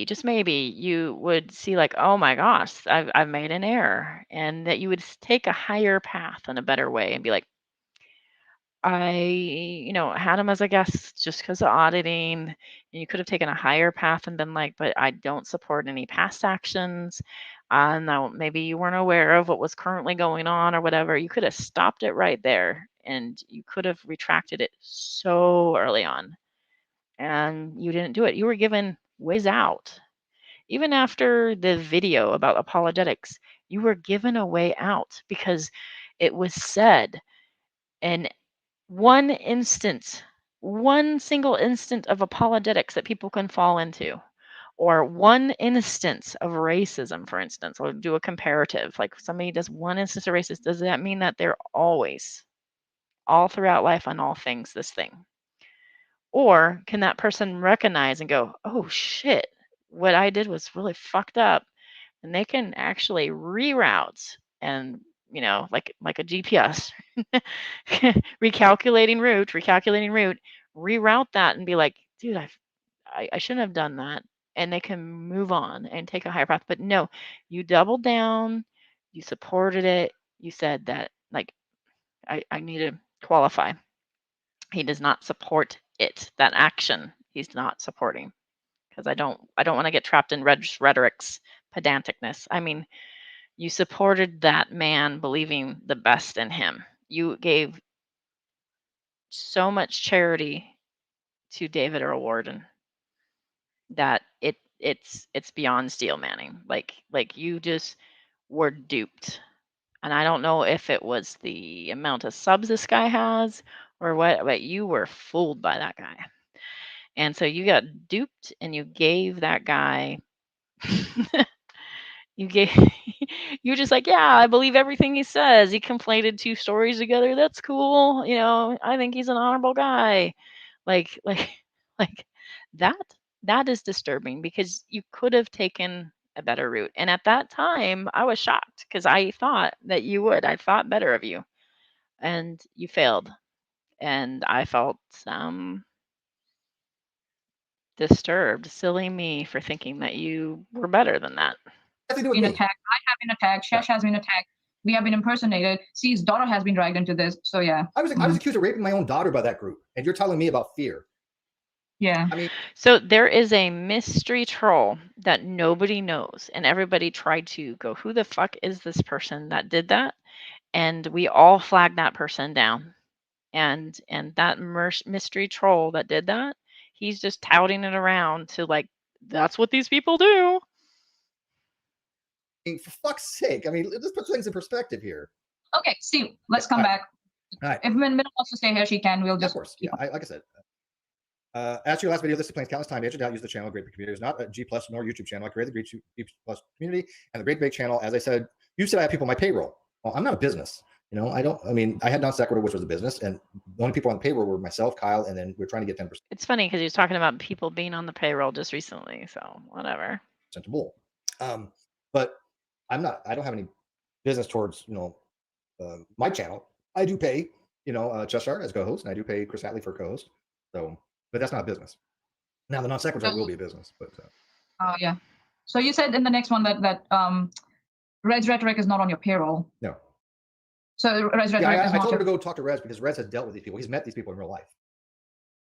just maybe, you would see like, oh my gosh, I've made an error. And that you would take a higher path and a better way and be like, I, had him as a guest just because of auditing. And you could have taken a higher path and been like, but I don't support any past actions. Now, maybe you weren't aware of what was currently going on or whatever. You could have stopped it right there and you could have retracted it so early on. And you didn't do it. You were given ways out. Even after the video about apologetics, you were given a way out because it was said, and one single instant of apologetics that people can fall into, or one instance of racism, for instance, or do a comparative, like somebody does one instance of racism, does that mean that they're always, all throughout life on all things, this thing? Or can that person recognize and go, oh shit, what I did was really fucked up, and they can actually reroute and, like a GPS, recalculating route, reroute that and be like, dude, I shouldn't have done that. And they can move on and take a higher path. But no, you doubled down, you supported it, you said that, like, I need to qualify. He does not support it. That action he's not supporting. Because I don't want to get trapped in rhetoric's pedanticness. I mean, you supported that man believing the best in him. You gave so much charity to David Earl Warden that it's beyond steel manning. Like you just were duped. And I don't know if it was the amount of subs this guy has or what, but you were fooled by that guy. And so you got duped and you gave that guy you gave you're just like, yeah, I believe everything he says. He conflated two stories together. That's cool. I think he's an honorable guy. Like like that that is disturbing because you could have taken a better route. And at that time, I was shocked because I thought that you would. I thought better of you. And you failed. And I felt disturbed, silly me for thinking that you were better than that. Nothing to do with Been me. attacked. I have been attacked. Shesh has been attacked. We have been impersonated. C's daughter has been dragged into this. So yeah. I was accused of raping my own daughter by that group, and you're telling me about fear. Yeah. I mean, So there is a mystery troll that nobody knows, and everybody tried to go, who the fuck is this person that did that? And we all flagged that person down. And that mystery troll that did that, he's just touting it around to like, that's what these people do. for fuck's sake. I mean, let's put things in perspective here. Okay, Steve, let's come All back. All right. If Minna wants to stay here, she can. We'll Of just. course. Yeah, like I said. As to your last video, this explains countless times. Use the channel. Great Big Community is not a G Plus nor YouTube channel. I created the G Plus community and the Great Big channel. As I said, you said I have people on my payroll. Well, I'm not a business. I had Non Sequitur, which was a business, and the only people on the payroll were myself, Kyle, and then we're trying to get 10%. It's funny because he was talking about people being on the payroll just recently. So whatever. To bull. But I don't have any business towards my channel. I do pay Cheshire as co-host, and I do pay Chris Hatley for co-host. So, but that's not a business. Now the Non Sequitur will be a business, but Oh yeah. So you said in the next one that Red's rhetoric is not on your payroll. No. So Red's rhetoric is I not. told him to go talk to Rez because Rez has dealt with these people. He's met these people in real life.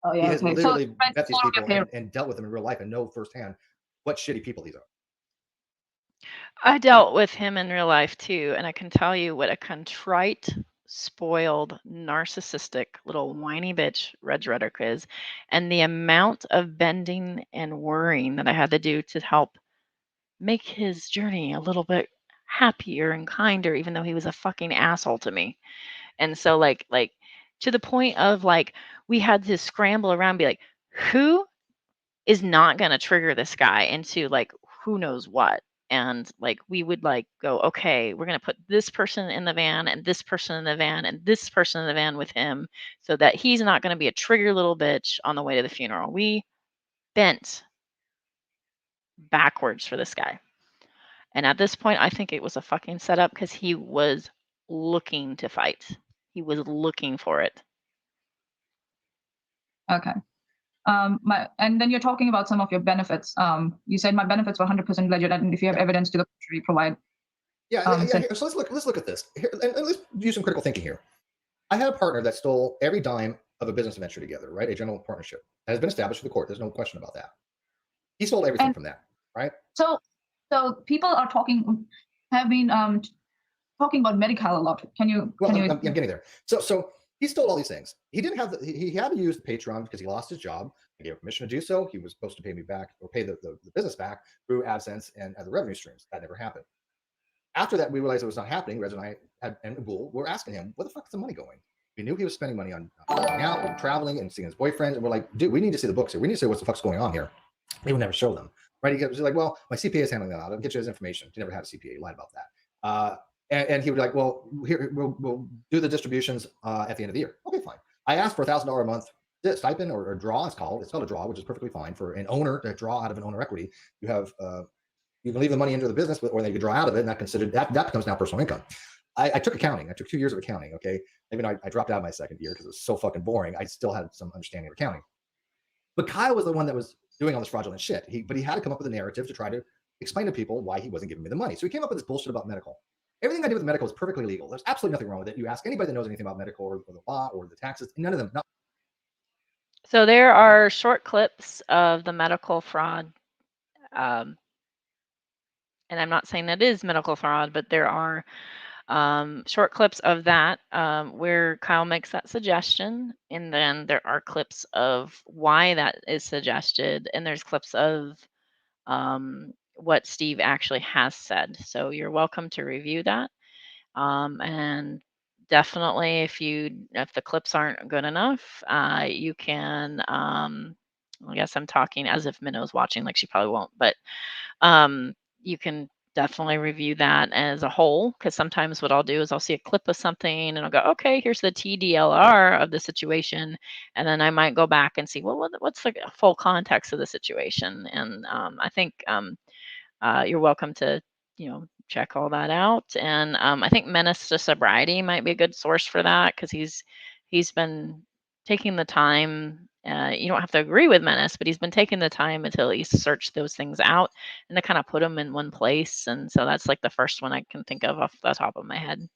Oh yeah. He has Okay. literally So met these people and dealt with them in real life and know firsthand what shitty people these are. I dealt with him in real life too, and I can tell you what a contrite, spoiled, narcissistic little whiny bitch Red's rhetoric is, and the amount of bending and worrying that I had to do to help make his journey a little bit happier and kinder, even though he was a fucking asshole to me. And so like to the point of like we had to scramble around and be like, who is not going to trigger this guy into like who knows what? And like we would like go, okay, we're going to put this person in the van and this person in the van and this person in the van with him so that he's not going to be a trigger little bitch on the way to the funeral. We bent backwards for this guy. And at this point, I think it was a fucking setup because he was looking to fight. He was looking for it. Okay. And then you're talking about some of your benefits. You said my benefits were 100% legit, and if you have evidence to the contrary, provide. Yeah. So let's look at this here, and let's do some critical thinking here. I had a partner that stole every dime of a business venture together, right? A general partnership that has been established for the court. There's no question about that. He stole everything from that, right? So people are have been talking about medical a lot. I'm getting there. So he stole all these things. He didn't have he had to use Patreon because he lost his job. I gave him permission to do so. He was supposed to pay me back or pay the business back through AdSense and other revenue streams. That never happened. After that, we realized it was not happening. Rez and I and Ghoul were asking him, where the fuck is the money going? We knew he was spending money on going out and traveling and seeing his boyfriends. And we're like, dude, we need to see the books here. We need to see what the fuck's going on here. They would never show them. Right? He was like, well, my CPA is handling that out. I'll get you his information. He never had a CPA. He lied about that. And he would be like, well, here we'll do the distributions at the end of the year. Okay, fine. I asked for $1,000 a month stipend or draw. It's called a draw, which is perfectly fine for an owner to draw out of an owner equity. You have you can leave the money into the business, or they can draw out of it, and that becomes now personal income. I took accounting. I took 2 years of accounting. Okay, even though I dropped out my second year because it was so fucking boring. I still had some understanding of accounting. But Kyle was the one that was doing all this fraudulent shit. But he had to come up with a narrative to try to explain to people why he wasn't giving me the money. So he came up with this bullshit about medical. Everything I did with medical is perfectly legal. There's absolutely nothing wrong with it. You ask anybody that knows anything about medical or the law or the taxes, none of them. No. So there are short clips of the medical fraud. And I'm not saying that is medical fraud, but there are short clips of that where Kyle makes that suggestion. And then there are clips of why that is suggested. And there's clips of what Steve actually has said. So you're welcome to review that. And definitely if the clips aren't good enough, you can, I guess I'm talking as if Minnow's watching, like she probably won't, but you can definitely review that as a whole, because sometimes what I'll do is I'll see a clip of something and I'll go, okay, here's the TDLR of the situation, and then I might go back and see, well, what's the full context of the situation. And I think you're welcome to check all that out. And I think Menace to Sobriety might be a good source for that, because he's been taking the time. You don't have to agree with Menace, but he's been taking the time until he's searched those things out and to kind of put them in one place. And so that's like the first one I can think of off the top of my head.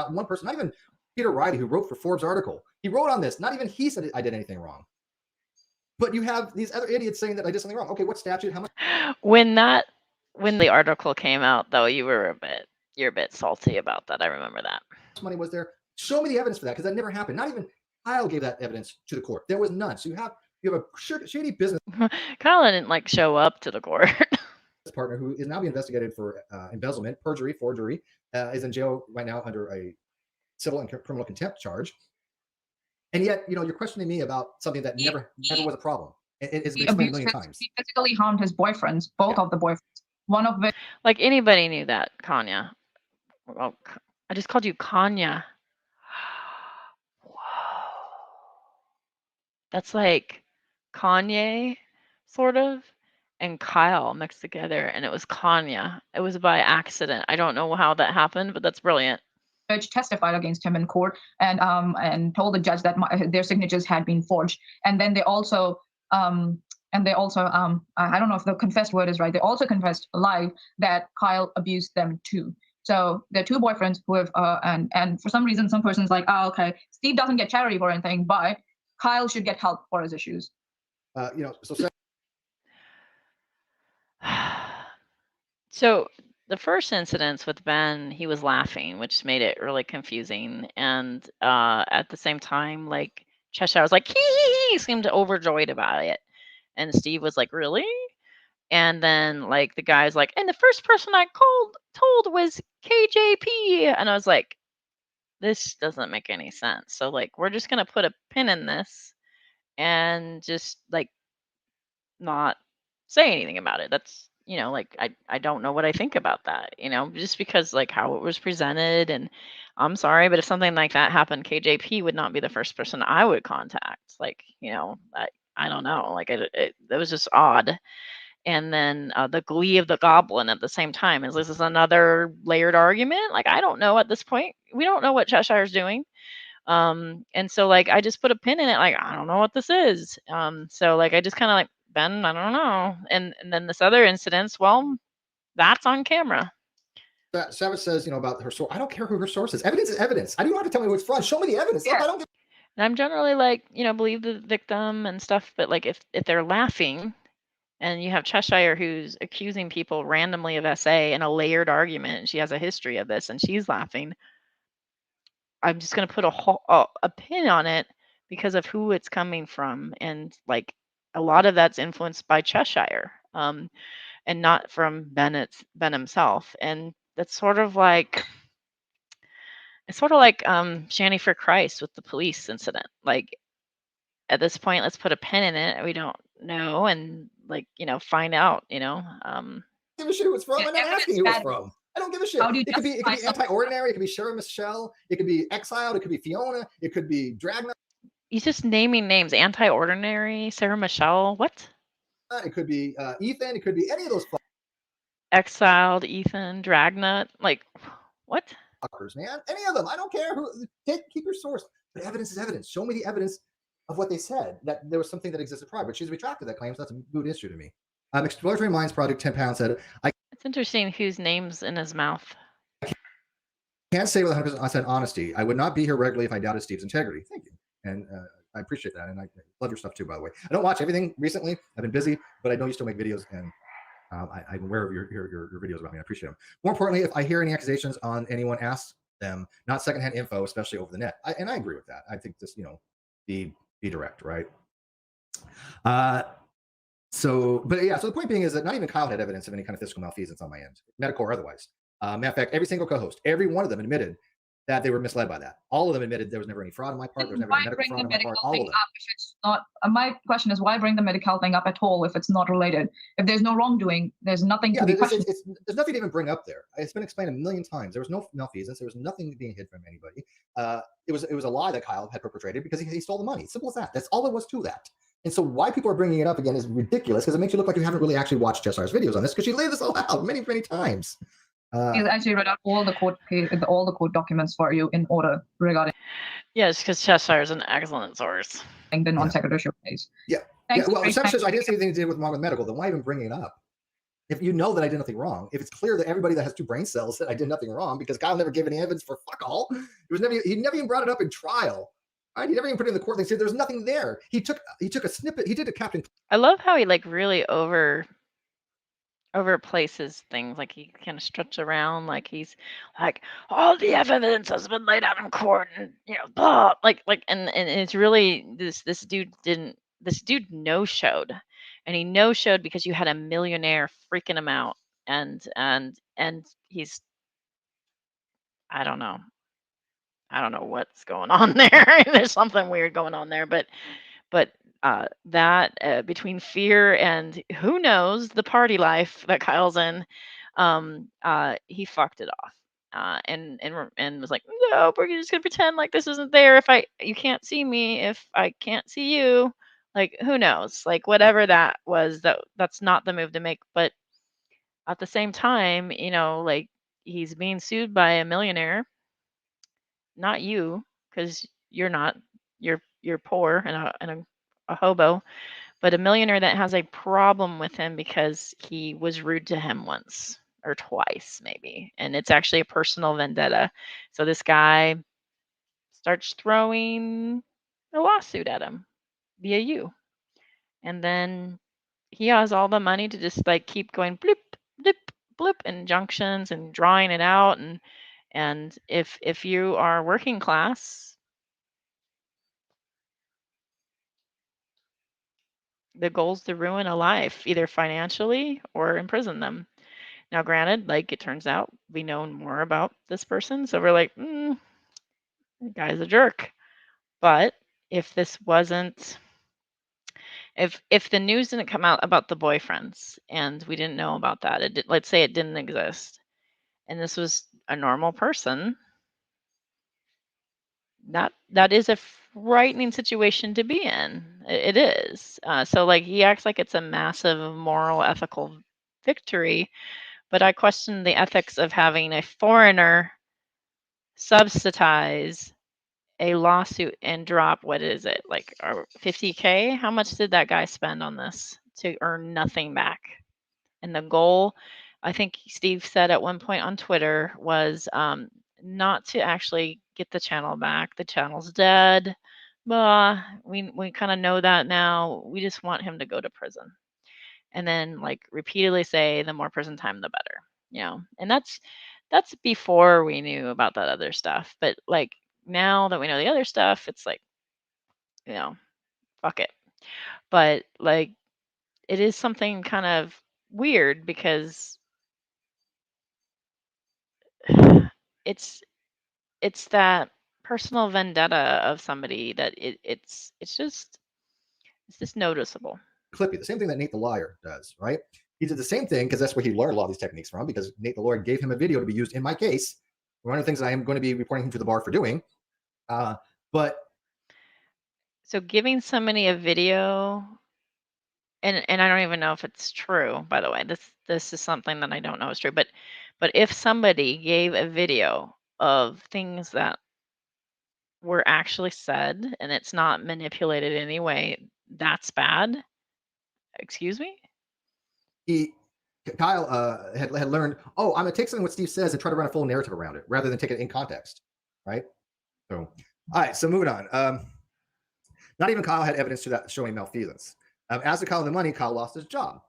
One person, not even Peter Riley, who wrote for Forbes article, he wrote on this. Not even he said I did anything wrong. But you have these other idiots saying that I did something wrong. Okay, what statute? How much? When the article came out, though, you're a bit salty about that. I remember that. Money was there? Show me the evidence for that, because that never happened. Not even Kyle gave that evidence to the court. There was none. So you have a shady business Kyle didn't show up to the court. partner who is now being investigated for embezzlement, perjury, forgery, is in jail right now under a civil and criminal contempt charge. And yet, you're questioning me about something that never was a problem. It's been explained a million times. He physically harmed his boyfriends, both of the boyfriends. One of which, like anybody knew that, Kanya. Well, I just called you Kanya. Whoa. That's like Kanye, sort of, and Kyle mixed together, and it was Kanya. It was by accident. I don't know how that happened, but that's brilliant. judge testified against him in court and told the judge that their signatures had been forged. And then they also I don't know if the confessed word is right. They also confessed live that Kyle abused them too. So they're two boyfriends who have and for some reason some person's like, oh, okay, Steve doesn't get charity for anything, but Kyle should get help for his issues. So the first incidents with Ben, he was laughing, which made it really confusing. And at the same time, like Cheshire was like, he seemed overjoyed about it. And Steve was like, really? And then like the guy's like, and the first person I told was KJP. And I was like, this doesn't make any sense. So like, we're just going to put a pin in this and just like not say anything about it. That's, like, I don't know what I think about that, just because like how it was presented. And I'm sorry, but if something like that happened, KJP would not be the first person I would contact. Like, I don't know, like it was just odd. And then the glee of the goblin at the same time is this is another layered argument. Like, I don't know at this point. We don't know what Cheshire's doing. And so like I just put a pin in it, like I don't know what this is. So like I just kind of like, Ben, I don't know. And then this other incident, well, that's on camera. Savage says, about her source. I don't care who her source is. Evidence is evidence. I don't have to tell me what's fraud. Show me the evidence. Yeah. Look, I don't give. And I'm generally like, believe the victim and stuff, but like if they're laughing and you have Cheshire who's accusing people randomly of SA in a layered argument, and she has a history of this and she's laughing, I'm just going to put a pin on it because of who it's coming from. And like a lot of that's influenced by Cheshire and not from Ben himself. And that's sort of like, it's sort of like Shanny for Christ with the police incident. Like at this point, let's put a pin in it. We don't know. And like, find out, Give a shit who it's from. I'm not asking who it's from. I don't give a shit. It could be anti-ordinary. It could be Shara Michelle. It could be exiled. It could be Fiona. It could be Dragna. He's just naming names. Anti-Ordinary, Sarah Michelle. What? It could be Ethan. It could be any of those Exiled, Ethan, Dragnut. Like, what? fuckers, man. Any of them. I don't care who. Keep your source. But evidence is evidence. Show me the evidence of what they said, that there was something that existed prior. But she's retracted that claim, so that's a moot issue to me. Exploratory Minds Project 10 pounds said, It's interesting whose name's in his mouth. can't say with 100% honesty, I would not be here regularly if I doubted Steve's integrity. Thank you. And I appreciate that. And I love your stuff too, by the way. I don't watch everything recently. I've been busy, but I know you still make videos, and I'm aware of your videos about me. I appreciate them. More importantly, if I hear any accusations on anyone, ask them, not secondhand info, especially over the net. And I agree with that. I think just, be direct, right? So the point being is that not even Kyle had evidence of any kind of fiscal malfeasance on my end, medical or otherwise. Matter of fact, every single co-host, every one of them admitted that they were misled by that. All of them admitted there was never any fraud on my part. There was never any medical fraud on my part. All of them. If it's not, my question is, why bring the medical thing up at all if it's not related? If there's no wrongdoing, there's nothing to be questioned. There's nothing to even bring up there. It's been explained a million times. There was no malfeasance. There was nothing being hid from anybody. It was a lie that Kyle had perpetrated because he stole the money. Simple as that. That's all there was to that. And so why people are bringing it up again is ridiculous, because it makes you look like you haven't really actually watched Cheshire's videos on this, because she laid this all out many, many times. He's actually read out all the court documents for you in order regarding. Yes, because Cheshire is an excellent source. The non-secretarial case. Yeah. Well, if says I didn't say anything to do with wrong with medical, then why even bring it up? If you know that I did nothing wrong, if it's clear that everybody that has 2 brain cells said I did nothing wrong, because Kyle never gave any evidence for fuck all. He never even brought it up in trial. Right? He never even put it in the court thing. Said there's nothing there. He took a snippet. He did a Captain. I love how he really overplaces things. Like he kind of stretch around, like he's like, all the evidence has been laid out in court, and blah. And it's really this dude no-showed, and he no-showed because you had a millionaire freaking him out, and he's, I don't know what's going on there. There's something weird going on there, but that between fear and who knows the party life that Kyle's in, he fucked it off, and was like, no, we're just gonna pretend like this isn't there. You can't see me if I can't see you. Like, who knows? Like, whatever that was, that's not the move to make. But at the same time, like, he's being sued by a millionaire. Not you, because you're not. You're poor and a hobo, but a millionaire that has a problem with him because he was rude to him once or twice, maybe, and it's actually a personal vendetta. So this guy starts throwing a lawsuit at him via you, and then he has all the money to just keep going bloop bloop bloop injunctions and drawing it out. And if you are working class, the goal is to ruin a life, either financially or imprison them. Now, granted, it turns out we know more about this person, so we're like, the guy's a jerk. But if this wasn't, if the news didn't come out about the boyfriends and we didn't know about that, let's say it didn't exist, and this was a normal person, that is a frightening situation to be in. It is. So he acts like it's a massive moral, ethical victory, but I question the ethics of having a foreigner subsidize a lawsuit and drop, what is it, $50K? How much did that guy spend on this to earn nothing back? And the goal, I think Steve said at one point on Twitter, was not to actually get the channel back. The channel's dead. We kind of know that now. We just want him to go to prison. And then repeatedly say the more prison time, the better. And that's before we knew about that other stuff. But now that we know the other stuff, it's fuck it. But it is something kind of weird, because it's that personal vendetta of somebody that it's just noticeable. Clippy, the same thing that Nate the Liar does, right? He did the same thing because that's where he learned a lot of these techniques from, because Nate the Lawyer gave him a video to be used in my case. One of the things I am going to be reporting him to the bar for doing. But So giving somebody a video, and I don't even know if it's true, by the way. This is something that I don't know is true, but if somebody gave a video of things that were actually said and it's not manipulated in any way, that's bad. Excuse me? Kyle had learned, oh, I'm gonna take something what Steve says and try to run a full narrative around it rather than take it in context, right? So, all right, so moving on. Not even Kyle had evidence to that showing malfeasance. As to Kyle and the money, Kyle lost his job.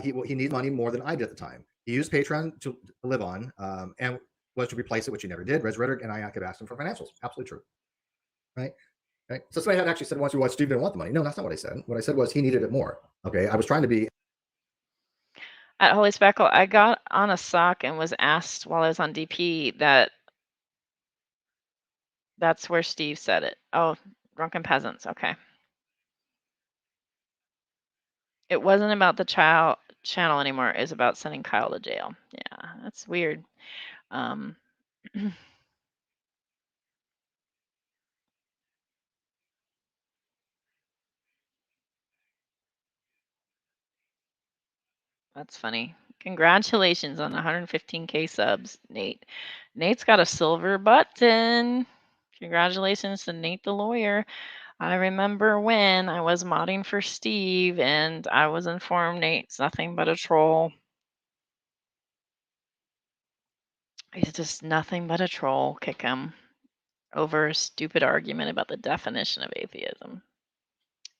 He needed money more than I did at the time. He used Patreon to live on and was to replace it, which he never did. Res Rhetoric and I could ask him for financials. Absolutely true. Right? So somebody had actually said once, well, Steve didn't want the money. No, that's not what I said. What I said was he needed it more. Okay, I was trying to be. At Holy Speckle, I got on a sock and was asked while I was on DP that's where Steve said it. Oh, Drunken Peasants. Okay. It wasn't about the channel anymore. It was about sending Kyle to jail. Yeah, that's weird. That's funny. Congratulations on 115K subs, Nate. Nate's got a silver button. Congratulations to Nate the lawyer. I remember when I was modding for Steve and I was informed Nate's nothing but a troll. He's just nothing but a troll. Kick him over a stupid argument about the definition of atheism.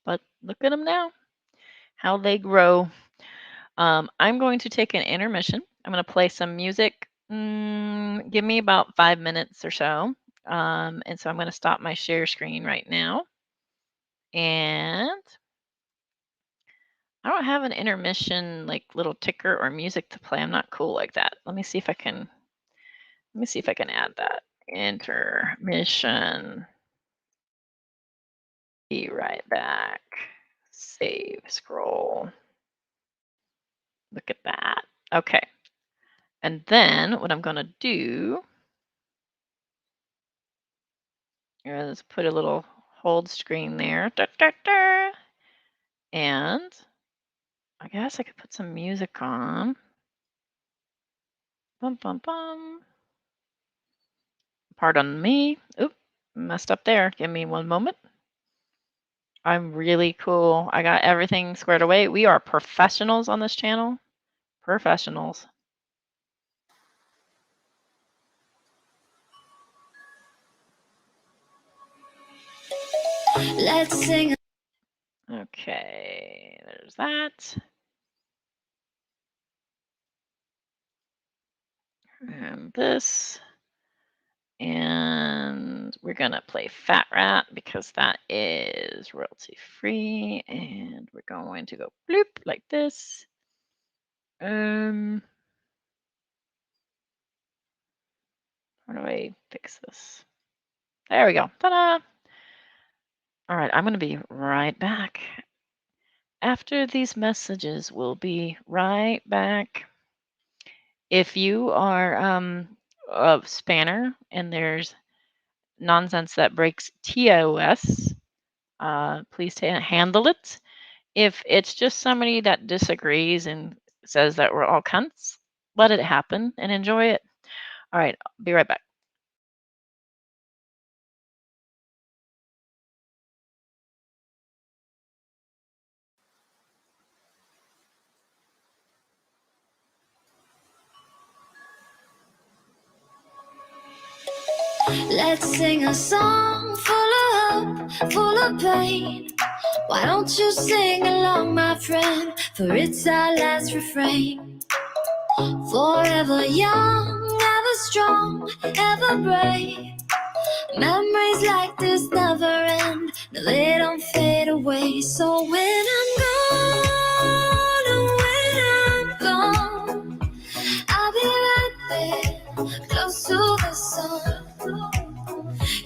But look at them now, how they grow. I'm going to take an intermission. I'm going to play some music. Give me about 5 minutes or so. And so I'm going to stop my share screen right now. And I don't have an intermission like little ticker or music to play. I'm not cool like that. Let me see if I can add that. Intermission. Be right back. Save, scroll. Look at that. Okay. And then what I'm going to do is put a little hold screen there. Da, da, da. And I guess I could put some music on. Bum, bum, bum. Pardon me. Oop, messed up there. Give me one moment. I'm really cool. I got everything squared away. We are professionals on this channel. Professionals. Let's sing. Okay, there's that. And this. And we're going to play Fat Rat because that is royalty free. And we're going to go bloop like this. How do I fix this? There we go. Ta-da! All right, I'm going to be right back. After these messages, we'll be right back. If you are a spanner and there's nonsense that breaks TOS, please handle it. If it's just somebody that disagrees and says that we're all cunts, let it happen and enjoy it. All right, I'll be right back. Let's sing a song full of hope, full of pain. Why don't you sing along, my friend? For it's our last refrain. Forever young, ever strong, ever brave. Memories like this never end. No, they don't fade away. So when I'm gone, oh, when I'm gone, I'll be right there, close to the sun.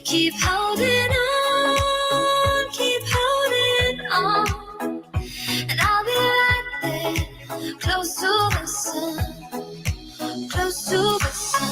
Keep holding on, keep holding on, and I'll be right there, close to the sun, close to the sun.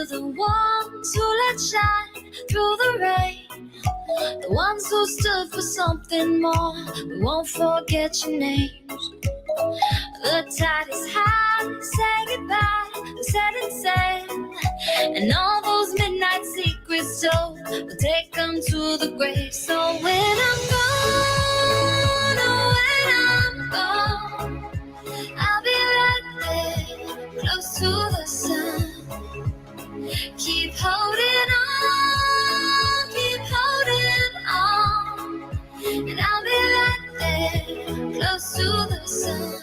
to the ones who let shine through the rain, the ones who stood for something more. We won't forget your names. The tide is high, say goodbye, we set it sail. And all those midnight secrets told, we'll take them to the grave. So when I'm gone, oh, when I'm gone, I'll be right there, close to the sun. Keep holding on, keep holding on. And I'll be right there, close to the sun.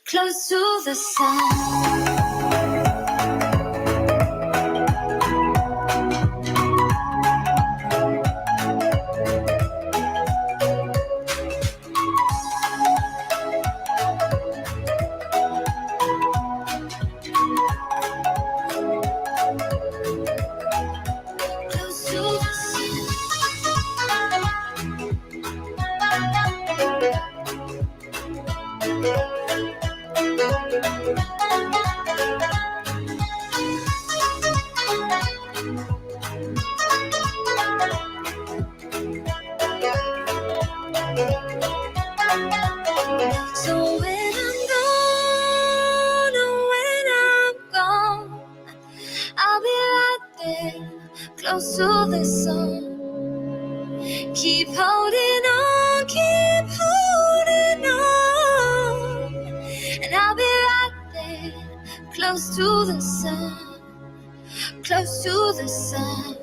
Close to the sun. Close to the So when I'm gone, oh, when I'm gone, I'll be right there, close to the sun. Keep holding on, keep holding on. And I'll be right there, close to the sun, close to the sun.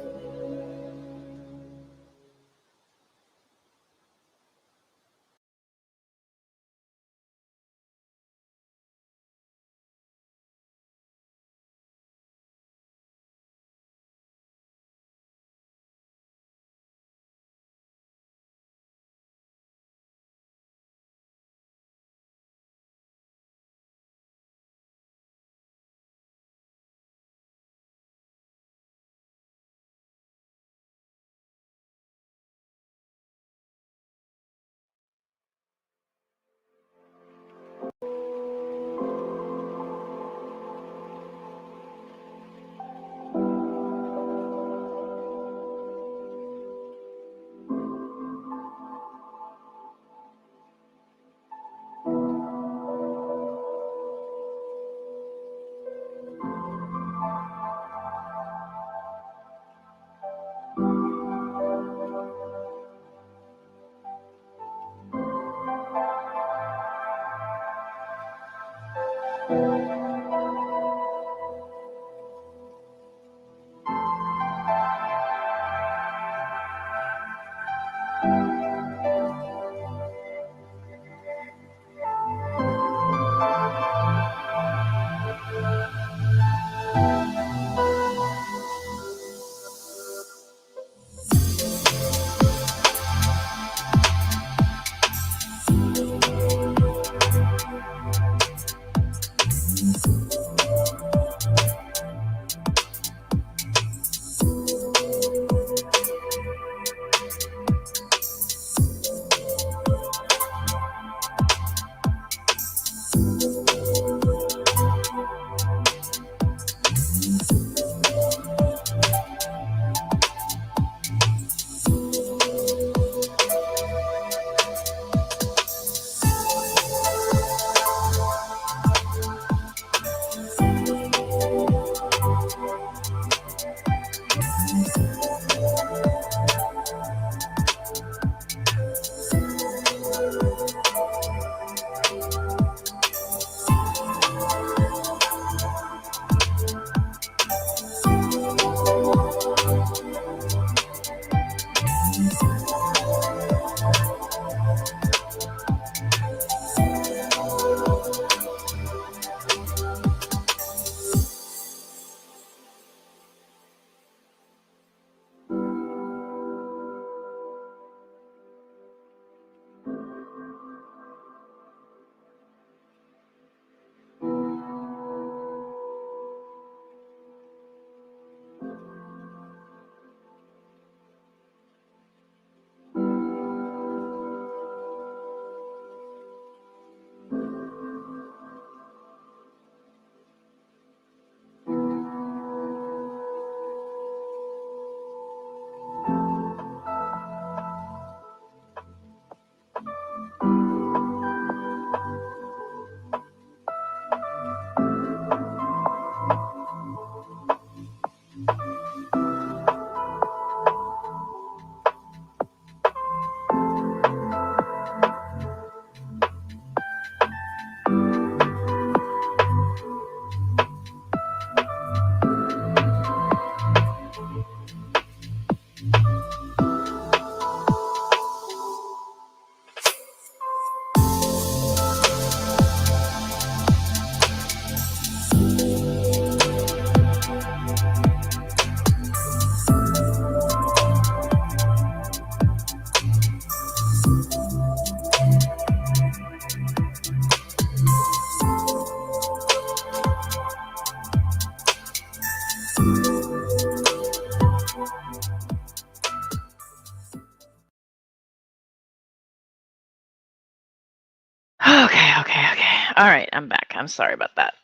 All right, I'm back. I'm sorry about that.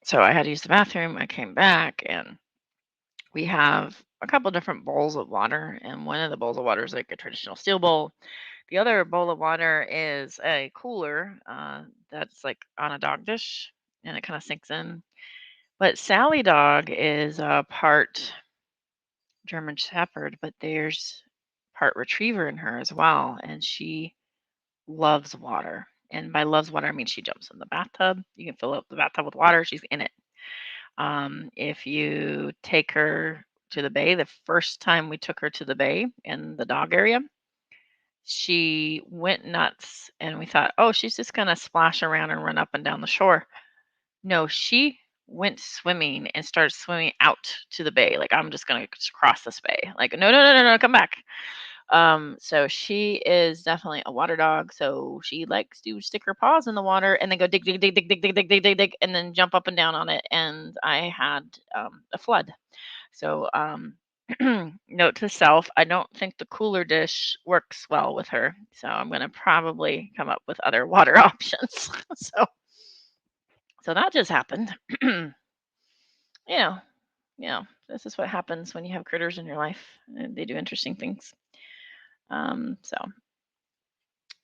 So I had to use the bathroom. I came back, and we have a couple different bowls of water, and one of the bowls of water is like a traditional steel bowl. The other bowl of water is a cooler that's like on a dog dish, and it kind of sinks in. But Sally dog is part German Shepherd, but there's part Retriever in her as well, and she loves water. And by loves water, I mean she jumps in the bathtub. You can fill up the bathtub with water. She's in it. If you take her to the bay, the first time we took her to the bay in the dog area, she went nuts, and we thought, oh, she's just going to splash around and run up and down the shore. No, she went swimming and started swimming out to the bay. Like, I'm just going to cross this bay. Like, no, no, no, no, no, come back. So she is definitely a water dog. So she likes to stick her paws in the water and then go dig, dig, dig, dig, dig, dig, dig, dig, dig, dig, and then jump up and down on it. And I had a flood. So note to self, I don't think the cooler dish works well with her. So I'm going to probably come up with other water options. So that just happened. Yeah. Yeah. This is what happens when you have critters in your life. They do interesting things. So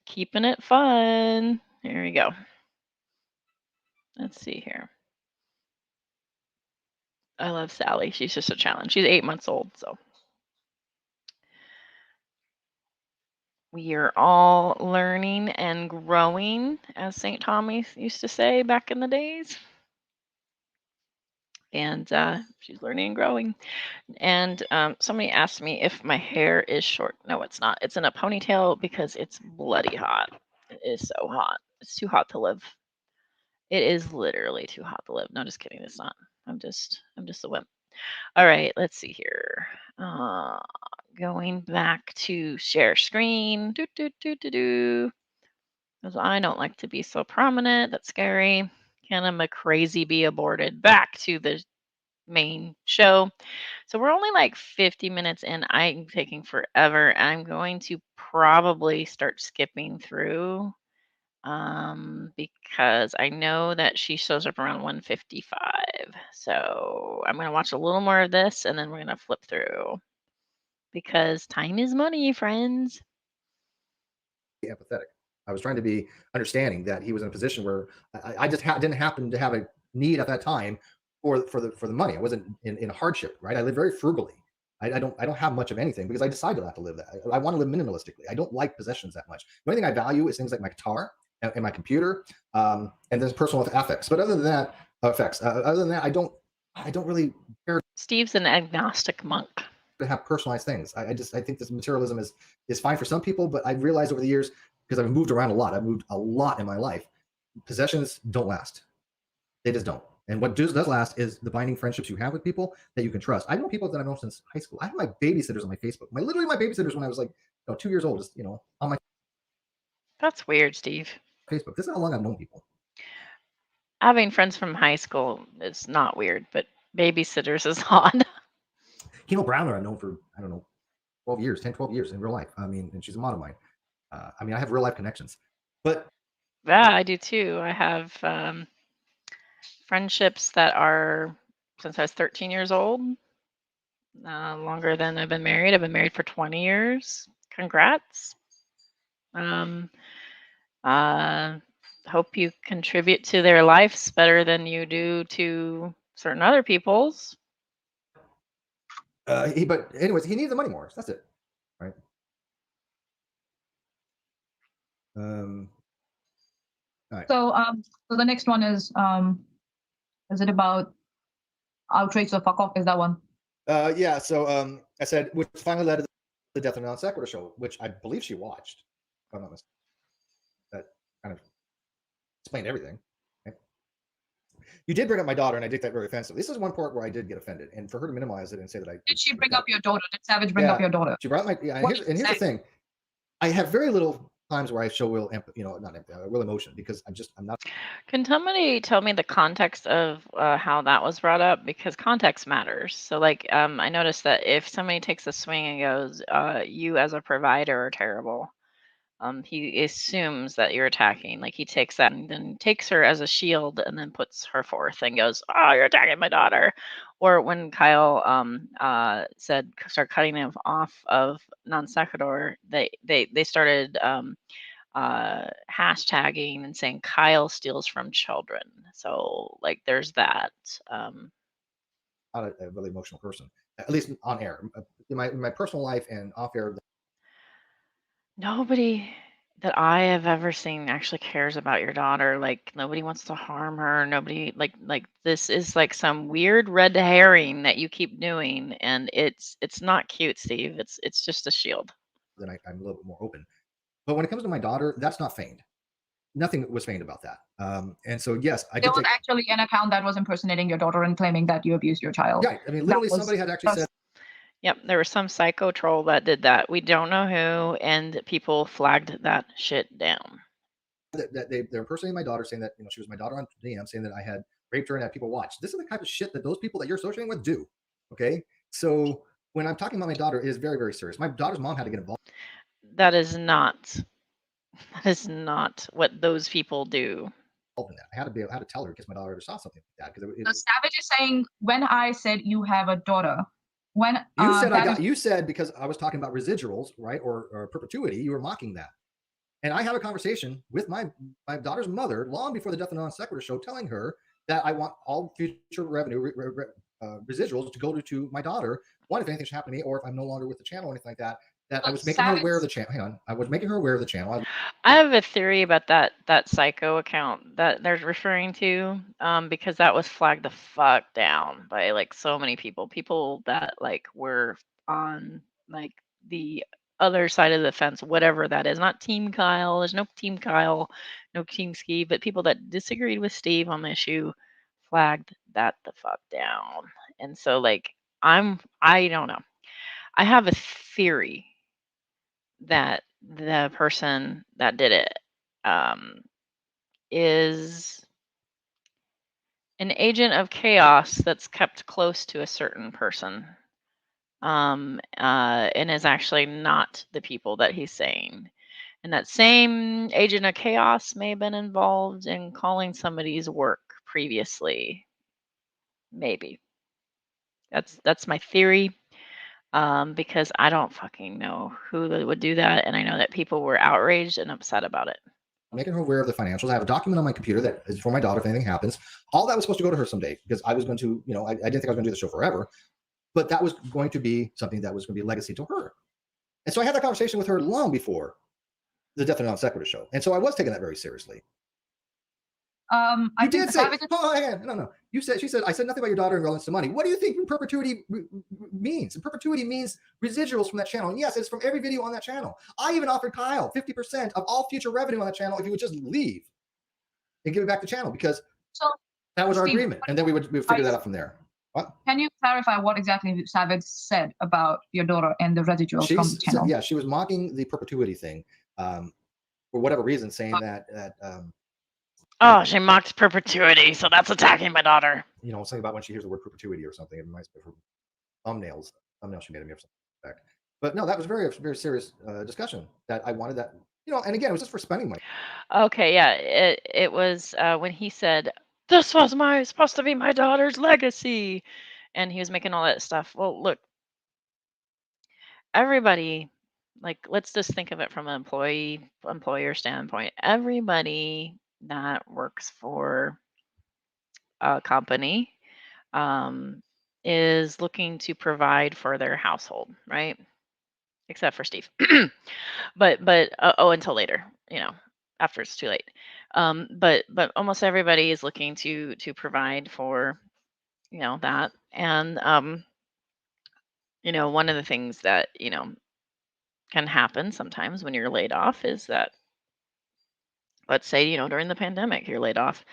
keeping it fun. Here we go. Let's see here. I love Sally. She's just a challenge. She's 8 months old, so we are all learning and growing, as St. Thomas used to say back in the days. And she's learning and growing. And somebody asked me if my hair is short. No, it's not. It's in a ponytail because it's bloody hot. It is so hot. It's too hot to live. It is literally too hot to live. No, just kidding. It's not. I'm just a wimp. All right, let's see here. Going back to share screen. Because I don't like to be so prominent. That's scary. Can a McCrazy be aborted? Back to the main show. So we're only like 50 minutes in. I'm taking forever. I'm going to probably start skipping through because I know that she shows up around 155. So I'm going to watch a little more of this, and then we're going to flip through because time is money, friends. Empathetic. I was trying to be understanding that he was in a position where I just didn't happen to have a need at that time for the money. I wasn't in hardship, right? I live very frugally. I don't have much of anything because I decided not to live that. I want to live minimalistically. I don't like possessions that much. The only thing I value is things like my guitar and my computer, and then personal effects. But other than that, I don't really care Steve's an agnostic monk. to have personalized things. I think this materialism is fine for some people, but I've realized over the years, because I've moved around a lot. I've moved a lot in my life. Possessions don't last. They just don't. And what does last is the binding friendships you have with people that you can trust. I know people that I've known since high school. I have my babysitters on my Facebook. Literally my babysitters when I was like 2 years old, just on my That's weird, Steve. Facebook. This is how long I've known people. Having friends from high school is not weird, but babysitters is odd. Keno Browner I've known for, I don't know, 12 years in real life. And she's a mom of mine. I have real life connections. But Yeah, I do too. I have friendships that are since I was 13 years old, longer than I've been married. I've been married for 20 years. Congrats. Hope you contribute to their lives better than you do to certain other people's. but anyways, he needs the money more. That's it, right? All right. So the next one is it about outrage or fuck off? Is that one? Yeah. So I said, which finally led to the Death of Non Sequitur show, which I believe she watched. If I'm not mistaken. That kind of explained everything. Right? You did bring up my daughter, and I did that very offensive. This is one part where I did get offended, and for her to minimize it and say that I Did she bring up your daughter? Did Savage bring up your daughter? She brought my here's the thing. I have very little times where I show real real emotion because I'm not. Can somebody tell me the context of how that was brought up? Because context matters. So like I noticed that if somebody takes a swing and goes, you as a provider are terrible, he assumes that you're attacking. Like he takes that and then takes her as a shield and then puts her forth and goes, "Oh, you're attacking my daughter." Or when Kyle said start cutting him off of non sequitur, they started hashtagging and saying Kyle steals from children. So like there's that. Not a really emotional person, at least on air. In my personal life and off air, Nobody that I have ever seen actually cares about your daughter. Like nobody wants to harm her. Nobody like this is like some weird red herring that you keep doing, and it's not cute, Steve. It's just a shield. then I'm a little bit more open. But when it comes to my daughter, that's not feigned. Nothing was feigned about that. And so yes, I There did was take. actually an account that was impersonating your daughter and claiming that you abused your child. Yeah, I mean, literally, That was somebody had actually said Yep, there was some psycho troll that did that. We don't know who, and people flagged that shit down. that they're impersonating my daughter, saying that she was my daughter on DM, saying that I had raped her and had people watch. This is the type of shit that those people that you're associating with do. Okay, so when I'm talking about my daughter, it is very, very serious. My daughter's mom had to get involved. That is not what those people do. In that. I had to tell her because my daughter ever saw something like that. Because So Savage is saying, when I said you have a daughter, when you said you said because I was talking about residuals, right, or perpetuity, you were mocking that. And I had a conversation with my daughter's mother long before the Death and Non Sequitur show, telling her that I want all future revenue residuals to go to my daughter. One, if anything should happen to me, or if I'm no longer with the channel or anything like that. That I was making her aware of the channel. Hang on, I was making her aware of the channel. I have a theory about that psycho account that they're referring to, because that was flagged the fuck down by like so many people that like were on like the other side of the fence, whatever that is. Not Team Kyle. There's no Team Kyle, no Team Steve, but people that disagreed with Steve on the issue flagged that the fuck down. And so like I don't know. I have a theory that the person that did it is an agent of chaos that's kept close to a certain person, and is actually not the people that he's saying. And that same agent of chaos may have been involved in calling somebody's work previously. Maybe. That's my theory. Because I don't fucking know who would do that, and I know that people were outraged and upset about it. Making her aware of the financials. I have a document on my computer that is for my daughter if anything happens. All that was supposed to go to her someday because I was going to, I didn't think I was going to do the show forever, but that was going to be something that was going to be a legacy to her. And so I had that conversation with her long before the Death and Non Sequitur show. And so I was taking that very seriously. I did say, no. She said, I said nothing about your daughter in relevance to money. What do you think perpetuity means? And perpetuity means residuals from that channel. And yes, it's from every video on that channel. I even offered Kyle 50% of all future revenue on that channel if he would just leave and give it back to the channel, because that was our agreement. And then we would figure that out from there. What? Can you clarify what exactly Savage said about your daughter and the residuals from the channel? Yeah, she was mocking the perpetuity thing for whatever reason, saying that oh, she mocked perpetuity, so that's attacking my daughter. Something about when she hears the word perpetuity or something, it reminds me of her thumbnails she made of me or something. But no, that was very, very serious discussion that I wanted that, and again, it was just for spending money. Okay, yeah, it was when he said, this was supposed to be my daughter's legacy, and he was making all that stuff. Well, look, everybody, like, let's just think of it from an employer standpoint. Everybody that works for a company is looking to provide for their household, right? Except for Steve. but until later, after it's too late. But almost everybody is looking to provide for that. And one of the things that can happen sometimes when you're laid off is that, let's say, during the pandemic, you're laid off.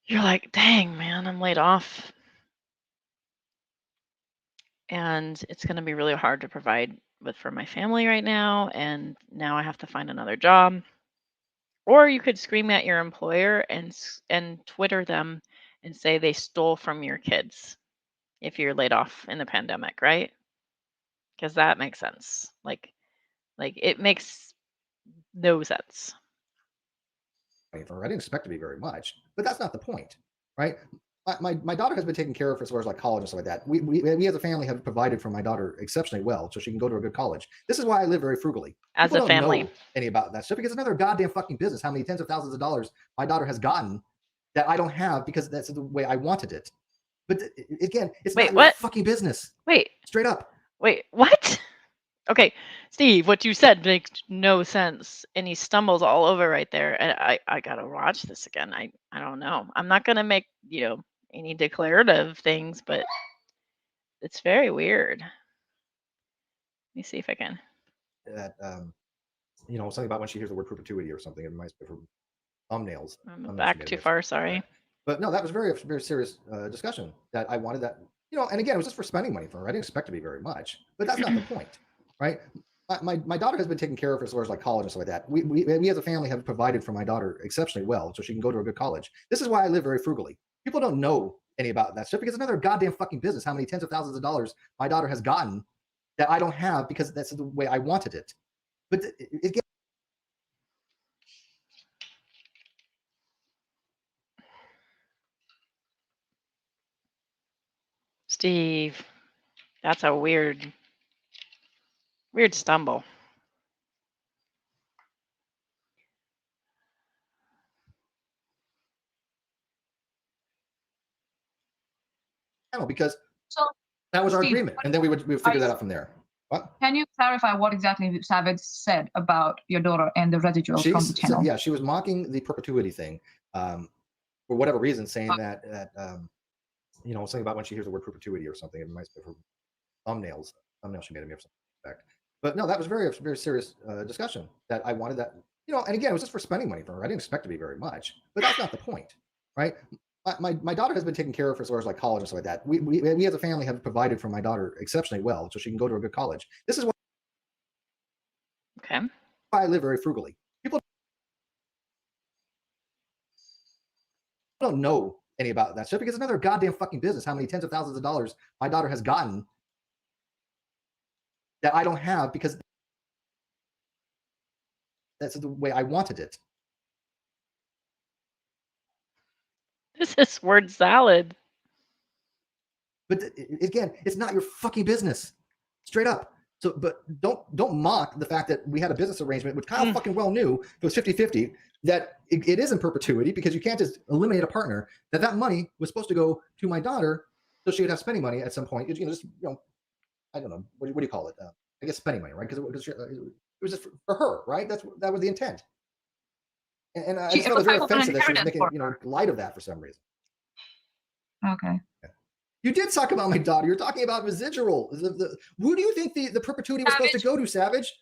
You're like, dang, man, I'm laid off. And it's going to be really hard to provide for my family right now. And now I have to find another job. Or you could scream at your employer and Twitter them and say they stole from your kids if you're laid off in the pandemic, right? Because that makes sense. Like it makes no sense. For her. I didn't expect to be very much, but that's not the point, right? My daughter has been taken care of as far as like college and stuff like that. We as a family have provided for my daughter exceptionally well, so she can go to a good college. This is why I live very frugally. As People a don't family. know any about that stuff because it's another goddamn fucking business. How many tens of thousands of dollars my daughter has gotten that I don't have because that's the way I wanted it. But again, it's Wait, not what? your fucking business. Wait, Straight up. wait, what? Okay, Steve, what you said makes no sense, and he stumbles all over right there. And I gotta watch this again. I don't know. I'm not gonna make any declarative things, but it's very weird. Let me see if I can. That something about when she hears the word perpetuity or something, it reminds me of her thumbnails. I'm Thumbnails she back made too of far. it. Sorry. But no, that was very, very serious discussion that I wanted that, and again, it was just for spending money for her. I didn't expect to be very much, but that's not the point, right? My daughter has been taken care of as far as like college and stuff like that. We as a family have provided for my daughter exceptionally well, so she can go to a good college. This is why I live very frugally. People don't know any about that stuff because it's another goddamn fucking business. How many tens of thousands of dollars my daughter has gotten that I don't have because that's the way I wanted it. But again, Steve, that's a weird stumble. because So, that was our Steve, agreement, and then we would figure that out from there. What? Can you clarify what exactly Savage said about your daughter and the residuals from the channel? Yeah, she was mocking the perpetuity thing for whatever reason, saying that something about when she hears the word perpetuity or something, it reminds me of her thumbnails she made of me or something like that. But no, that was very, very serious discussion that I wanted that, and again, it was just for spending money for her. I didn't expect to be very much, but that's not the point, right? My daughter has been taken care of as far as like college and stuff like that. We as a family have provided for my daughter exceptionally well, so she can go to a good college. This is why I live very frugally. People don't know any about that stuff because it's another goddamn fucking business. How many tens of thousands of dollars my daughter has gotten that I don't have because that's the way I wanted it. This is word salad. But again, it's not your fucking business. Straight up. So, but don't mock the fact that we had a business arrangement, which Kyle fucking well knew if it was 50-50, that it is in perpetuity because you can't just eliminate a partner, that money was supposed to go to my daughter so she would have spending money at some point. I don't know, what do you call it? I guess spending money, right? Because it was just for her, right? That was the intent. And I just thought it was very offensive that she was making light of that for some reason. Okay. Yeah. You did talk about my daughter. You're talking about residual. Who do you think the perpetuity was supposed to go to, Savage?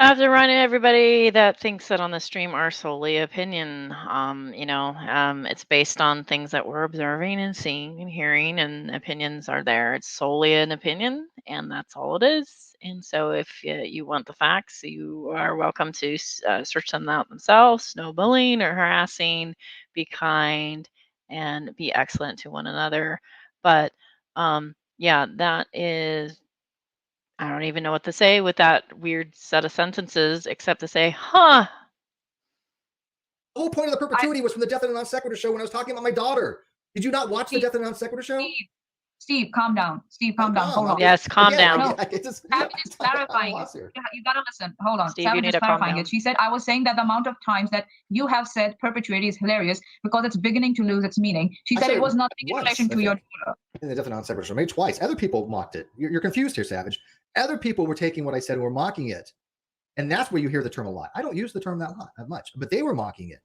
I have to remind everybody that thinks that on the stream are solely opinion. It's based on things that we're observing and seeing and hearing, and opinions are there. It's solely an opinion, and that's all it is. And so if you want the facts, you are welcome to search them out themselves. No bullying or harassing. Be kind and be excellent to one another. But that is... I don't even know what to say with that weird set of sentences except to say, huh. The whole point of the perpetuity was from the Death and Non Sequitur show when I was talking about my daughter. Did you not watch the Death and Non Sequitur show? Steve, calm down. Steve, calm down. Hold on. Yes, calm down. Savage is clarifying it. You gotta listen. Hold on. Steve, Savage you need is to calm clarifying down. it. She said, I was saying that the amount of times that you have said perpetuity is hilarious because it's beginning to lose its meaning. She said it was nothing in relation to your daughter. In the Death and Non Sequitur show, maybe twice. Other people mocked it. You're confused here, Savage. Other people were taking what I said and were mocking it. And that's where you hear the term a lot. I don't use the term that much, but they were mocking it.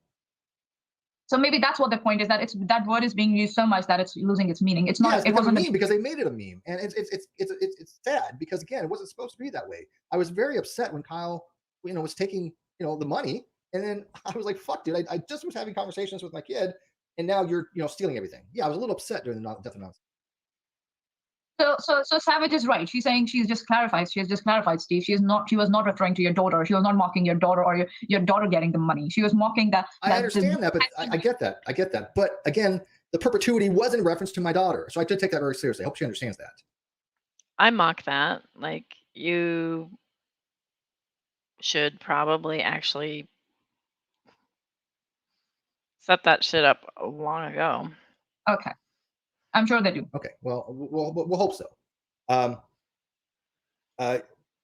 So maybe that's what the point is, that that word is being used so much that it's losing its meaning. It's not. Yeah, it wasn't a meme because they made it a meme, and it's sad because again, it wasn't supposed to be that way. I was very upset when Kyle, was taking the money, and then I was like, "Fuck, dude! I just was having conversations with my kid, and now you're stealing everything." Yeah, I was a little upset during the Death and Non. So Savage is right. She's saying she has just clarified, Steve. She was not referring to your daughter. She was not mocking your daughter or your daughter getting the money. She was mocking that. I understand that, but I get that. I get that. But again, the perpetuity was in reference to my daughter. So I did take that very seriously. I hope she understands that. I mock that. should probably actually set that shit up long ago. Okay. I'm sure they do. Okay, well, we'll hope so. If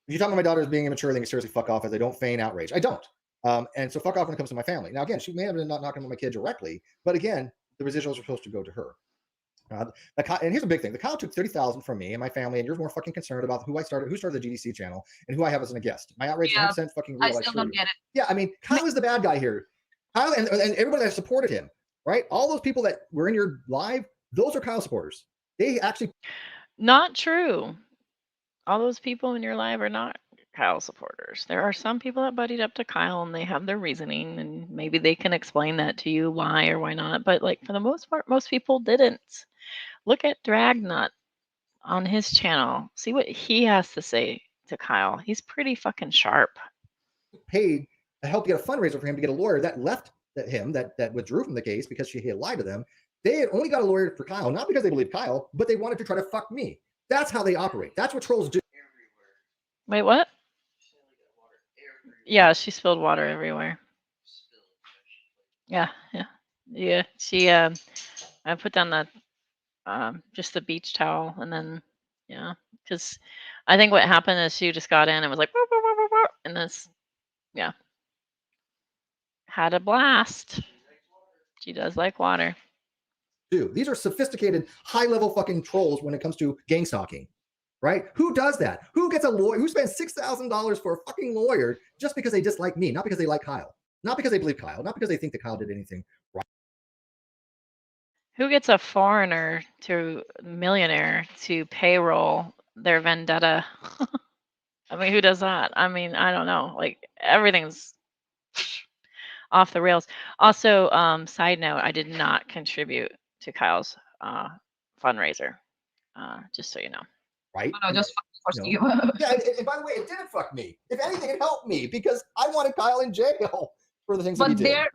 you're talking about my daughter as being immature, then you seriously fuck off, as I don't feign outrage. I don't. And so fuck off when it comes to my family. Now, again, she may have been not knocking on my kid directly, but again, the residuals are supposed to go to her. And here's a big thing: the Kyle took $30,000 from me and my family, and you're more fucking concerned about who started the GDC channel and who I have as a guest. My outrage is 100% fucking real. I still don't get it. Yeah, I mean, Kyle is the bad guy here. Kyle and everybody that supported him, right? All those people that were in your live, those are Kyle supporters. They actually. Not true. All those people in your live are not Kyle supporters. There are some people that buddied up to Kyle and they have their reasoning, and maybe they can explain that to you why or why not. But like for the most part, most people didn't. Look at Dragnut on his channel. See what he has to say to Kyle. He's pretty fucking sharp. Paid to help get a fundraiser for him to get a lawyer that left him, that withdrew from the case because he had lied to them. They had only got a lawyer for Kyle, not because they believed Kyle, but they wanted to try to fuck me. That's how they operate. That's what trolls do. Wait, what? Yeah, she spilled water everywhere. Yeah. She I put down the just the beach towel, and then because I think what happened is she just got in and was like, "Whoop, whoop, whoop, whoop, whoop," and this, had a blast. She does like water. These are sophisticated, high-level fucking trolls when it comes to gang stalking, right? Who does that? Who gets a lawyer? Who spends $6,000 for a fucking lawyer just because they dislike me, not because they like Kyle, not because they believe Kyle, not because they think that Kyle did anything right? Who gets a foreigner to millionaire to payroll their vendetta? I mean, who does that? I mean, I don't know. Like everything's off the rails. Also, side note, I did not contribute to Kyle's fundraiser. Just so you know. Right? No, just fuck you. Yeah, and by the way, it didn't fuck me. If anything, it helped me because I wanted Kyle in jail for the things that he did.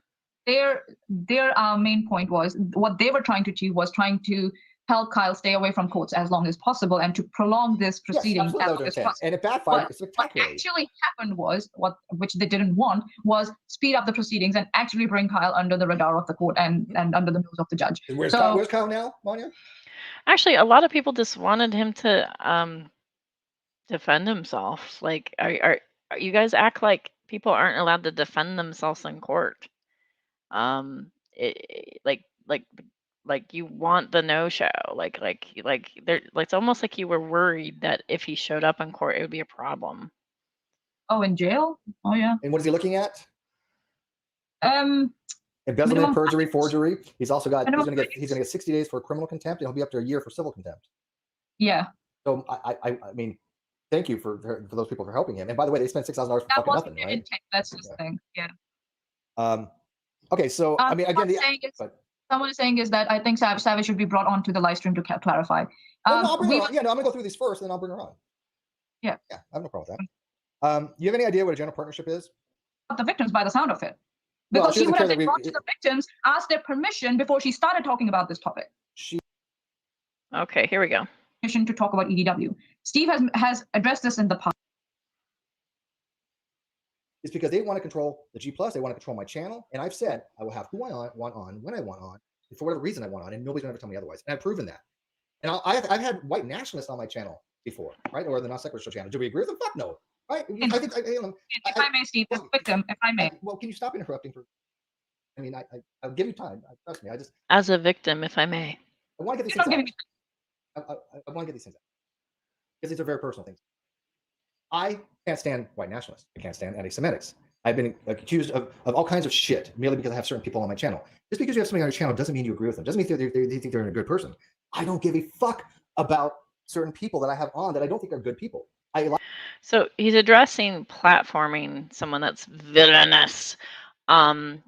Their main point was what they were trying to achieve was trying to help Kyle stay away from courts as long as possible and to prolong this proceeding as long as possible. And it backfired spectacularly. What actually happened was which they didn't want was speed up the proceedings and actually bring Kyle under the radar of the court and under the nose of the judge. Where's Kyle now, Monia? Actually, a lot of people just wanted him to defend himself. Like, are you guys act like people aren't allowed to defend themselves in court? Like you want the no show. Like there. It's almost like you were worried that if he showed up in court, it would be a problem. Oh, in jail? Oh yeah. And what is he looking at? Embezzlement, perjury, forgery. He's also got. He's gonna get 60 days for criminal contempt, and he'll be up to a year for civil contempt. Yeah. So I mean, thank you for those people for helping him. And by the way, they spent $6,000 for fucking nothing, right? That's just the thing. Yeah. Okay, so I mean, again, someone is saying is that I think Savage should be brought on to the live stream to clarify. I'll bring her on. Yeah, no, I'm gonna go through these first, and then I'll bring her on. Yeah. Yeah, I have no problem with that. You have any idea what a general partnership is? The victims, by the sound of it, because she would have been brought to the victims, asked their permission before she started talking about this topic. Okay, here we go. To talk about EDW. Steve has addressed this in the past. It's because they want to control the G+, they want to control my channel, and I've said I will have who I want on, when I want on, and for whatever reason I want on, and nobody's going to ever tell me otherwise. And I've proven that. And I've had white nationalists on my channel before, right? Or the non-sequitur channel. Do we agree with them? Fuck no. Right? I think, if I may, Steve, victim, if I may. Well, can you stop interrupting? I mean, I'll give you time. Trust me. As a victim, if I may. I want to get these things out. I want to get these things out. Because these are very personal things. I can't stand white nationalists. I can't stand anti-Semitics. I've been accused of all kinds of shit merely because I have certain people on my channel. Just because you have somebody on your channel doesn't mean you agree with them. Doesn't mean they think they're a good person. I don't give a fuck about certain people that I have on that I don't think are good people. So he's addressing platforming someone that's villainous. The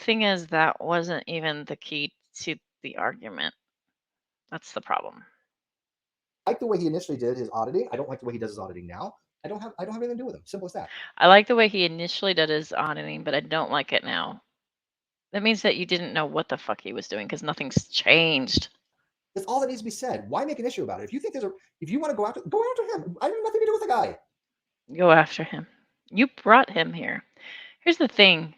thing is that wasn't even the key to the argument. That's the problem. I like the way he initially did his auditing. I don't like the way he does his auditing now. I don't have anything to do with him. Simple as that. I like the way he initially did his auditing, but I don't like it now. That means that you didn't know what the fuck he was doing because nothing's changed. That's all that needs to be said. Why make an issue about it? If you think if you want to go after him. I have nothing to do with the guy. Go after him. You brought him here. Here's the thing.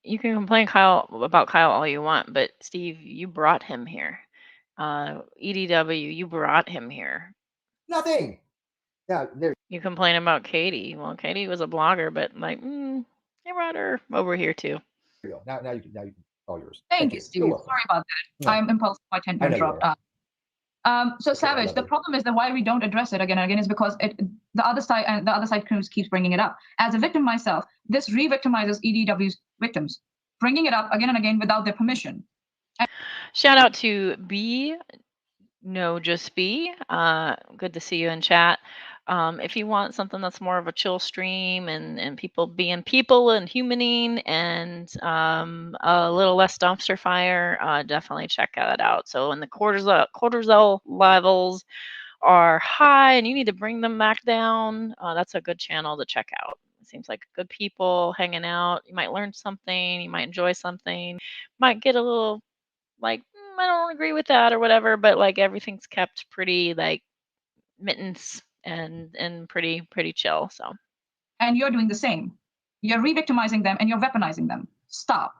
You can complain about Kyle all you want, but Steve, you brought him here. EDW, you brought him here. Nothing. Yeah, there You complain about Katie. Well, Katie was a blogger, but like, you brought her over here too. you go. Now you can all yours. Thank you, Steve. You're welcome. Sorry about that. No. I'm impulsive. I tend to I know you interrupt. So Okay, I Savage, love the you. problem is that why we don't address it again and again is because the other side keeps bringing it up. As a victim myself, this re-victimizes EDW's victims, bringing it up again and again without their permission. Shout out to B. No, just B. Good to see you in chat. If you want something that's more of a chill stream and people being people and humaning and a little less dumpster fire, definitely check that out. So when the cortisol levels are high and you need to bring them back down, that's a good channel to check out. It seems like good people hanging out. You might learn something. You might enjoy something. Might get a little like, I don't agree with that or whatever, but like everything's kept pretty like mittens and pretty chill. So And you're doing the same. You're re-victimizing them and you're weaponizing them. Stop.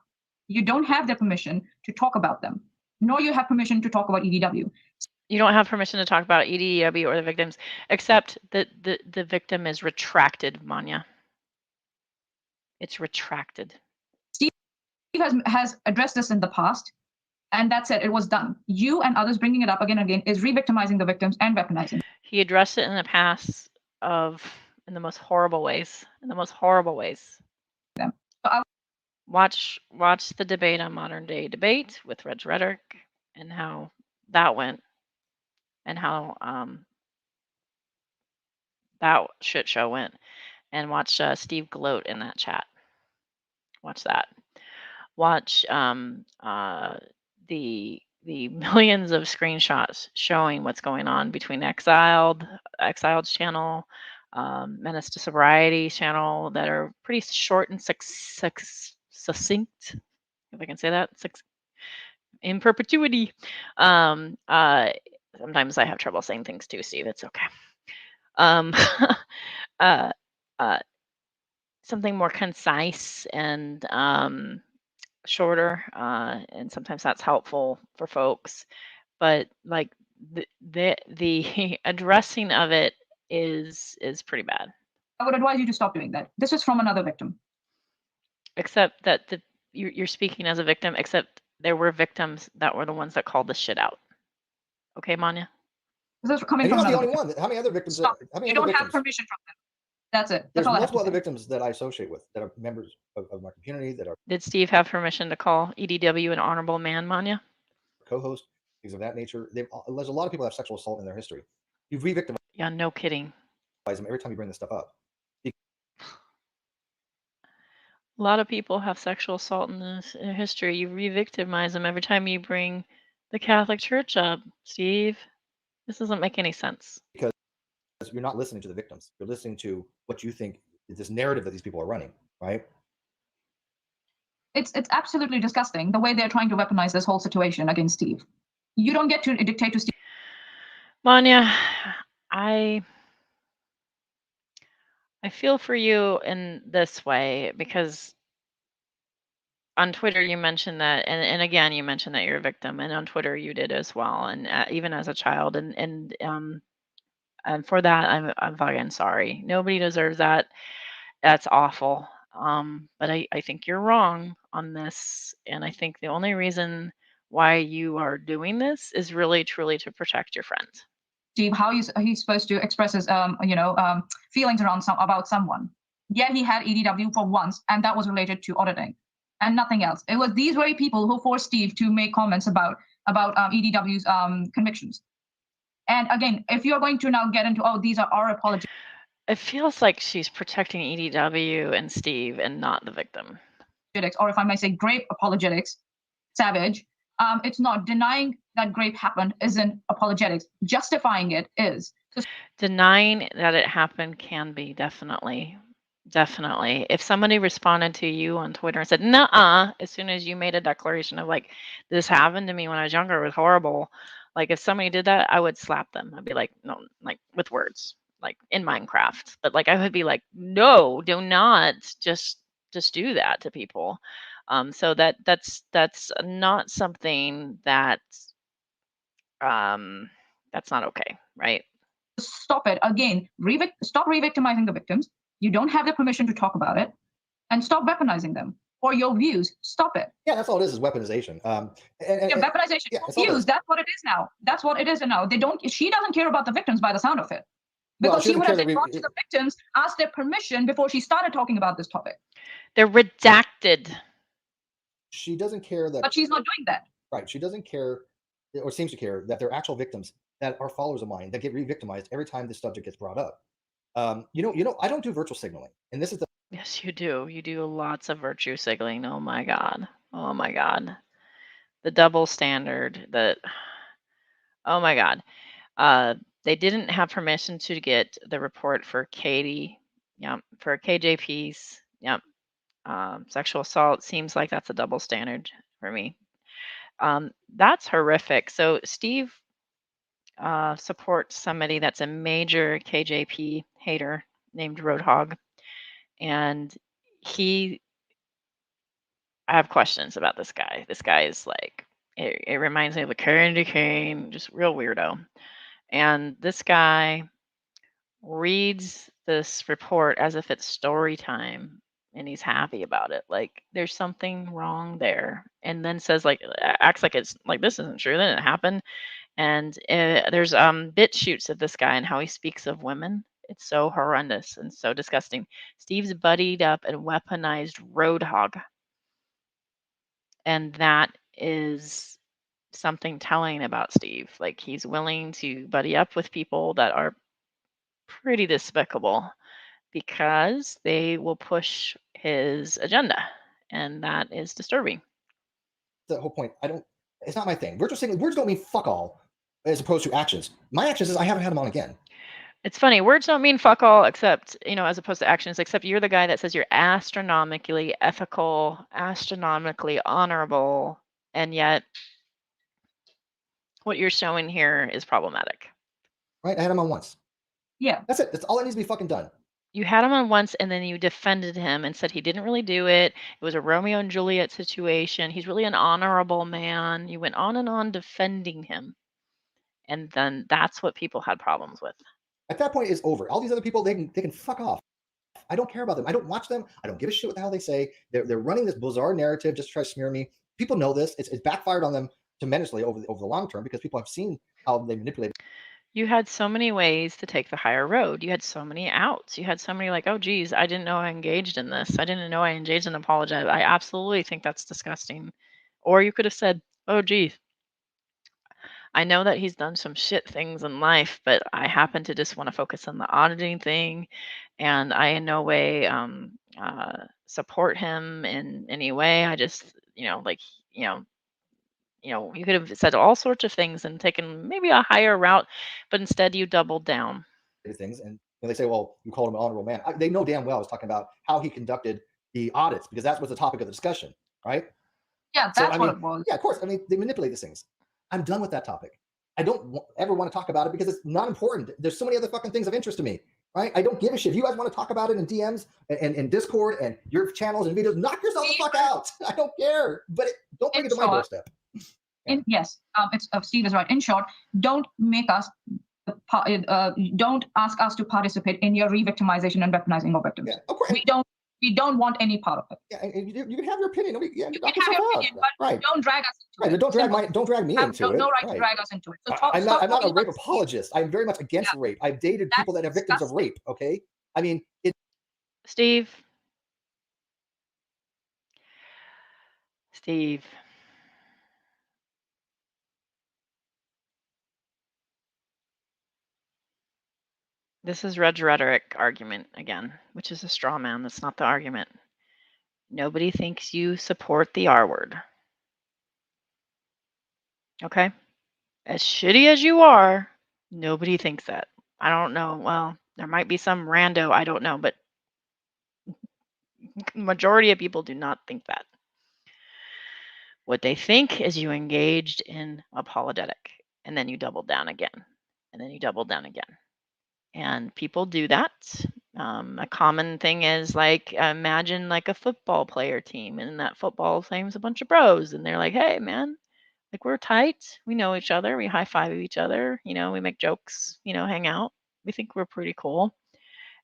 You don't have their permission to talk about them, nor you have permission to talk about EDW. you don't have permission to talk about EDW or the victims, except that the victim is retracted, Manya. It's retracted. Steve has addressed this in the past, and that's it. It was done. You and others bringing it up again and again is re-victimizing the victims and weaponizing. He addressed it in the past in the most horrible ways. In the most horrible ways. Them. So Watch the debate on Modern Day Debate with Red's Rhetoric and how that went and how that shit show went, and watch Steve gloat in that chat. Watch that. Watch the millions of screenshots showing what's going on between Exiled's channel, Menace to Sobriety channel that are pretty short and succinct, if I can say that, in perpetuity. Sometimes I have trouble saying things too, Steve. It's okay. Something more concise and shorter, and sometimes that's helpful for folks. But like the addressing of it is pretty bad. I would advise you to stop doing that. This is from another victim. Except that you're speaking as a victim. Except there were victims that were the ones that called this shit out. Okay, Manya. This is coming And from you're not the another only victim. one. How many other victims? Stop. How many You other don't have victims? permission from them. That's it. That's There's all I have multiple to other say. victims that I associate with that are members of my community that are Did Steve have permission to call EDW an honorable man, Manya? co-host, things of that nature. There's a lot of people that have sexual assault in their history. You've re-victimized Yeah, no kidding. them every time you bring this stuff up. A lot of people have sexual assault in their history. You re-victimize them every time you bring the Catholic Church up, Steve. This doesn't make any sense. Because you're not listening to the victims. You're listening to what you think is this narrative that these people are running, right? It's absolutely disgusting the way they're trying to weaponize this whole situation against Steve. You don't get to dictate to Steve. Manya, I feel for you in this way because on Twitter you mentioned that, and again you mentioned that you're a victim, and on Twitter you did as well, and even as a child, and for that I'm fucking sorry. Nobody deserves that. That's awful. But I think you're wrong on this, and I think the only reason why you are doing this is really truly to protect your friend. Steve, how he's supposed to express his feelings around about someone. Yeah, he had EDW for once, and that was related to auditing, and nothing else. It was these very people who forced Steve to make comments about EDW's convictions. And again, if you're going to now get into these are our apologies. It feels like she's protecting EDW and Steve and not the victim. Or if I might say grape apologetics, Savage, it's not. Denying that grape happened isn't apologetics. Justifying it is. Denying that it happened can be, definitely. If somebody responded to you on Twitter and said, nuh-uh, as soon as you made a declaration of like, this happened to me when I was younger, it was horrible. Like if somebody did that, I would slap them. I'd be like, no, like with words. like in Minecraft, but like I would be like, no, do not just do that to people. So that's not something that's not okay, right? Stop it. Again, stop re-victimizing the victims. You don't have the permission to talk about it, and stop weaponizing them for your views. Stop it. Yeah, that's all it is weaponization. Weaponization yeah, for that's all it views. is. That's what it is now. That's what it is now. They don't. She doesn't care about the victims by the sound of it, Well, because she she would doesn't have care then that gone to the victims, asked their permission before she started talking about this topic. They're redacted. She doesn't care that. But she's not doing that. Right. She doesn't care, or seems to care, that they're actual victims that are followers of mine that get re-victimized every time this subject gets brought up. You know, I don't do virtual signaling, and this is the Yes, you do. You do lots of virtue signaling. Oh my God. Oh my God. The double standard. Oh my God. They didn't have permission to get the report for Katie. Yep. For KJP's. Yep. Sexual assault seems like that's a double standard for me. That's horrific. So Steve supports somebody that's a major KJP hater named Roadhog, and I have questions about this guy. This guy is like, it reminds me of a Candy Cane, just real weirdo. And this guy reads this report as if it's story time and he's happy about it. Like there's something wrong there. And then says like acts like it's like this isn't true, that didn't happen. And there's bit shoots of this guy and how he speaks of women. It's so horrendous and so disgusting. Steve's buddied up and weaponized Roadhog. And that is something telling about Steve. Like he's willing to buddy up with people that are pretty despicable because they will push his agenda. And that is disturbing. the whole point. It's not my thing. Virtual signaling, words don't mean fuck all as opposed to actions. My actions is I haven't had them on again. It's funny. Words don't mean fuck all, except, as opposed to actions, except you're the guy that says you're astronomically ethical, astronomically honorable, and yet what you're showing here is problematic. Right? I had them on once. Yeah. That's it. That's all that needs to be fucking done. You had him on once and then you defended him and said he didn't really do it. It was a Romeo and Juliet situation. He's really an honorable man. You went on and on defending him. And then that's what people had problems with. At that point, it's over. All these other people, they can fuck off. I don't care about them. I don't watch them. I don't give a shit what the hell they say. They're running this bizarre narrative just to try to smear me. People know this. It's backfired on them tremendously over the long term because people have seen how they manipulate. You had so many ways to take the higher road. You had so many outs. You had so many like, oh, geez, I didn't know I engaged in this. I didn't know I engaged in apologize. I absolutely think that's disgusting. Or you could have said, oh, geez, I know that he's done some shit things in life, but I happen to just want to focus on the auditing thing. And I in no way support him in any way. I just, you could have said all sorts of things and taken maybe a higher route, but instead you doubled down. Things, and when they say, well, you called him an honorable man, they know damn well I was talking about how he conducted the audits because that was the topic of the discussion, right? Yeah, that's what it was. Yeah, of course. I mean, they manipulate these things. I'm done with that topic. I don't ever want to talk about it because it's not important. There's so many other fucking things of interest to me, right? I don't give a shit. If you guys want to talk about it in DMs and Discord and your channels and videos, knock yourself the fuck out. I don't care, but don't bring it to my doorstep. Yes, Steve is right. In short, don't make us, don't ask us to participate in your re-victimization and weaponizing of victims. Yeah, of course. We don't want any part of it. Yeah, and you can have your opinion. You can have your opinion, but right. Don't drag us into it. Don't drag me into it. No right to drag us into it. So I'm not a rape apologist. I'm very much against rape. I've dated people that are victims of rape. Okay, I mean it. Steve. This is Red's rhetoric argument again, which is a straw man. That's not the argument. Nobody thinks you support the R word. Okay? As shitty as you are, nobody thinks that. I don't know. Well, there might be some rando, I don't know, but majority of people do not think that. What they think is you engaged in apologetic, and then you double down again, and then you double down again. And people do that. A common thing is like, imagine like a football player team, and that football team's a bunch of bros, and they're like, hey, man, like we're tight. We know each other. We high five each other. We make jokes, hang out. We think we're pretty cool.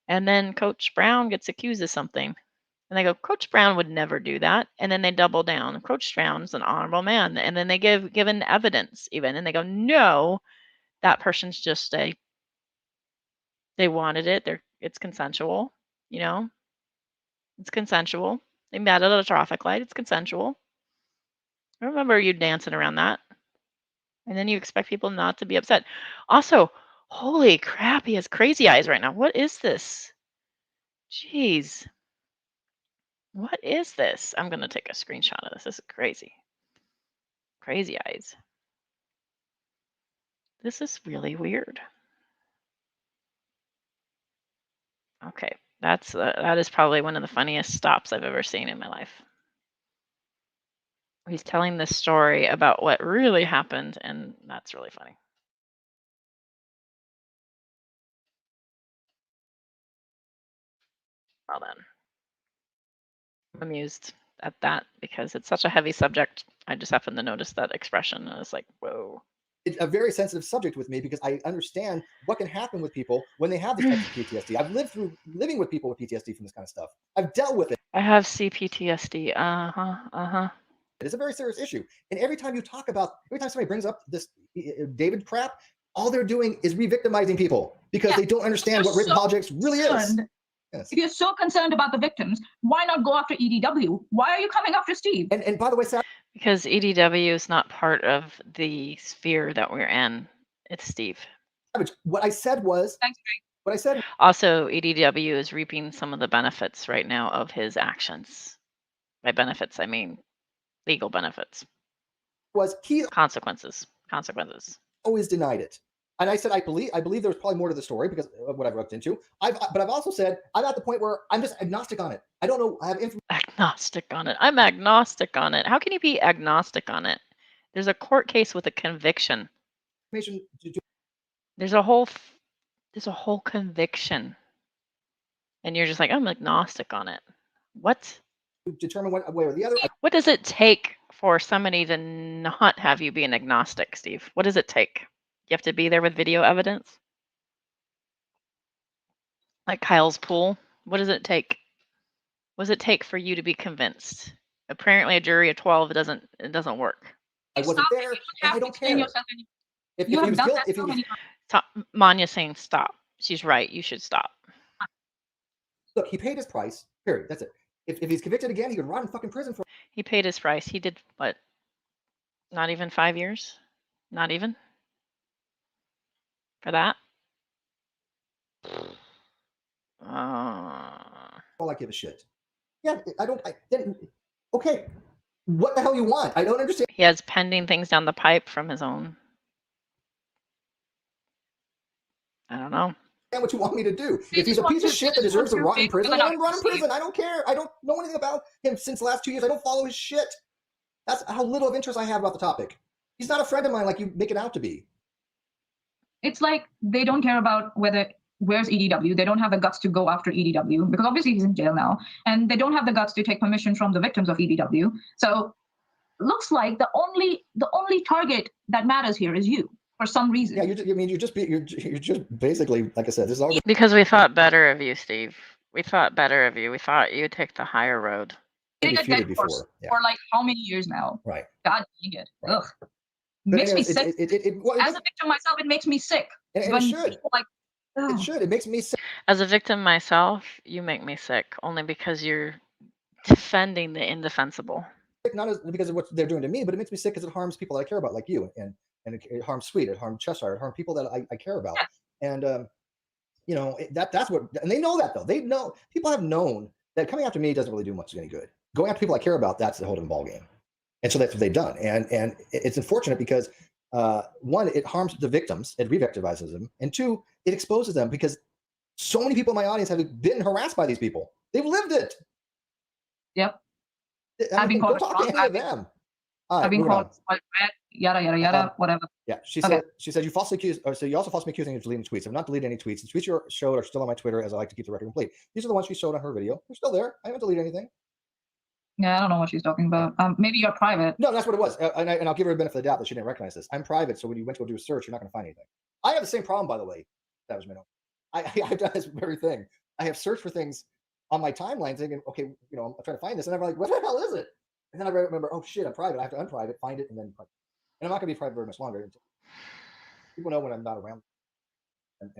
And then Coach Brown gets accused of something. And they go, Coach Brown would never do that. And then they double down. Coach Brown's an honorable man. And then they given evidence even. And they go, no, that person's just they wanted it. It's consensual, It's consensual. They met at a traffic light. It's consensual. I remember you dancing around that. And then you expect people not to be upset. Also, holy crap, he has crazy eyes right now. What is this? Jeez. What is this? I'm going to take a screenshot of this. This is crazy. Crazy eyes. This is really weird. Okay, that is probably one of the funniest stops I've ever seen in my life. He's telling this story about what really happened, and that's really funny. Well then, I'm amused at that because it's such a heavy subject. I just happened to notice that expression, and I was like, whoa. It's a very sensitive subject with me because I understand what can happen with people when they have these types of PTSD. I've living with people with PTSD from this kind of stuff. I've dealt with it. I have CPTSD. It's a very serious issue. And every time somebody brings up this David crap, all they're doing is re-victimizing people because they don't understand what rape apologetics really is. Yes. If you're so concerned about the victims, why not go after EDW? Why are you coming after Steve? And by the way, because EDW is not part of the sphere that we're in. It's Steve. What I said was, thanks, what I said. Also, EDW is reaping some of the benefits right now of his actions. By benefits, I mean legal benefits. Consequences. Always denied it. And I said, I believe there was probably more to the story because of what I've looked into. But I've also said I'm at the point where I'm just agnostic on it. I don't know. I have information. Agnostic on it. I'm agnostic on it. How can you be agnostic on it? There's a court case with a conviction. There's a whole conviction, and you're just like, I'm agnostic on it. What? Determine one way or the other. What does it take for somebody to not have you be an agnostic, Steve? What does it take? You have to be there with video evidence? Like Kyle's pool? What does it take? What does it take for you to be convinced? Apparently a jury of 12, it doesn't work. I wasn't there, and I don't care. If he was guilty, Manya's saying stop. She's right. You should stop. Look, he paid his price, period. That's it. If he's convicted again, he could rot in fucking prison for. He paid his price. He did what? Not even 5 years? Not even? For that? All I give a shit. Yeah, okay. What the hell you want? I don't understand. He has pending things down the pipe from his own. I don't know. What you want me to do? If he's a piece of shit that deserves to rot in prison, let him rot in prison. I don't care. I don't know anything about him since the last 2 years. I don't follow his shit. That's how little of interest I have about the topic. He's not a friend of mine like you make it out to be. It's like they don't care about where's EDW. They don't have the guts to go after EDW because obviously he's in jail now, and they don't have the guts to take permission from the victims of EDW. So looks like the only target that matters here is you for some reason. Yeah, you're just basically, like I said, this is all because we thought better of you, Steve. We thought better of you. We thought you'd take the higher road. before. Yeah. For like how many years now? Right. God dang it. Right. Ugh. Makes me sick. As a victim myself, it makes me sick. And it should. Like, it should. It makes me sick. As a victim myself, you make me sick only because you're defending the indefensible. Not because of what they're doing to me, but it makes me sick because it harms people that I care about, like you, and it harms Sweet, it harms Cheshire, it harms people that I care about. Yeah. And that's what, and they know that though. They know, people have known that coming after me doesn't really do much any good. Going after people I care about, that's the whole ball game. And so that's what they've done. And it's unfortunate because one, it harms the victims, it re-victimizes them, and two, it exposes them because so many people in my audience have been harassed by these people. They've lived it. Yep. I've been called talk to any of them. All I've right, been moving on. called spoiled brat, yada yada yada, whatever. Yeah, she Okay. said you falsely accused, or so you also falsely accusing me of deleting tweets. I've not deleted any tweets. The tweets you showed are still on my Twitter, as I like to keep the record complete. These are the ones she showed on her video. They're still there. I haven't deleted anything. Yeah, I don't know what she's talking about. Maybe you're private. No, that's what it was. And I'll give her the benefit of the doubt that she didn't recognize this. I'm private, so when you went to go do a search, you're not going to find anything. I have the same problem, by the way. That was my own. I've done this very thing. I have searched for things on my timeline, thinking, okay, I'm trying to find this, and I'm like, what the hell is it? And then I remember, oh shit, I'm private. I have to unprivate, find it, and then. And I'm not going to be private very much longer. People know when I'm not around. And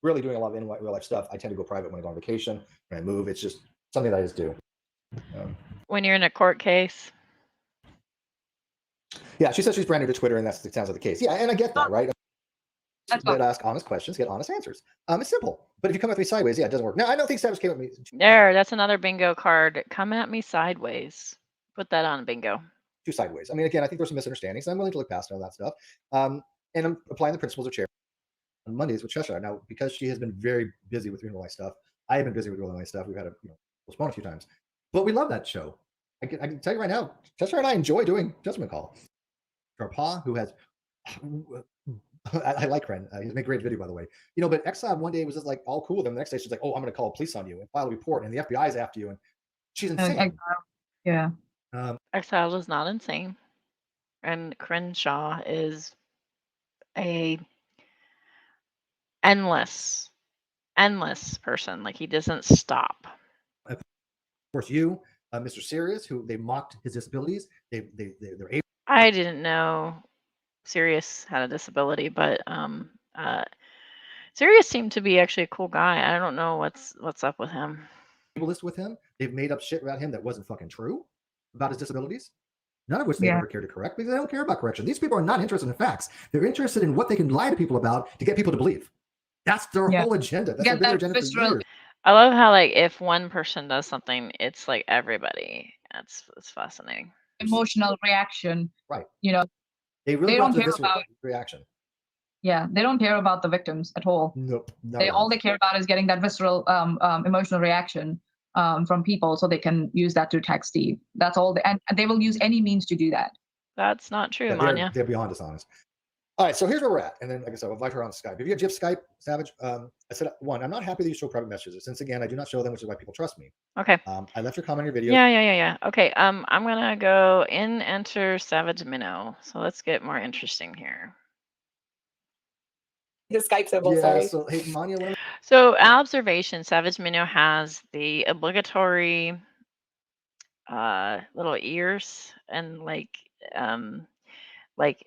really doing a lot of real life stuff. I tend to go private when I go on vacation, when I move. It's just something that I just do. When you're in a court case. Yeah, she says she's brand new to Twitter, and that sounds like the case. Yeah, and I get that, right? But ask honest questions, get honest answers. It's simple. But if you come at me sideways, yeah, it doesn't work. Now, I don't think Savage came at me. That's another bingo card. Come at me sideways. Put that on bingo. Too sideways. I mean, again, I think there's some misunderstandings. I'm willing to look past all that stuff. And I'm applying the principles of charity on Mondays with Cheshire. Now, because she has been very busy with real life stuff, I have been busy with real life stuff. We've had to postpone a few times. But we love that show. I can tell you right now, Cheshire and I enjoy doing Judgment Call. Our Pa, who has... I like Ren. He's made a great video, by the way. But Exile one day was just like all cool with him. The next day she's like, "Oh, I'm going to call the police on you and file a report, and the FBI's after you." And she's insane. Yeah. Exile is not insane, and Crenshaw is a endless person. Like, he doesn't stop. Of course, you, Mr. Sirius, who they mocked his disabilities. They're able. I didn't know Sirius had a disability, but Sirius seemed to be actually a cool guy. I don't know what's up with him. With him, they've made up shit about him that wasn't fucking true about his disabilities. None of which they ever care to correct, because they don't care about correction. These people are not interested in facts. They're interested in what they can lie to people about to get people to believe. That's their whole agenda. That's their bigger agenda for years. I love how, like, if one person does something, it's like everybody. It's fascinating. Emotional reaction. Right. They really don't care about reaction. Yeah, they don't care about the victims at all. Nope. All they care about is getting that visceral emotional reaction from people, so they can use that to attack Steve. That's all. And they will use any means to do that. That's not true, Manya. They're beyond dishonest. All right, so here's where we're at. And then, like I said, I'll invite her on Skype. If you have GIF Skype, Savage, I said, one, I'm not happy that you show private messages. Since, again, I do not show them, which is why people trust me. Okay. I left your comment in your video. Yeah. Okay, I'm going to go enter Savage Minnow. So let's get more interesting here. The Skype symbol, sorry. So, hey, Manya, so observation, Savage Minnow has the obligatory little ears, and like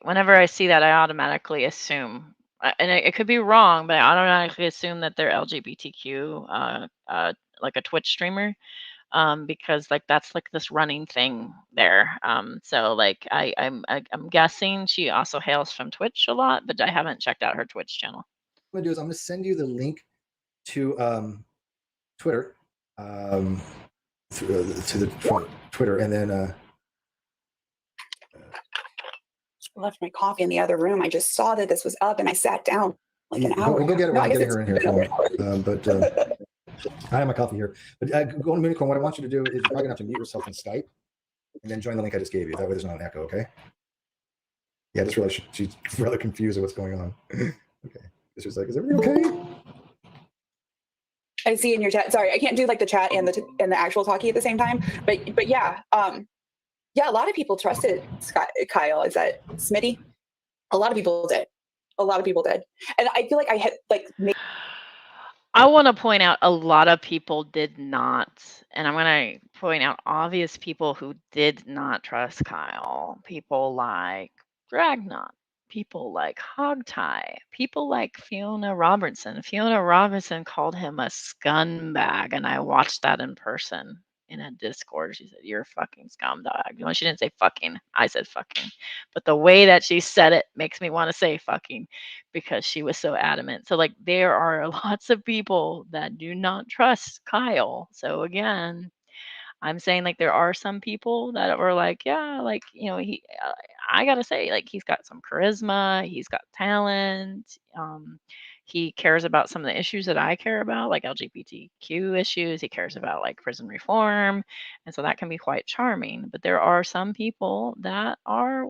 whenever I see that, I automatically assume, and it could be wrong, but I automatically assume that they're LGBTQ, like a Twitch streamer, because like that's like this running thing there. So like I'm guessing she also hails from Twitch a lot, but I haven't checked out her Twitch channel. What I'm gonna do is I'm gonna send you the link to Twitter, to the Twitter, and then. I left my coffee in the other room. I just saw that this was up, and I sat down like an hour. Go get it. I'm getting her in here. But I have my coffee here. But go on Unicorn. What I want you to do is you're probably gonna have to mute yourself in Skype, and then join the link I just gave you. That way, there's not an echo. Okay. Yeah, just realized she's rather confused with what's going on. Okay. She's like, "Is everything okay?" I see in your chat. Sorry, I can't do like the chat and the actual talkie at the same time. But yeah. Yeah, a lot of people trusted Kyle. Is that Smitty? A lot of people did. And I feel like I had like. I want to point out a lot of people did not, and I'm going to point out obvious people who did not trust Kyle. People like Dragnot, people like Hogtie, people like Fiona Robertson. Fiona Robertson called him a scumbag, and I watched that in person. In a Discord, she said, "You're a fucking scumbag." She didn't say fucking. I said fucking. But the way that she said it makes me want to say fucking, because she was so adamant. So like, there are lots of people that do not trust Kyle. So again, I'm saying like there are some people that were like, yeah, like, I gotta say, like, he's got some charisma, he's got talent, he cares about some of the issues that I care about, like LGBTQ issues. He cares about like prison reform. And so that can be quite charming. But there are some people that are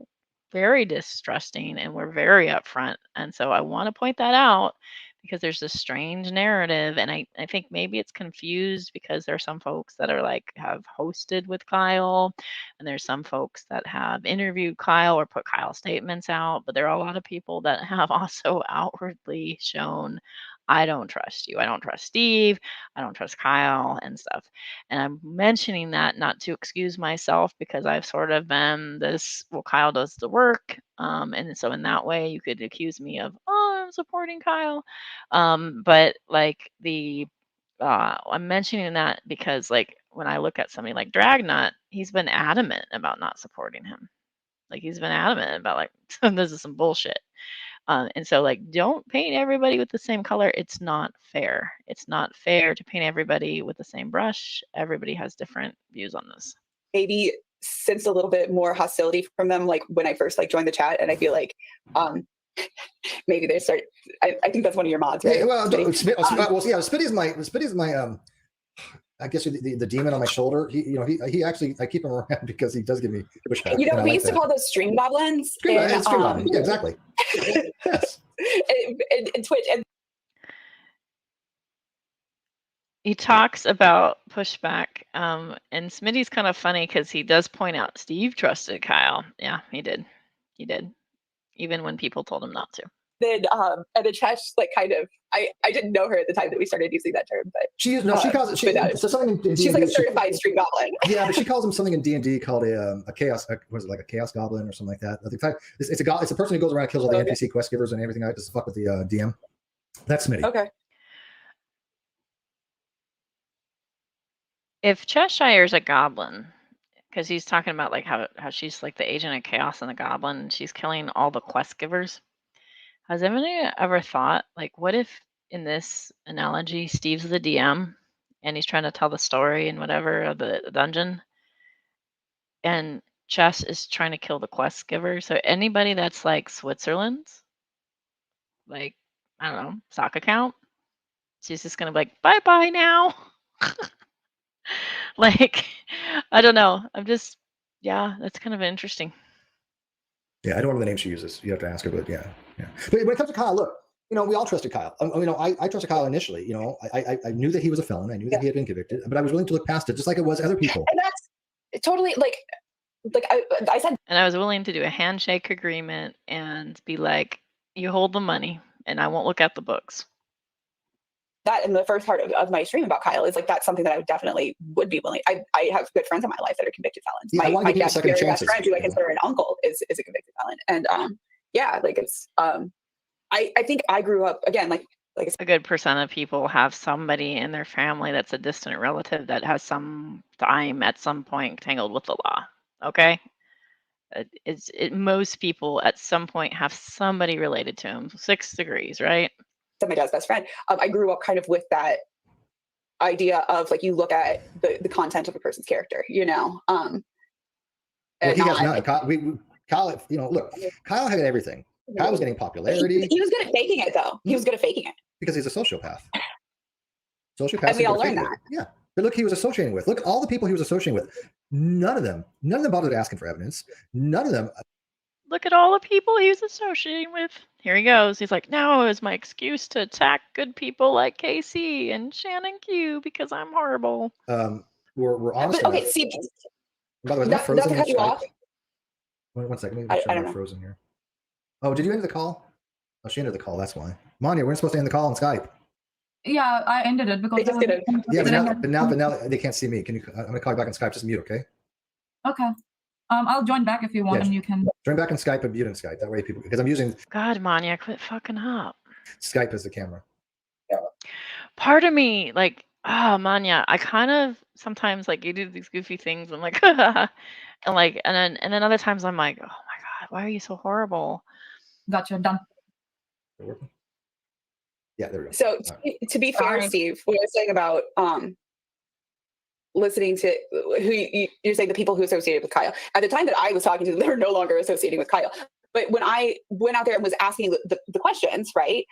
very distrusting and we're very upfront. And so I want to point that out because there's this strange narrative. And I think maybe it's confused because there are some folks that are like have hosted with Kyle, and there's some folks that have interviewed Kyle or put Kyle statements out. But there are a lot of people that have also outwardly shown, I don't trust you. I don't trust Steve. I don't trust Kyle and stuff. And I'm mentioning that not to excuse myself because I've sort of been this, well, Kyle does the work. And so in that way, you could accuse me of, oh, I'm supporting Kyle. But like I'm mentioning that because like when I look at somebody like Dragnut, he's been adamant about not supporting him. Like he's been adamant about like, this is some bullshit. And so like, don't paint everybody with the same color. It's not fair. It's not fair to paint everybody with the same brush. Everybody has different views on this. Maybe sense a little bit more hostility from them, like when I first like joined the chat, and I feel like maybe they start. I think that's one of your mods, right? Yeah, well, Smitty? Spitty's my I guess the demon on my shoulder. He actually, I keep him around because he does give me pushback. You know, we like used to call those stream goblins. Stream goblin. Yeah, exactly. Yes. And Twitch. And he talks about pushback, and Smitty's kind of funny because he does point out Steve trusted Kyle. Yeah, he did, even when people told him not to. then and the Chesh like kind of I didn't know her at the time that we started using that term, but she calls it so something in she's D&D, like a certified stream goblin. Yeah, but she calls him something in D&D called a chaos. Was it like a chaos goblin or something like that? It's a person who goes around and kills all the NPC quest givers and everything like that to fuck with the DM. That's Smitty. Okay. If Cheshire's a goblin, because he's talking about like how she's like the agent of chaos and the goblin, and she's killing all the quest givers. Has anybody ever thought, like, what if in this analogy, Steve's the DM and he's trying to tell the story and whatever of the dungeon, and Chess is trying to kill the quest giver? So anybody that's like Switzerland's, like, I don't know, sock account, she's just gonna be like, bye bye now. Like, I don't know. Yeah, that's kind of interesting. Yeah, I don't know the name she uses. You have to ask her, but yeah. But when it comes to Kyle, look, we all trusted Kyle. I trusted Kyle initially. I knew that he was a felon. I knew that he had been convicted, but I was willing to look past it, just like it was other people. And that's totally like I said. And I was willing to do a handshake agreement and be like, you hold the money, and I won't look at the books. That in the first part of my stream about Kyle is like that's something that I definitely would be willing. I have good friends in my life that are convicted felons. Yeah, my dad's very best friend, who I consider an uncle, is a convicted felon, and yeah, like it's I think I grew up again like a good percent of people have somebody in their family that's a distant relative that has some time at some point tangled with the law. Okay, most people at some point have somebody related to them. 6 degrees, right? My dad's best friend. I grew up kind of with that idea of like you look at the content of a person's character, Well, he has not. Kyle, look, Kyle had everything. Kyle was getting popularity. He was good at faking it, though. He was good at faking it because he's a sociopath. Sociopaths. And we all learned that. Yeah, but look, he was associating with. Look, all the people he was associating with. None of them bothered asking for evidence. None of them. Look at all the people he was associating with. Here he goes. He's like, now is my excuse to attack good people like KC and Shannon Q because I'm horrible. We're honest. But, okay, see. By the way, not to cut you off. One second. Maybe I'm frozen here. Oh, did you end the call? Oh, she ended the call. That's why. Manya, we're supposed to end the call on Skype. Yeah, I ended it because they just did it. Yeah, but now they can't see me. Can you? I'm gonna call you back on Skype. Just mute, okay? Okay. I'll join back if you want, and you can join back on Skype and mute on Skype. That way, people, because I'm using. God, Manya, quit fucking up. Skype as the camera. Yeah. Part of me, like, Manya, I kind of sometimes like you do these goofy things. I'm like, and then other times I'm like, oh my god, why are you so horrible? Gotcha. Done. Yeah, there we go. So to be fair, Steve, what I was saying about listening to who you're saying the people who associated with Kyle at the time that I was talking to them, they were no longer associating with Kyle. But when I went out there and was asking the questions, right?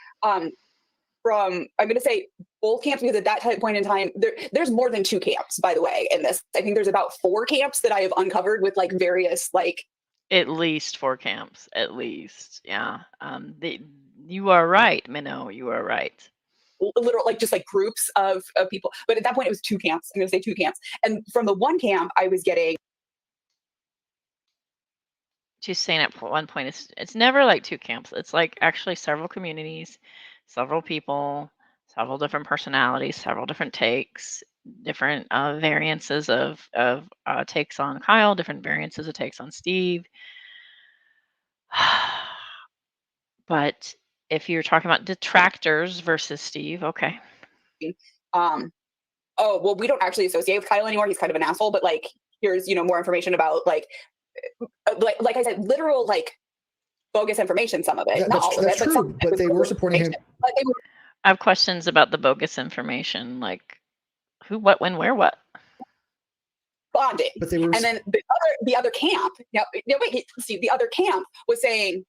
from, I'm going to say both camps, because at that point in time, there's more than 2 camps, by the way, in this. I think there's about 4 camps that I have uncovered with like various like. At least 4 camps, at least. Yeah. You are right, Minnow. You are right. Literal, like just like groups of people. But at that point, it was 2 camps. I'm going to say 2 camps. And from the one camp, I was getting. She's saying at one point, it's never like 2 camps. It's like actually several communities, several people, several different personalities, several different takes, different variances of takes on Kyle, different variances of takes on Steve. But if you're talking about detractors versus Steve, okay. Oh, well, we don't actually associate with Kyle anymore. He's kind of an asshole, but like, here's, more information about like I said, literal, like bogus information, some of it. Not all of it, That's true, but they were supporting him. I have questions about the bogus information, like who, what, when, where, what. Bonding. But they were, and then the other camp. Now wait, Steve. The other camp was saying,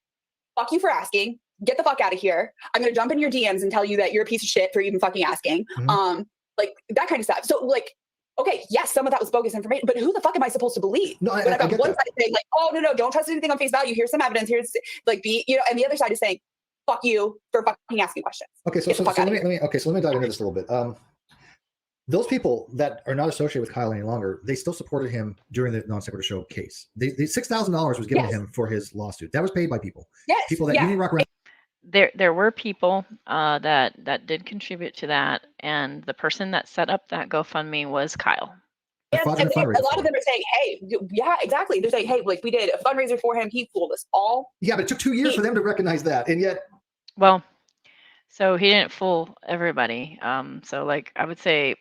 "Fuck you for asking. Get the fuck out of here. I'm gonna jump in your DMs and tell you that you're a piece of shit for even fucking asking." Mhm. Like that kind of stuff. So like, okay, yes, some of that was bogus information, but who the fuck am I supposed to believe? No, when I got get one that. side saying like, "Oh no, don't trust anything on face value. Here's some evidence. Here's like and the other side is saying, "Fuck you for fucking asking questions." Okay, so let me dive into this a little bit. Those people that are not associated with Kyle any longer, they still supported him during the non sequitur show case. The $6,000 was given to him for his lawsuit. That was paid by people. Yes. People that Union Rock around. There were people that did contribute to that, and the person that set up that GoFundMe was Kyle. Yes, and a lot of them are saying, "Hey, yeah, exactly." They're saying, "Hey, like we did a fundraiser for him. He fooled us all." Yeah, but it took 2 years for them to recognize that, and yet. Well, so he didn't fool everybody. So like I would say,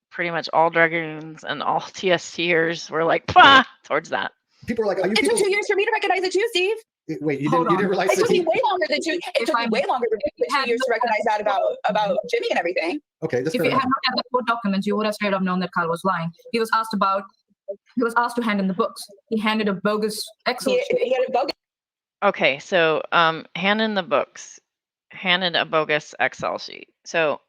pretty much all Dragoons and all TSTers were like, "Pah!" towards that. People were like, "It took 2 years for me to recognize it too, Steve." Wait, you didn't realize it took me way longer than 2. It took me way longer than 2 years to recognize that about Jimmy and everything. Okay, that's if you had not had the court documents, you would have straight up known that Kyle was lying. He was asked to hand in the books. He handed a bogus Excel sheet. He had a bogus. Okay, so handed a bogus Excel sheet. So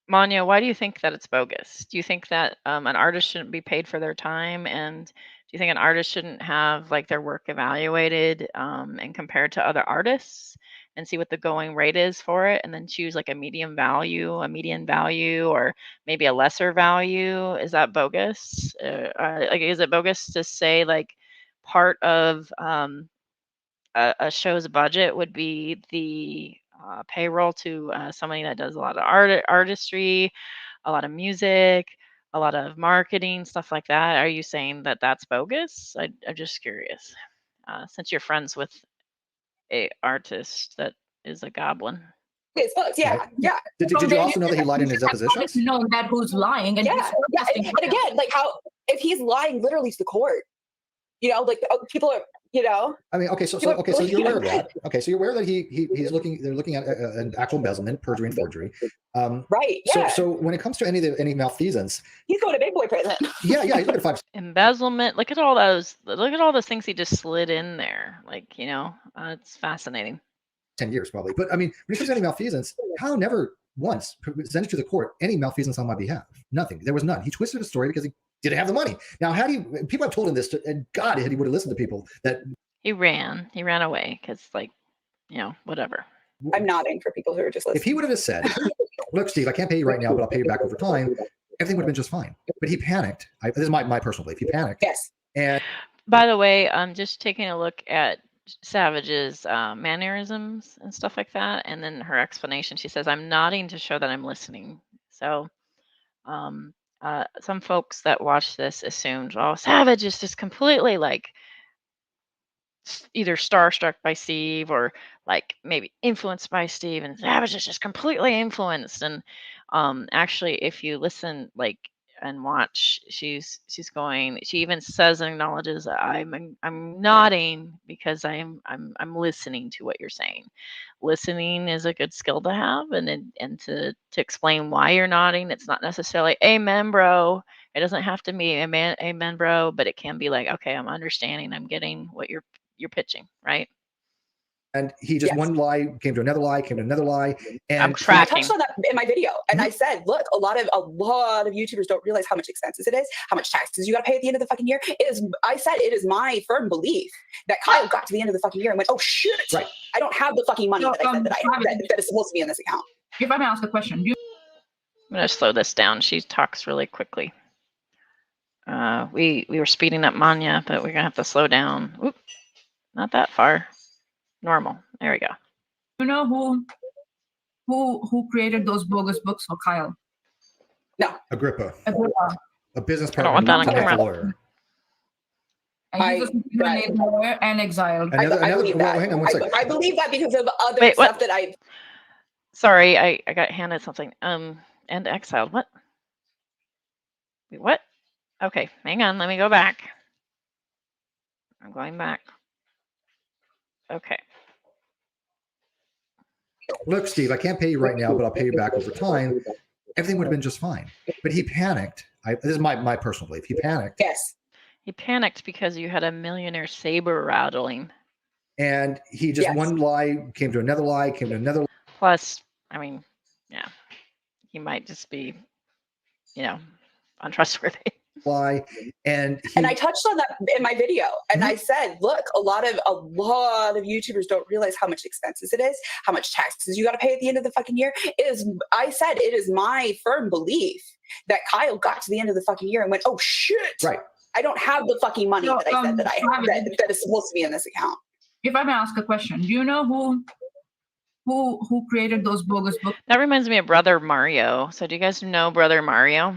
Manya, why do you think that it's bogus? Do you think that an artist shouldn't be paid for their time? And do you think an artist shouldn't have like their work evaluated and compared to other artists and see what the going rate is for it, and then choose like a median value, or maybe a lesser value? Is that bogus? Like, is it bogus to say like part of a show's budget would be the payroll to somebody that does a lot of artistry, a lot of music, a lot of marketing, stuff like that? Are you saying that that's bogus? I'm just curious, since you're friends with a artist that is a goblin. His books, yeah. Did you also know that he lied in his depositions? Know that who's lying, and yeah. And again, like how if he's lying literally to the court, like people are. I mean, okay, so you're aware of that. Okay, so you're aware that they're looking at an actual embezzlement, perjury, and forgery. Right. Yeah. So when it comes to any malfeasance, he's going to big boy prison. yeah, he's looking at 5 embezzlement. Look at all those things he just slid in there. Like, it's fascinating. 10 years probably. But I mean, when it comes to any malfeasance, Kyle never once presented to the court any malfeasance on my behalf. Nothing. There was none. He twisted the story because he didn't have the money. Now, people have told him this, and God, he would have listened to people that he ran away because, like, whatever. I'm nodding for people who are just listening. If he would have just said, "Look, Steve, I can't pay you right now, but I'll pay you back over time," everything would have been just fine. But he panicked. This is my personal belief. He panicked. Yes. And by the way, I'm just taking a look at Savage's mannerisms and stuff like that, and then her explanation. She says, "I'm nodding to show that I'm listening." So, some folks that watch this assumed, "Oh, Savage is just completely like either starstruck by Steve or like maybe influenced by Steve, and Savage is just completely influenced." And actually, if you listen and watch, she even says and acknowledges, I'm nodding because I'm listening to what you're saying. Listening is a good skill to have, and to explain why you're nodding. It's not necessarily amen, bro. It doesn't have to be amen, bro, but it can be like, okay, I'm understanding, I'm getting what you're pitching, right? And he just Yes. one lie came to another lie, came to another lie, and I'm I tracking. touched on that in my video, and I said, look, a lot of YouTubers don't realize how much expenses it is, how much taxes you got to pay at the end of the fucking year. I said it is my firm belief that Kyle got to the end of the fucking year and went, oh shit, Right. I don't have the fucking money So, that I said that is supposed to be in this account. If I may ask a question, I'm gonna slow this down. She talks really quickly. We were speeding up Manya, but we're gonna have to slow down. Oop, not that far. Normal. There we go. you know who created those bogus books for Kyle? Agrippa, Agrippa. a business I don't partner want that on to Nate the camera. lawyer. And he's a made lawyer and exiled. Another, I believe well, that. hang on one second. I believe that because of other Wait, what? stuff that I've. Sorry, I got handed something. And exiled. What? Wait, what? Okay, hang on. Let me go back. I'm going back. Okay. Look, Steve, I can't pay you right now, but I'll pay you back over time. Everything would have been just fine. But he panicked. This is my personal belief. He panicked. Yes. He panicked because you had a millionaire saber rattling. And he just Yes. one lie came to another lie, came to another Plus, I mean, yeah, he might just be, untrustworthy. lie. And I touched on that in my video, and I said, look, a lot of YouTubers don't realize how much expenses it is, how much taxes you got to pay at the end of the fucking year. I said it is my firm belief that Kyle got to the end of the fucking year and went, oh shit, right. I don't have the fucking money So, that I said that is supposed to be in this account. If I may ask a question, do you know who created those bogus books? That reminds me of Brother Mario. So do you guys know Brother Mario?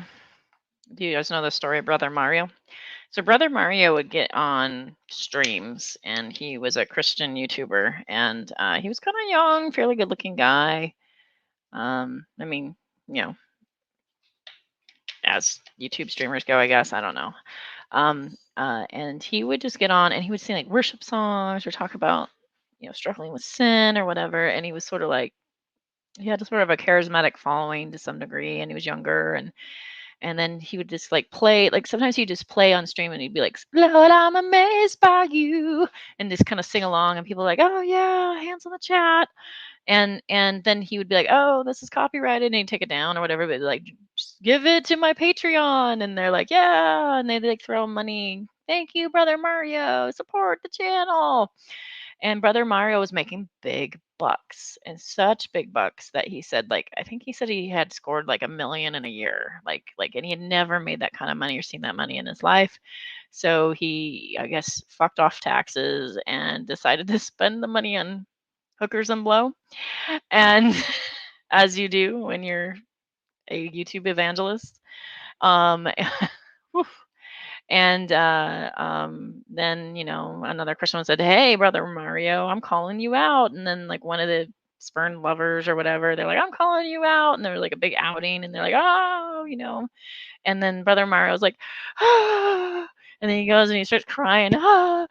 Do you guys know the story of Brother Mario? So Brother Mario would get on streams, and he was a Christian YouTuber, and he was kind of young, fairly good-looking guy. I mean, as YouTube streamers go, I guess. I don't know. And he would just get on, and he would sing like worship songs or talk about, struggling with sin or whatever. And he was sort of like, he had sort of a charismatic following to some degree, and he was younger, and then he would just like play, like sometimes he'd just play on stream and he'd be like, Lord, I'm amazed by you, and just kind of sing along, and people are like, oh yeah, hands on the chat. And then he would be like, oh, this is copyrighted, and he'd take it down or whatever, but like, just give it to my Patreon. And they're like, yeah, and they'd like throw money. Thank you, Brother Mario, support the channel. And Brother Mario was making big bucks, and such big bucks that he said, like, I think he said he had scored like $1 million in a year, like, and he had never made that kind of money or seen that money in his life. So he, I guess, fucked off taxes and decided to spend the money on hookers and blow. And as you do when you're a YouTube evangelist. And then, another Christian said, hey, Brother Mario, I'm calling you out. And then like one of the spurned lovers or whatever, they're like, I'm calling you out. And there was like a big outing, and they're like, oh, and then Brother Mario's like, ah. And then he goes and he starts crying. I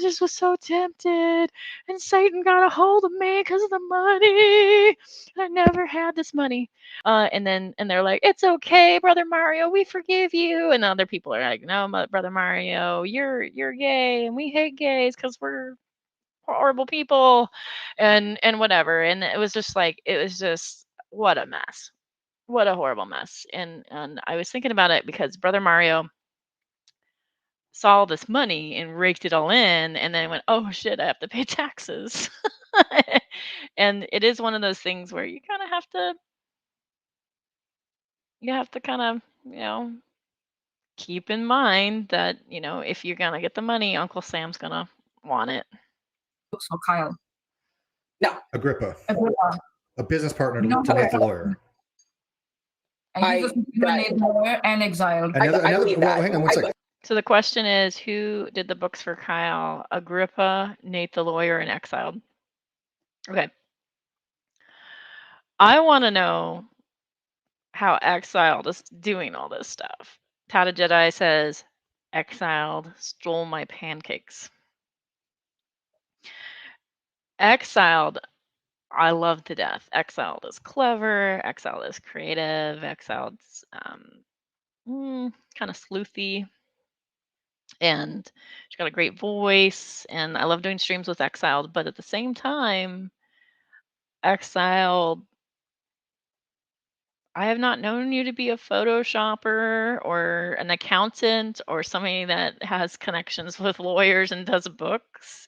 just was so tempted, and Satan got a hold of me because of the money. I never had this money. And they're like, it's okay, Brother Mario, we forgive you. And other people are like, no, Brother Mario, you're gay, and we hate gays because we're horrible people, and whatever. And it was just what a mess. What a horrible mess. And I was thinking about it because Brother Mario saw all this money and raked it all in, and then went, oh shit, I have to pay taxes. And it is one of those things where you kind of have to kind of, keep in mind that, if you're going to get the money, Uncle Sam's going to want it. So Kyle. No. Agrippa, Agrippa. a business partner No, to Nate the lawyer. And he's a made lawyer and exiled. Another, believe well, that. hang on one second. So the question is, who did the books for Kyle? Agrippa, Nate the lawyer, and exiled. Okay. I want to know how exiled is doing all this stuff. Tata Jedi says, exiled stole my pancakes. Exiled, I love to death. Exiled is clever. Exiled is creative. Exiled's kind of sleuthy. and she's got a great voice, and I love doing streams with Exiled, but at the same time, Exiled, I have not known you to be a Photoshopper or an accountant or somebody that has connections with lawyers and does books.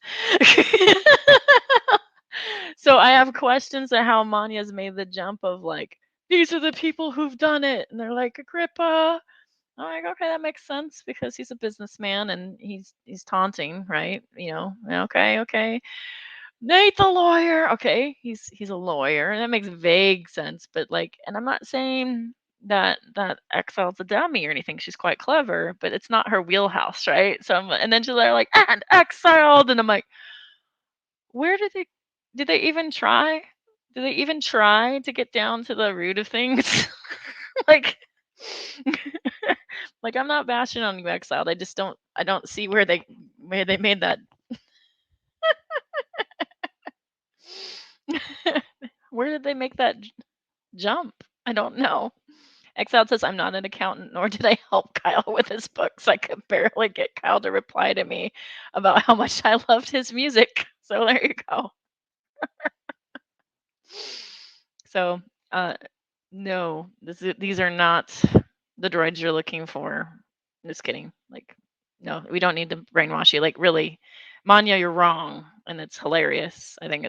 So I have questions of how Manya's made the jump of like, these are the people who've done it. And they're like, Agrippa. I'm like, okay, that makes sense because he's a businessman and he's taunting, right? You know, okay. Nate the lawyer. Okay, he's a lawyer, and that makes vague sense. But like, and I'm not saying that Exile's a dummy or anything. She's quite clever, but it's not her wheelhouse, right? So and then she's like, and Exiled, and I'm like, where did they even try? Did they even try to get down to the root of things? Like, like I'm not bashing on you, Exiled. I don't see where they made that. Where did they make that jump? I don't know. Exiled says, I'm not an accountant, nor did I help Kyle with his books. I could barely get Kyle to reply to me about how much I loved his music. So there you go. So, no, these are not the droids you're looking for. Just kidding. Like, no, we don't need to brainwash you. Like, really, Manya, you're wrong, and it's hilarious. I think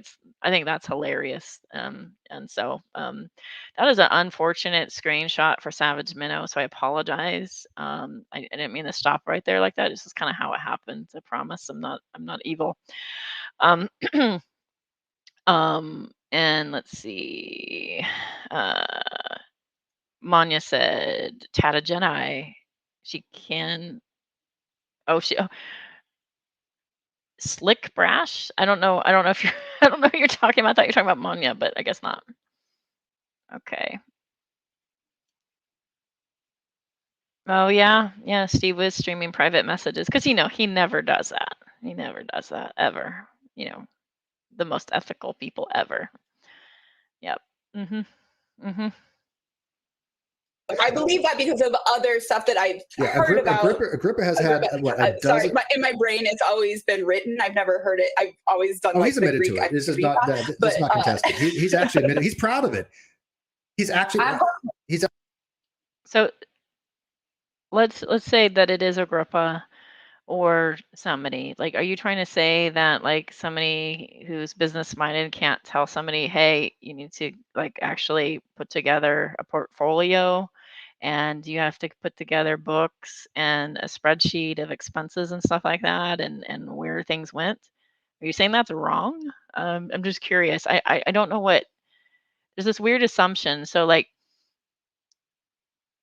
that's hilarious. And so, that is an unfortunate screenshot for Savage Minnow. So I apologize. I didn't mean to stop right there like that. This is kind of how it happened. I promise. I'm not evil. Um, and let's see. Manya said, Tata Jedi. She can. Oh, Slick Brash. I don't know. If you're. I don't know who you're talking about. I thought you were talking about Manya, but I guess not. Okay. Oh yeah. Steve was streaming private messages because he never does that. He never does that ever. The most ethical people ever. Yep. Mhm. I believe that because of other stuff that I've heard about. Agrippa has had what a dozen. Sorry, in my brain it's always been written. I've never heard it. I've always done. Oh, like he's admitted the Greek. to it. This is not contested. He's actually admitted. He's proud of it. He's actually. So let's say that it is Agrippa or somebody. Like, are you trying to say that like somebody who's business minded can't tell somebody, hey, you need to like actually put together a portfolio and you have to put together books and a spreadsheet of expenses and stuff like that and where things went? Are you saying that's wrong? I'm just curious. I don't know what. There's this weird assumption. So like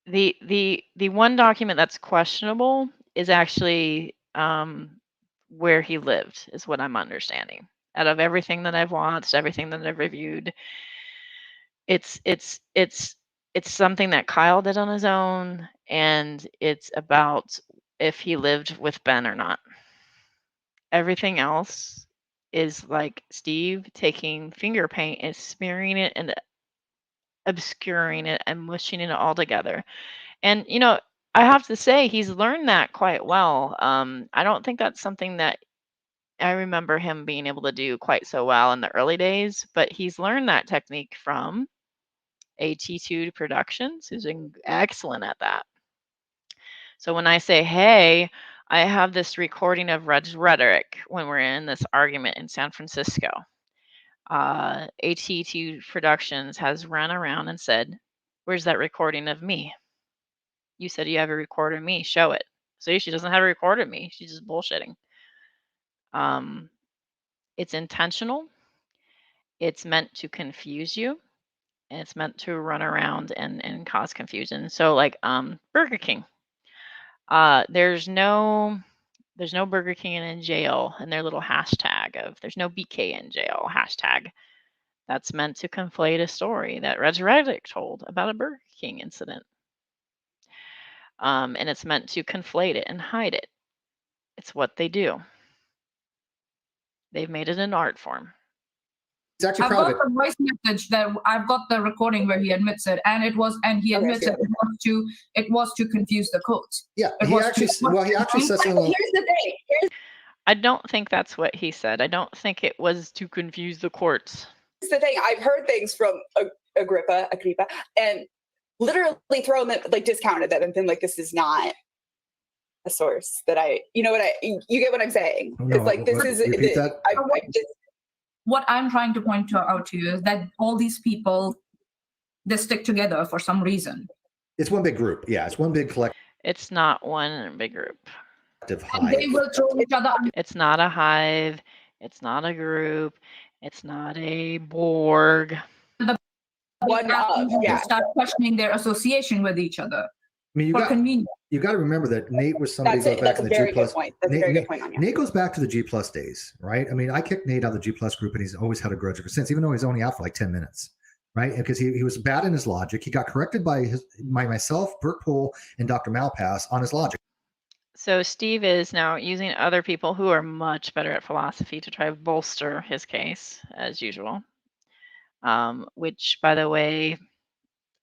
the one document that's questionable is actually where he lived, is what I'm understanding. Out of everything that I've watched, everything that I've reviewed, it's something that Kyle did on his own, and it's about if he lived with Ben or not. Everything else is like Steve taking finger paint and smearing it and obscuring it and mushing it all together. And I have to say he's learned that quite well. I don't think that's something that I remember him being able to do quite so well in the early days, but he's learned that technique from AT2 Productions, who's excellent at that. So when I say, hey, I have this recording of Red's rhetoric when we're in this argument in San Francisco, AT2 Productions has run around and said, where's that recording of me? You said you have a recorder of me. Show it. See, she doesn't have a recorder of me. She's just bullshitting. It's intentional. It's meant to confuse you. And it's meant to run around and cause confusion. So like Burger King. There's no Burger King in jail and their little hashtag of there's no BK in jail hashtag. That's meant to conflate a story that Resurrected told about a Burger King incident. And it's meant to conflate it and hide it. It's what they do. They've made it an art form. He's actually I've proud got of it. the voice message that I've got the recording where he admits it, and he admits Okay. it was to confuse the courts. Yeah, It he was actually to- says something. Here's the thing. I don't think that's what he said. I don't think it was to confuse the courts. Here's the thing. I've heard things from Agrippa, and literally thrown them, like discounted them and been like, this is not a source that you get what I'm saying? No, It's like, this is, repeat that. What I'm trying to point out to you is that all these people, they stick together for some reason. It's one big group. Yeah, it's one big collective It's not one big group. And hive. they will throw each other under It's not a hive. It's not a group. It's not a Borg. One and yeah. start questioning their association with each other I mean, for convenience. you got to remember that Nate was somebody That's who it. goes back That's in a the very G good plus. point. That's a very good point, Anya. Nate goes back to the G plus days, right? I mean, I kicked Nate out of the G plus group, and he's always had a grudge ever since, even though he's only out for like 10 minutes, right? Because he was bad in his logic. He got corrected by myself, Bert Poole, and Dr. Malpass on his logic. So Steve is now using other people who are much better at philosophy to try to bolster his case, as usual. Which, by the way,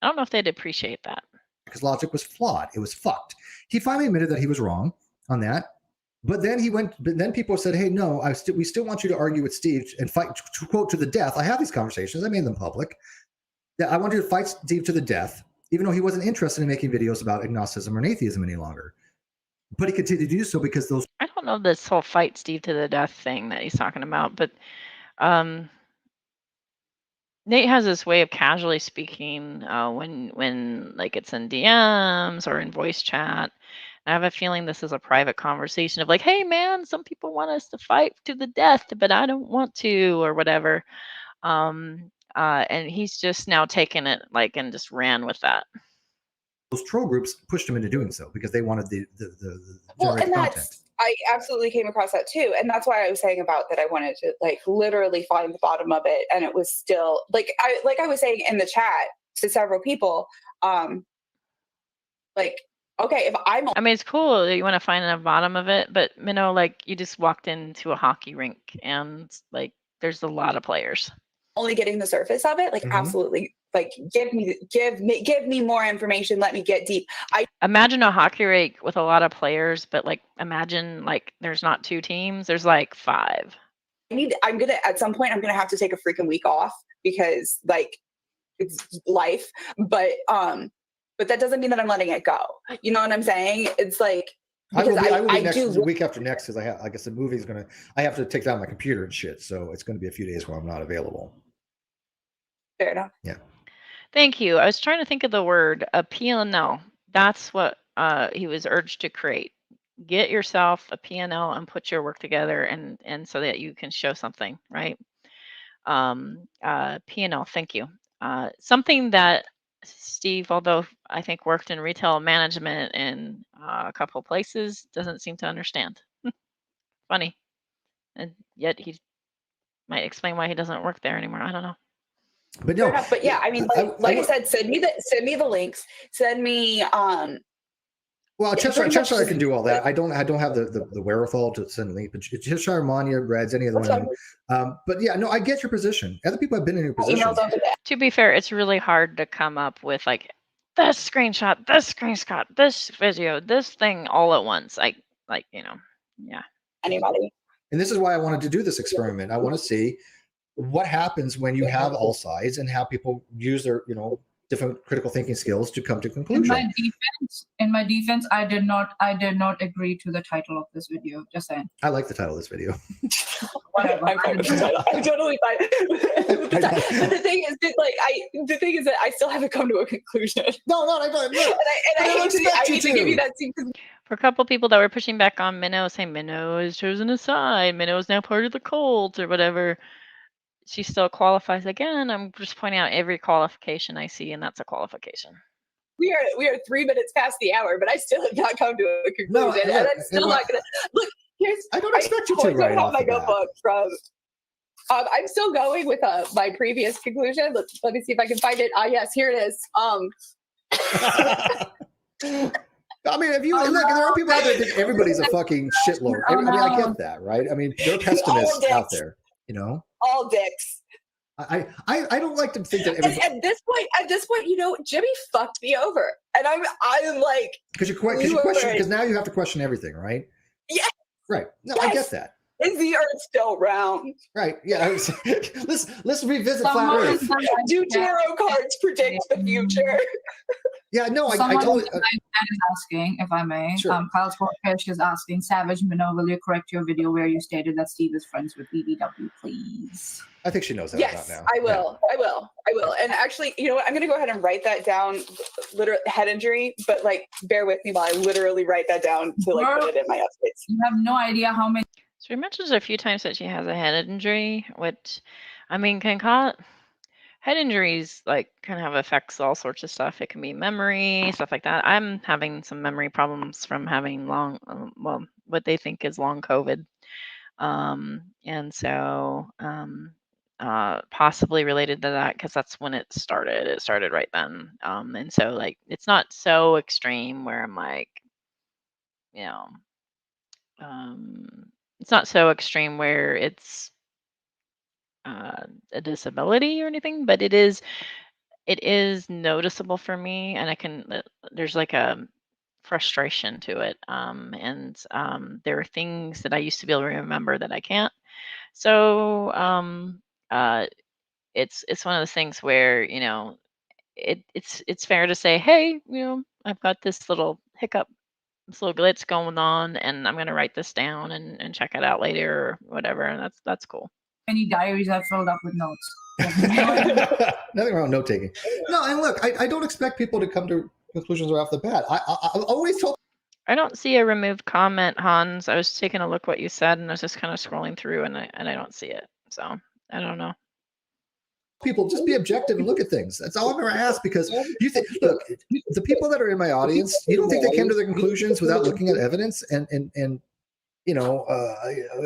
I don't know if they'd appreciate that. Because logic was flawed. It was fucked. He finally admitted that he was wrong on that. But then then people said, hey, no, we still want you to argue with Steve and fight, to quote, to the death. I have these conversations. I made them public. That I want you to fight Steve to the death, even though he wasn't interested in making videos about agnosticism or atheism any longer. But he continued to do so because those. I don't know this whole fight Steve to the death thing that he's talking about, but Nate has this way of casually speaking when like it's in DMs or in voice chat. I have a feeling this is a private conversation of like, hey man, some people want us to fight to the death, but I don't want to, or whatever. And he's just now taken it like and just ran with that. Those troll groups pushed him into doing so because they wanted the Well, generated and content. I absolutely came across that too. And that's why I was saying about that I wanted to like literally find the bottom of it. And it was still like I was saying in the chat to several people, like, okay, if I mean, it's cool that you want to find the bottom of it, but like you just walked into a hockey rink and like there's a lot of players. Only getting the surface of it, like absolutely, like give me more information. Let me get deep. I imagine a hockey rink with a lot of players, but like imagine like there's not 2 teams, there's like 5. At some point I'm gonna have to take a freaking week off because like it's life, but that doesn't mean that I'm letting it go. You know what I'm saying? It's like I will be next the week after next because like I said, movie's gonna. I have to take down my computer and shit, so it's gonna be a few days where I'm not available. Fair enough. Yeah. Thank you. I was trying to think of the word a P&L. That's what he was urged to create. Get yourself a P&L and put your work together, and so that you can show something, right? P&L. Thank you. Something that Steve, although I think worked in retail management in a couple places, doesn't seem to understand. Funny. And yet he might explain why he doesn't work there anymore. I don't know. But no, but yeah, I mean, like I said, send me the links. Send me well, Cheshire can do all that. I don't have the wherewithal to send a link, but Cheshire, Manya, Reds, any of the women. But yeah, no, I get your position. Other people have been in your position. To be fair, it's really hard to come up with like this screenshot, this video, this thing all at once. Yeah. Anybody. And this is why I wanted to do this experiment. I want to see what happens when you have all sides and how people use their, different critical thinking skills to come to conclusion. In my defense, I did not agree to the title of this video. Just saying. I like the title of this video. Whatever. I'm totally fine. The thing is that I still haven't come to a conclusion. No, I don't. I hate to give you that scene. For a couple people that were pushing back on Minnow, saying Minnow is chosen a side, Minnow is now part of the cult or whatever. She still qualifies. Again, I'm just pointing out every qualification I see, and that's a qualification. We are 3 minutes past the hour, but I still have not come to a conclusion, and I'm still not gonna look. I don't expect you to right off the bat. Notebook from. I'm still going with my previous conclusion. Let me see if I can find it. Yes, here it is. I mean, if you look, there are people out there that think everybody's a fucking shitlord. I mean, I get that, right? I mean, there are pessimists out there, All dicks. I don't like to think that everybody, At this point, Jimmy fucked me over, and I'm like, because now you have to question everything, right? Yeah. Right. No, I get Yes. that. Is the Earth still round? Right. Yeah. Let's revisit Someone flat is Earth. Do tarot cards predict the future? Yeah. No, I Someone totally. is asking, if I may. Sure. Kyle Sportfish is asking, Savage Minnow, will you correct your video where you stated that Steve is friends with BBW, please? I think she knows that Yes, now. I will. I will. And actually, you know what? I'm going to go ahead and write that down. Literally head injury, but like, bear with me while I literally write that down to like put it in my updates. You have no idea how many. So we mentioned a few times that she has a head injury, which, I mean, can cause head injuries like can have effects all sorts of stuff. It can be memory, stuff like that. I'm having some memory problems from having what they think is long COVID, and so possibly related to that because that's when it started. It started right then, and so like it's not so extreme where I'm like, you know. It's not so extreme where it's a disability or anything, but it is noticeable for me, and I can there's like a frustration to it, and there are things that I used to be able to remember that I can't. So it's one of those things where it's fair to say, hey, I've got this little hiccup, this little glitch going on, and I'm gonna write this down and check it out later or whatever, and that's cool. Many diaries I've filled up with notes. Nothing wrong with note taking. No, and look, I don't expect people to come to conclusions right off the bat. I always tell. I don't see a removed comment, Hans. I was taking a look what you said, and I was just kind of scrolling through, and I don't see it. So I don't know. People just be objective and look at things. That's all I'm ever asked, because you think, look, the people that are in my audience, you don't think they came to their conclusions without looking at evidence and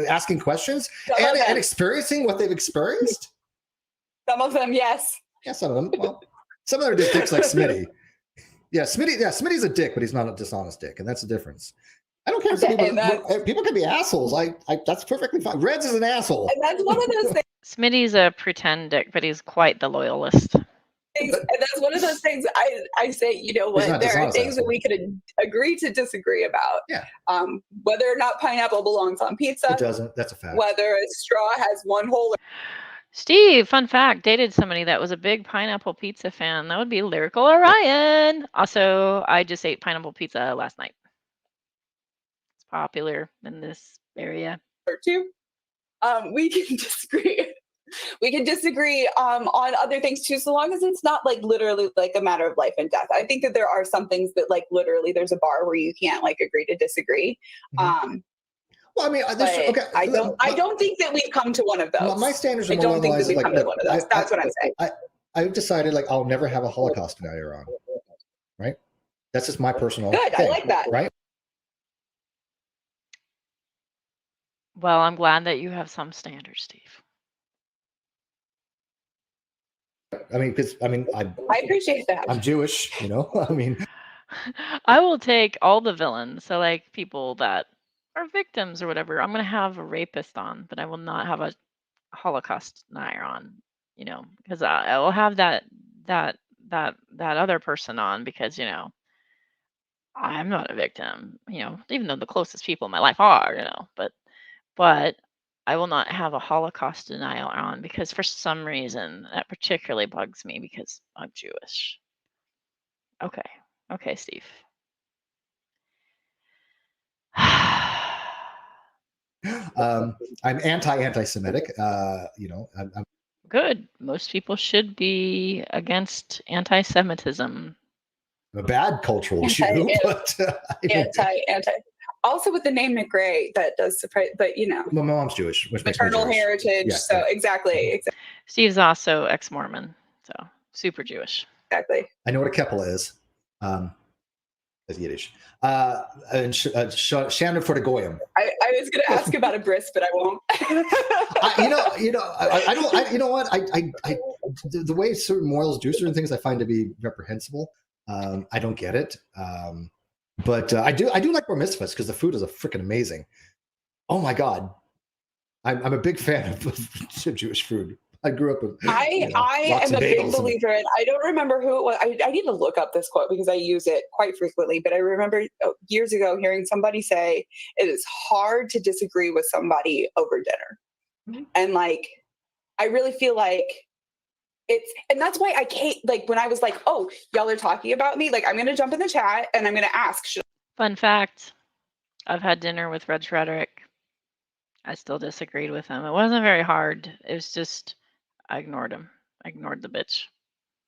asking questions and experiencing what they've experienced? Some of them, yes. Yeah, some of them. Well, some of them are just dicks like Smitty. Yeah, Smitty's a dick, but he's not a dishonest dick, and that's the difference. I don't care if people can be assholes. That's perfectly fine. Reds is an asshole. And that's one of those things. Smitty's a pretend dick, but he's quite the loyalist. And that's one of those things I say, you know what, there are things that we could agree to disagree about. Yeah. Whether or not pineapple belongs on pizza. It doesn't. That's a fact. Whether a straw has one hole. Steve, fun fact, dated somebody that was a big pineapple pizza fan. That would be Lyrical Orion. Also, I just ate pineapple pizza last night. It's popular in this area. Or two. We can disagree. We can disagree on other things too, so long as it's not like literally like a matter of life and death. I think that there are some things that like literally there's a bar where you can't like agree to disagree. Mm-hmm. Well, I mean, okay. I don't think that we've come to one of those. Well, my standards are I don't think that we've come to one of those. That's what I'm saying. I've decided like I'll never have a Holocaust denier on. Right? That's just my personal Good. thing, I like that. Right? Well, I'm glad that you have some standards, Steve. I mean, because I appreciate that. I'm Jewish, I mean, I will take all the villains. So like people that are victims or whatever. I'm gonna have a rapist on, but I will not have a Holocaust denier on. Because I will have that other person on because I'm not a victim. Even though the closest people in my life are. But I will not have a Holocaust denial on because for some reason that particularly bugs me because I'm Jewish. Okay, Steve. I'm anti-Semitic. I'm Good. Most people should be against anti-Semitism. A bad cultural issue, but anti. Also, with the name McRae, that does surprise. But my mom's Jewish, which makes maternal heritage. Yeah, so exactly. Steve's also ex-Mormon, so super Jewish. Exactly. I know what a keppel is. That's Yiddish. And Shannon for the Goyim. I was going to ask about a bris, but I won't. I don't. You know what? The way certain morals do certain things, I find to be reprehensible. I don't get it. But I do like bar mitzvahs because the food is freaking amazing. Oh my God. I'm a big fan of Jewish food. I grew up with. I lots am of a big bagels and- believer in. I don't remember who it was. I need to look up this quote because I use it quite frequently. But I remember years ago hearing somebody say, "It is hard to disagree with somebody over dinner," and like, I really feel like it's, and that's why I can't. Like when I was like, "Oh, y'all are talking about me," like I'm gonna jump in the chat and I'm gonna ask. Fun fact: I've had dinner with Red Frederick. I still disagreed with him. It wasn't very hard. It was just I ignored him. I ignored the bitch.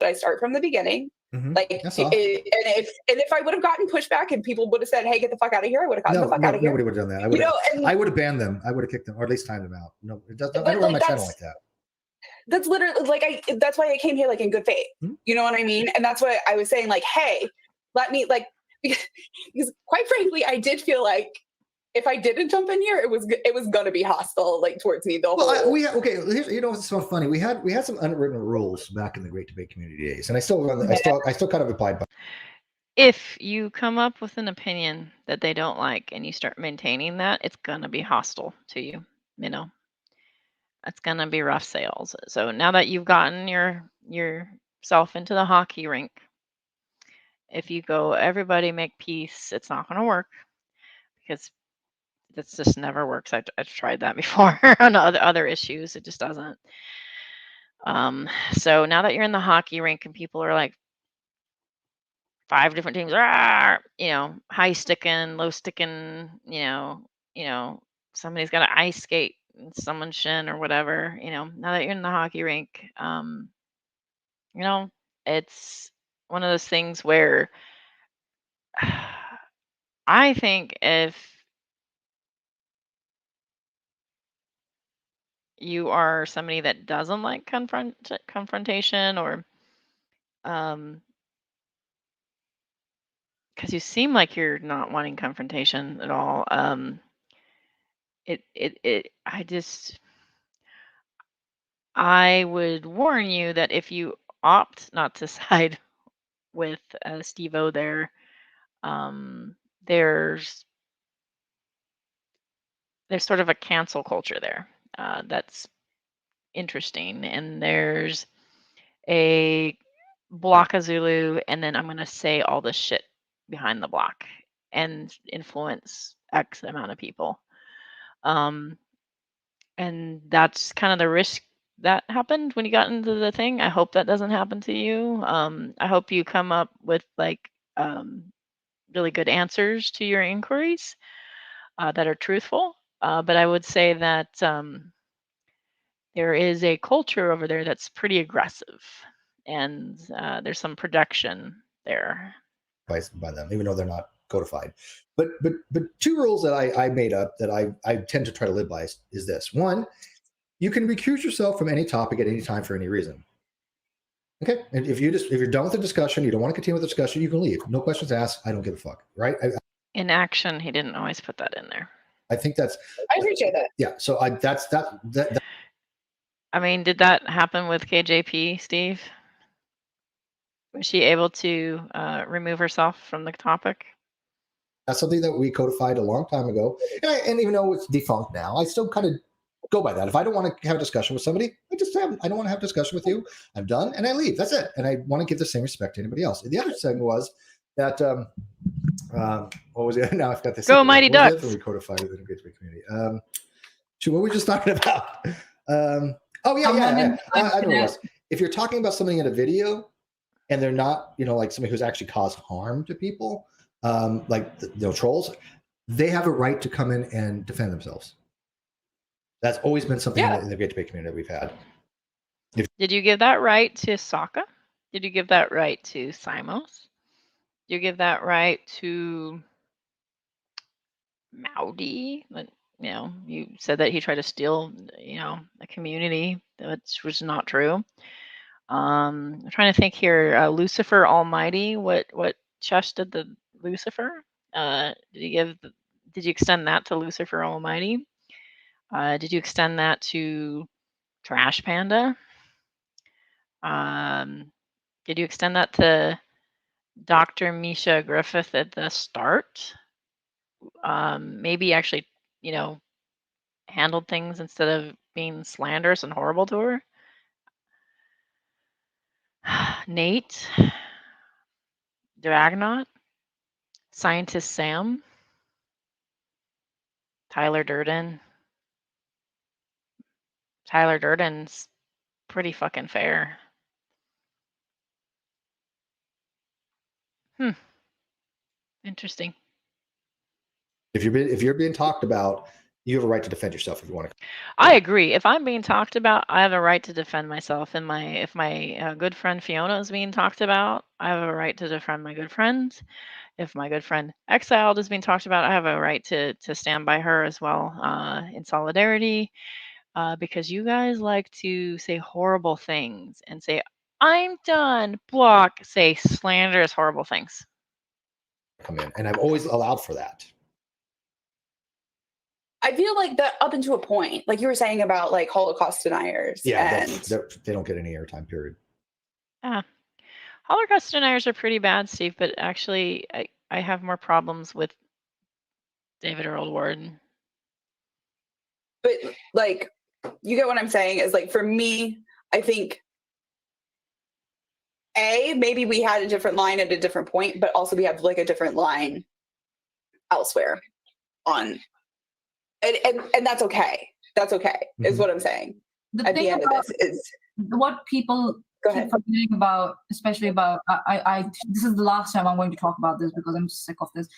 I start from the beginning. Like, That's all. and if I would have gotten pushback and people would have said, "Hey, get the fuck out of here," I would have gotten the fuck out of here. Nobody would have done that. I would have banned them. I would have kicked them, or at least timed them out. No, it doesn't. I don't run my channel like that. That's literally like that's why I came here like in good faith. You know what I mean? And that's why I was saying like, hey, let me like, because quite frankly, I did feel like if I didn't jump in here, it was gonna be hostile like towards me. It's so funny. We had some unwritten rules back in the Great Debate Community days, and I still kind of abide by. If you come up with an opinion that they don't like and you start maintaining that, it's gonna be hostile to you. You know, it's gonna be rough sales. So now that you've gotten yourself into the hockey rink, if you go, everybody make peace, it's not gonna work because that's just never works. I've tried that before on other issues. It just doesn't. So now that you're in the hockey rink and people are like 5 different teams, high sticking, low sticking, somebody's got an ice skate in someone's shin or whatever, now that you're in the hockey rink, it's one of those things where I think if you are somebody that doesn't like confrontation or because you seem like you're not wanting confrontation at all, I would warn you that if you opt not to side with Steve-O there, there's sort of a cancel culture there that's interesting, and there's a block of Zulu, and then I'm going to say all this shit behind the block and influence X amount of people. And that's kind of the risk that happened when you got into the thing. I hope that doesn't happen to you. I hope you come up with like really good answers to your inquiries that are truthful. But I would say that there is a culture over there that's pretty aggressive, and there's some production there. By them, even though they're not codified. But 2 rules that I made up that I tend to try to live by is this. 1, you can recuse yourself from any topic at any time for any reason. Okay, and if you're done with the discussion, you don't want to continue with the discussion, you can leave. No questions asked. I don't give a fuck. Right? In action, he didn't always put that in there. I think I appreciate that. Yeah. So that's that. I mean, did that happen with KJP, Steve? Was she able to remove herself from the topic? That's something that we codified a long time ago, and even though it's defunct now, I still kind of go by that. If I don't want to have a discussion with somebody, I don't want to have a discussion with you. I'm done, and I leave. That's it. And I want to give the same respect to anybody else. And the other thing was that what was it? Now I've got this. Go Mighty Ducks. We codified it in the Great Debate Community. What were we just talking about? I know what it was. If you're talking about something in a video and they're not, like somebody who's actually caused harm to people, like trolls, they have a right to come in and defend themselves. That's always been something in the Great Debate community that we've had. Did you give that right to Sokka? Did you give that right to Simos? Did you give that right to Maudi? You said that he tried to steal, a community, which was not true. I'm trying to think here. Lucifer Almighty. What Chesh did to Lucifer? Did you extend that to Lucifer Almighty? Did you extend that to Trash Panda? Did you extend that to Dr. Misha Griffith at the start? Maybe actually, handled things instead of being slanderous and horrible to her. Nate, Dragnaut, Scientist Sam, Tyler Durden. Tyler Durden's pretty fucking fair. Interesting. If you're being talked about, you have a right to defend yourself if you want to. I agree. If I'm being talked about, I have a right to defend myself. And if my good friend Fiona is being talked about, I have a right to defend my good friend. If my good friend Exiled is being talked about, I have a right to stand by her as well in solidarity. Because you guys like to say horrible things and say, I'm done, block, say slanderous, horrible things. Come in, and I've always allowed for that. I feel like that up until a point, like you were saying about like Holocaust deniers. Yeah, and they don't get any airtime, period. Yeah. Holocaust deniers are pretty bad, Steve, but actually I have more problems with David Earl Ward. but like, you get what I'm saying is like, for me, I think maybe we had a different line at a different point, but also we have like a different line elsewhere on, and that's okay. That's okay, is what I'm saying. The At thing the end about of this is, what people Go keep ahead. forgetting about, especially about, this is the last time I'm going to talk about this because I'm sick of this.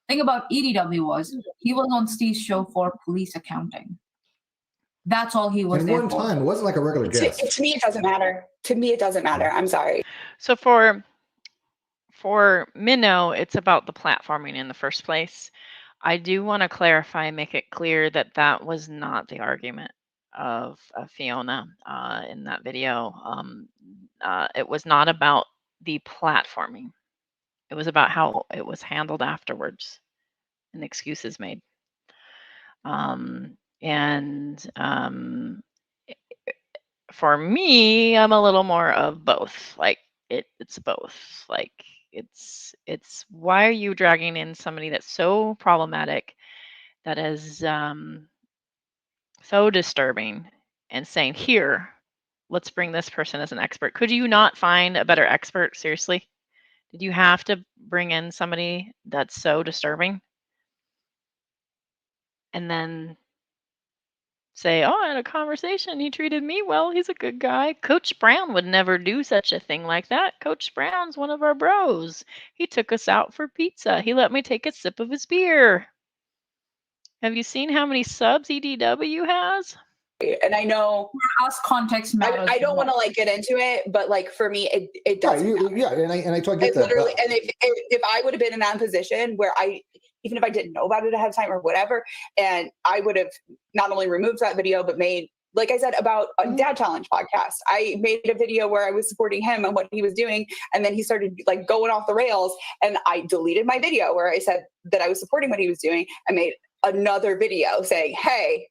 Thing about EDW was he was on Steve's show for police accounting. That's all he was And there one for. time, it wasn't like a regular guest. to me, it doesn't matter. To me, it doesn't matter. I'm sorry. So for Minnow, it's about the platforming in the first place. I do want to clarify and make it clear that that was not the argument of Fiona in that video. It was not about the platforming. It was about how it was handled afterwards and excuses made. For me, I'm a little more of both. Like it's both. Like it's why are you dragging in somebody that's so problematic, that is so disturbing, and saying, here, let's bring this person as an expert. Could you not find a better expert? Seriously? Did you have to bring in somebody that's so disturbing? And then say, oh, I had a conversation. He treated me well. He's a good guy. Coach Brown would never do such a thing like that. Coach Brown's one of our bros. He took us out for pizza. He let me take a sip of his beer. Have you seen how many subs EDW has? And I know For us, context matters. I don't want to like get into it, but like for me, it doesn't. Yeah, and I totally get It that. literally, and if I would have been in that position where even if I didn't know about it ahead of time or whatever, and I would have not only removed that video, but made, like I said, about a Dad Challenge podcast. I made a video where I was supporting him and what he was doing. And then he started like going off the rails, and I deleted my video where I said that I was supporting what he was doing. I made another video saying, hey,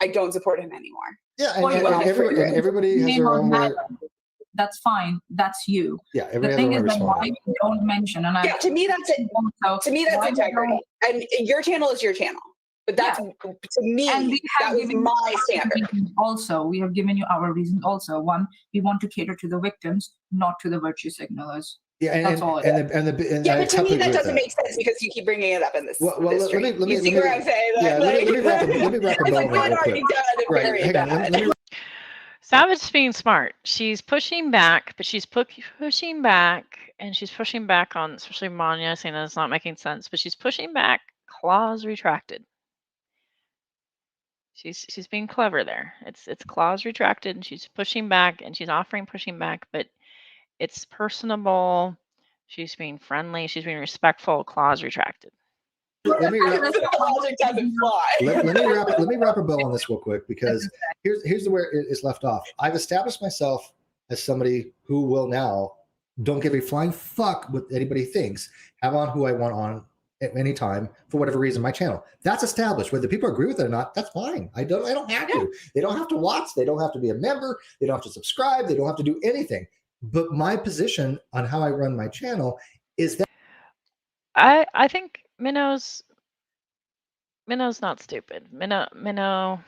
I don't support him anymore. Yeah, and everybody has their own way. That's fine. That's you. Yeah, The thing is that why you don't mention, and to me that's it. To me that's integrity. And your channel is your channel. But that's to me, that was my standard. Also, we have given you our reasons. Also, one, we want to cater to the victims, not to the virtue signalers. Yeah, that's all it is. But to me that doesn't make sense because you keep bringing it up in this. Well, let me see what I'm saying? Yeah, let me wrap a bow on that real quick. Right, hang on. Let me Savage being smart. She's pushing back, but she's pushing back, and she's pushing back on, especially Manya, saying that it's not making sense. But she's pushing back, clause retracted. She's being clever there. It's clause retracted, and she's pushing back, and she's offering pushing back, but it's personable. She's being friendly. She's being respectful. Clause retracted. Let me wrap a bow on this real quick, because here's where it is left off. I've established myself as somebody who will now don't give a flying fuck what anybody thinks. Have on who I want on at any time for whatever reason my channel. That's established. Whether people agree with it or not, that's fine. I don't have to. They don't have to watch. They don't have to be a member. They don't have to subscribe. They don't have to do anything. But my position on how I run my channel is that I think Minnow's not stupid. Minnow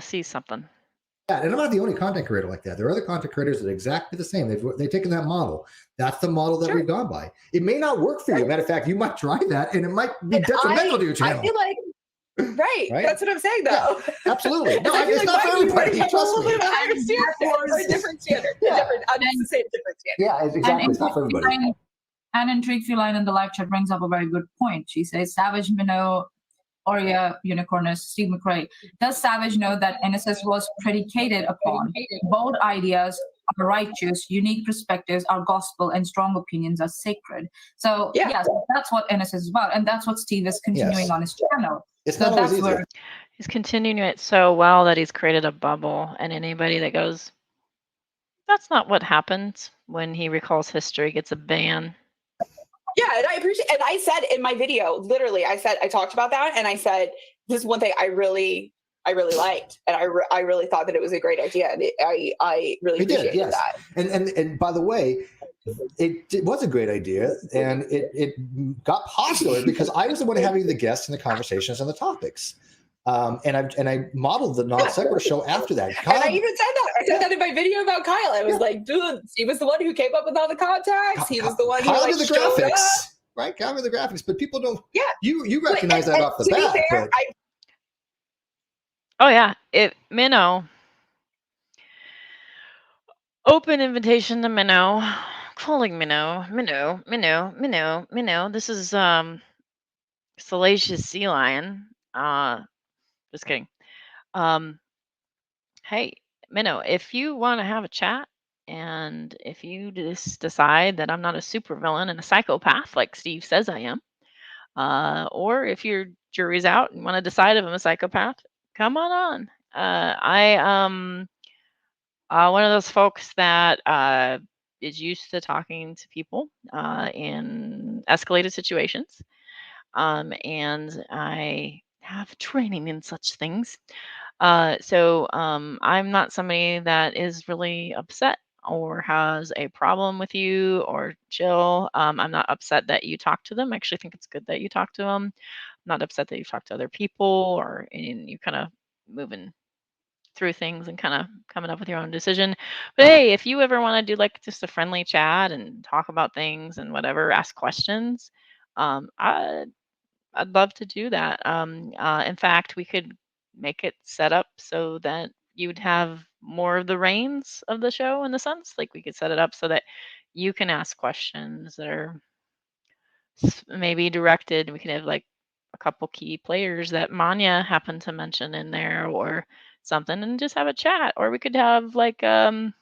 sees something. Yeah, and I'm not the only content creator like that. There are other content creators that are exactly the same. They've taken that model. That's the model that we've gone by. It may not work for you. Matter of fact, you might try that, and it might be detrimental to your channel. I feel like, right? That's what I'm saying, though. Yeah, absolutely. No, I feel it's like not for everybody. have a Trust little me. bit of a higher standard, or a different standard. Yeah. I'm just saying different standard. Yeah, exactly. It's not for everybody. And Intrigue Feline in the live chat brings up a very good point. She says, Savage Minnow, Aurea Unicornus, Steve McRae. Does Savage know that NSS was predicated upon bold ideas are righteous, unique perspectives are gospel, and strong opinions are sacred? So yes, that's what NSS is about, and that's what Steve is continuing on his channel. It's not always easy. He's continuing it so well that he's created a bubble, and anybody that goes, that's not what happens when he recalls history, gets a ban. Yeah, and I appreciate. And I said in my video, literally, I talked about that, and I said this is one thing I really liked, and I really thought that it was a great idea, and I really appreciated that. And by the way, it was a great idea, and it got popular because I was the one having the guests and the conversations and the topics. And I modeled the Non Sequitur show after that. And I even said that. I said that in my video about Kyle. I was like, dude, he was the one who came up with all the contacts. He was the one who did the graphics. Right? Kyle did the graphics, but people don't. Yeah. You recognize that off the bat. Fair, oh yeah, Minnow. Open invitation to Minnow. Calling Minnow. This is Salacious Sea Lion. Just kidding. Hey, Minnow, if you want to have a chat, and if you just decide that I'm not a supervillain and a psychopath like Steve says I am, or if your jury's out and want to decide if I'm a psychopath, come on. I one of those folks that is used to talking to people in escalated situations, and I have training in such things. So I'm not somebody that is really upset or has a problem with you or chill. I'm not upset that you talk to them. I actually think it's good that you talk to them. I'm not upset that you talk to other people or and you kind of moving through things and kind of coming up with your own decision. But hey, if you ever want to do like just a friendly chat and talk about things and whatever, ask questions, I'd love to do that. In fact, we could make it set up so that you'd have more of the reins of the show in the sense. Like we could set it up so that you can ask questions that are maybe directed. We could have like a couple key players that Manya happened to mention in there or something and just have a chat. Or we could have like or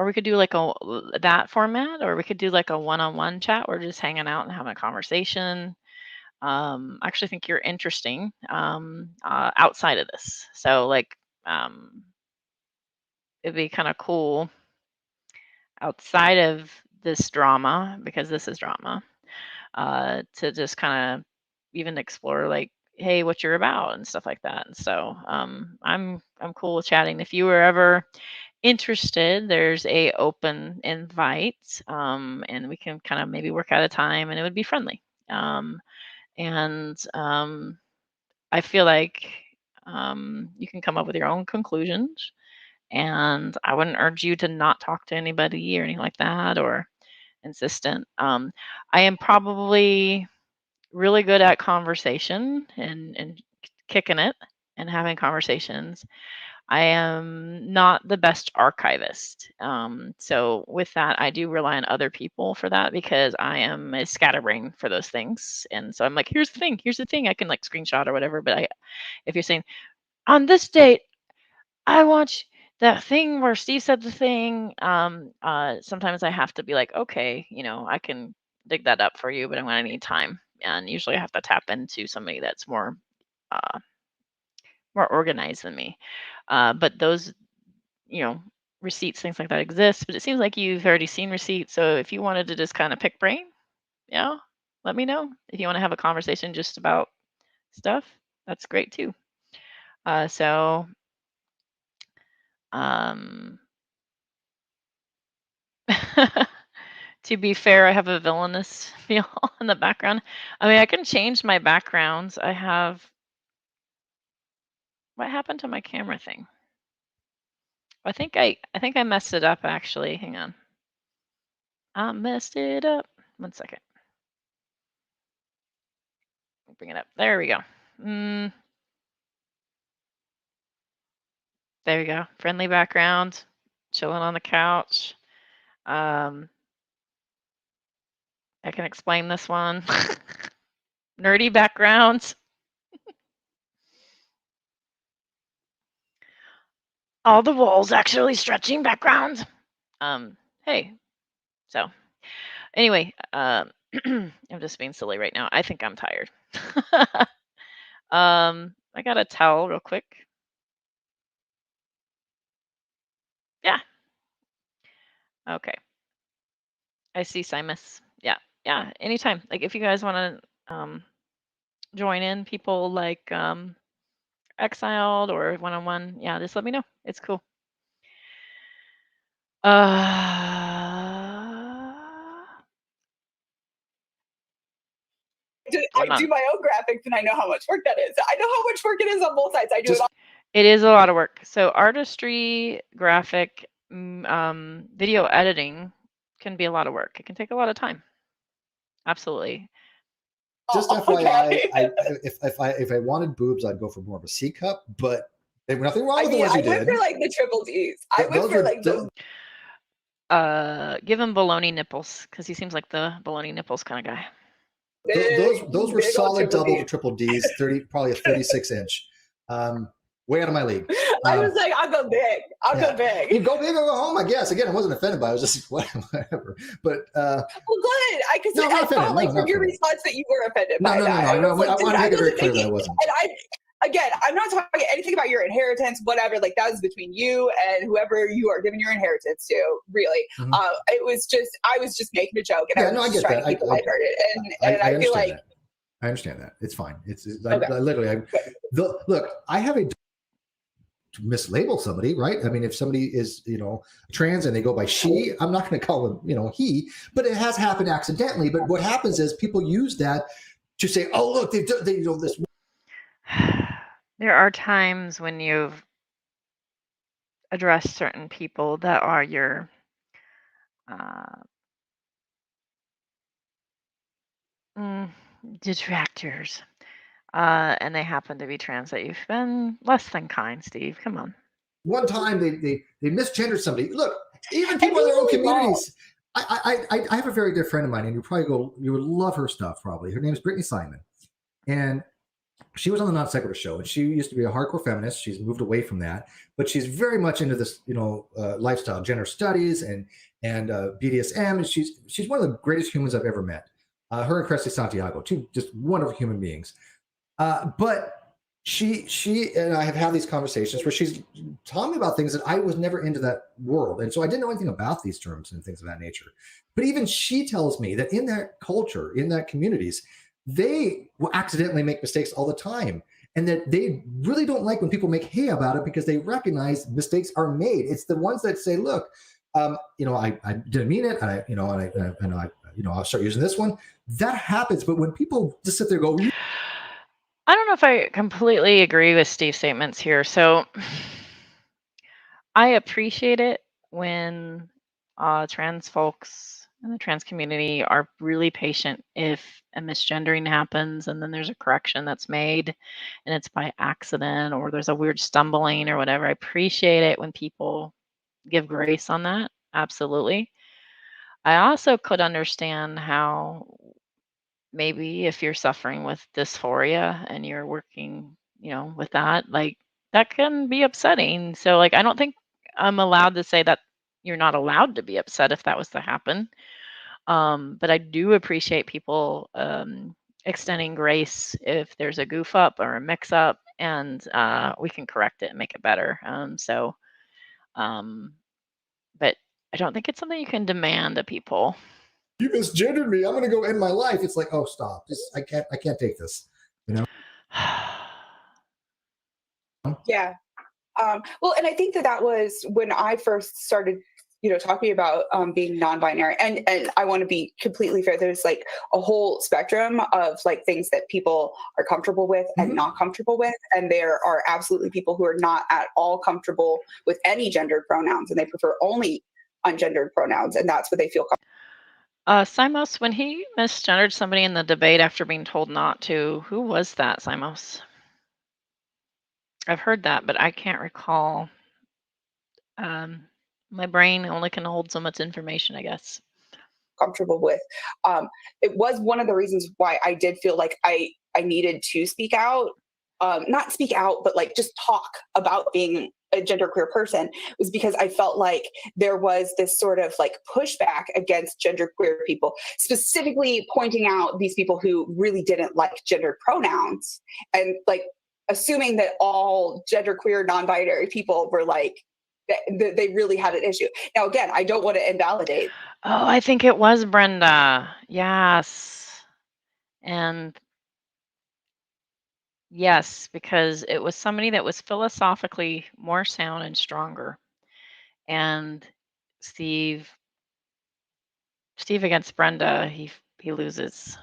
we could do like that format, or we could do like a one-on-one chat. We're just hanging out and having a conversation. I actually think you're interesting outside of this. So like it'd be kind of cool outside of this drama, because this is drama, to just kind of even explore like, hey, what you're about and stuff like that. And so I'm cool with chatting. If you were ever interested, there's a open invite, and we can kind of maybe work out a time, and it would be friendly. And I feel like you can come up with your own conclusions, and I wouldn't urge you to not talk to anybody or anything like that or insistent. I am probably really good at conversation and kicking it and having conversations. I am not the best archivist. So with that, I do rely on other people for that because I am a scatterbrain for those things. And so I'm like, here's the thing. I can like screenshot or whatever. But if you're saying on this date, I want that thing where Steve said the thing. Sometimes I have to be like, okay, I can dig that up for you, but I'm going to need time. And usually I have to tap into somebody that's more organized than me. But those, receipts, things like that exist. But it seems like you've already seen receipts. So if you wanted to just kind of pick brain, let me know. If you want to have a conversation just about stuff, that's great too. So to be fair, I have a villainous feel in the background. I mean, I can change my backgrounds. What happened to my camera thing? I think I messed it up actually. Hang on. I messed it up. 1 second. Bring it up. There we go. There we go. Friendly background. Chilling on the couch. I can explain this one. Nerdy backgrounds. All the walls actually stretching backgrounds. Hey. So anyway, I'm just being silly right now. I think I'm tired. I got a towel real quick. Yeah. Okay. I see Simus. Yeah. Anytime. Like if you guys want to join in, people like Exiled or one-on-one, yeah, just let me know. It's cool. I do my own graphics, and I know how much work that is. I know how much work it is on both sides. I do it all. It is a lot of work. So artistry, graphic, video editing can be a lot of work. It can take a lot of time. Absolutely. Just FYI, if I wanted boobs, I'd go for more of a C cup, but there's nothing wrong with the ones you did. I went for like the triple Ds. I went for like the. Give him baloney nipples because he seems like the baloney nipples kind of guy. Those were solid double to triple Ds, probably a 36-inch. Way out of my league. I was like, I'll go big. I'll go big. You go big or go home, I guess. Again, I wasn't offended by it. I was just whatever. But well, good. I felt like from your response that you were offended by that. No. I want to make it very clear that I wasn't. And I'm not talking anything about your inheritance, whatever. Like that was between you and whoever you are giving your inheritance to. Really, it was just I was just making a joke, and I was just trying to keep it lighthearted. And I feel like I understand that. It's fine. It's okay. I literally look. I have a to mislabel somebody, right? I mean, if somebody is, trans and they go by she, I'm not going to call them, he, but it has happened accidentally. But what happens is people use that to say, oh, look, they this. There are times when you've addressed certain people that are your detractors. And they happen to be trans, that you've been less than kind, Steve. Come on. One time they misgendered somebody. Look, even people in their own communities. I have a very dear friend of mine, and you would love her stuff probably. Her name is Brittany Simon, and she was on the Non Sequitur show, and she used to be a hardcore feminist. She's moved away from that, but she's very much into this, lifestyle, gender studies, and BDSM. And she's one of the greatest humans I've ever met. Her and Cresty Santiago, two just wonderful human beings. But she and I have had these conversations where she's telling me about things that I was never into that world. And so I didn't know anything about these terms and things of that nature. But even she tells me that in that culture, in that communities, they will accidentally make mistakes all the time. And that they really don't like when people make hay about it because they recognize mistakes are made. It's the ones that say, look, I didn't mean it. I'll start using this one. That happens. But when people just sit there and go, I don't know if I completely agree with Steve's statements here. So I appreciate it when trans folks in the trans community are really patient if a misgendering happens and then there's a correction that's made and it's by accident or there's a weird stumbling or whatever. I appreciate it when people give grace on that. Absolutely. I also could understand how maybe if you're suffering with dysphoria and you're working, with that, like that can be upsetting. So like, I don't think I'm allowed to say that you're not allowed to be upset if that was to happen. But I do appreciate people extending grace if there's a goof up or a mix up, and we can correct it and make it better. But I don't think it's something you can demand of people. You misgendered me. I'm going to go end my life. It's like, oh, stop. I can't take this. Yeah. Well, and I think that was when I first started talking about being non-binary, and I want to be completely fair. There's like a whole spectrum of like things that people are comfortable with and not comfortable with, and there are absolutely people who are not at all comfortable with any gendered pronouns, and they prefer only ungendered pronouns, and that's what they feel comfortable. Simos, when he misgendered somebody in the debate after being told not to, who was that, Simos? I've heard that, but I can't recall. My brain only can hold so much information, I guess. Comfortable with. It was one of the reasons why I did feel like I needed to speak out, not speak out, but like just talk about being a genderqueer person, was because I felt like there was this sort of like pushback against genderqueer people, specifically pointing out these people who really didn't like gendered pronouns, and like assuming that all genderqueer non-binary people were like, they really had an issue. Now, again, I don't want to invalidate. Oh, I think it was Brenda. Yes. And yes, because it was somebody that was philosophically more sound and stronger. And Steve against Brenda, he loses.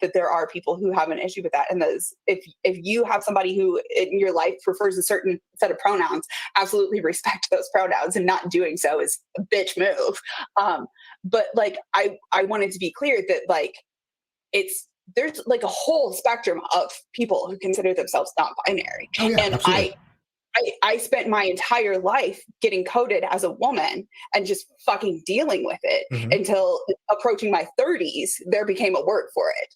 That there are people who have an issue with that, and those, if you have somebody who in your life prefers a certain set of pronouns, absolutely respect those pronouns, and not doing so is a bitch move. But like I wanted to be clear that like there's like a whole spectrum of people who consider themselves non-binary. Oh, yeah, and absolutely. I spent my entire life getting coded as a woman and just fucking dealing with it until approaching my 30s, there became a word for it,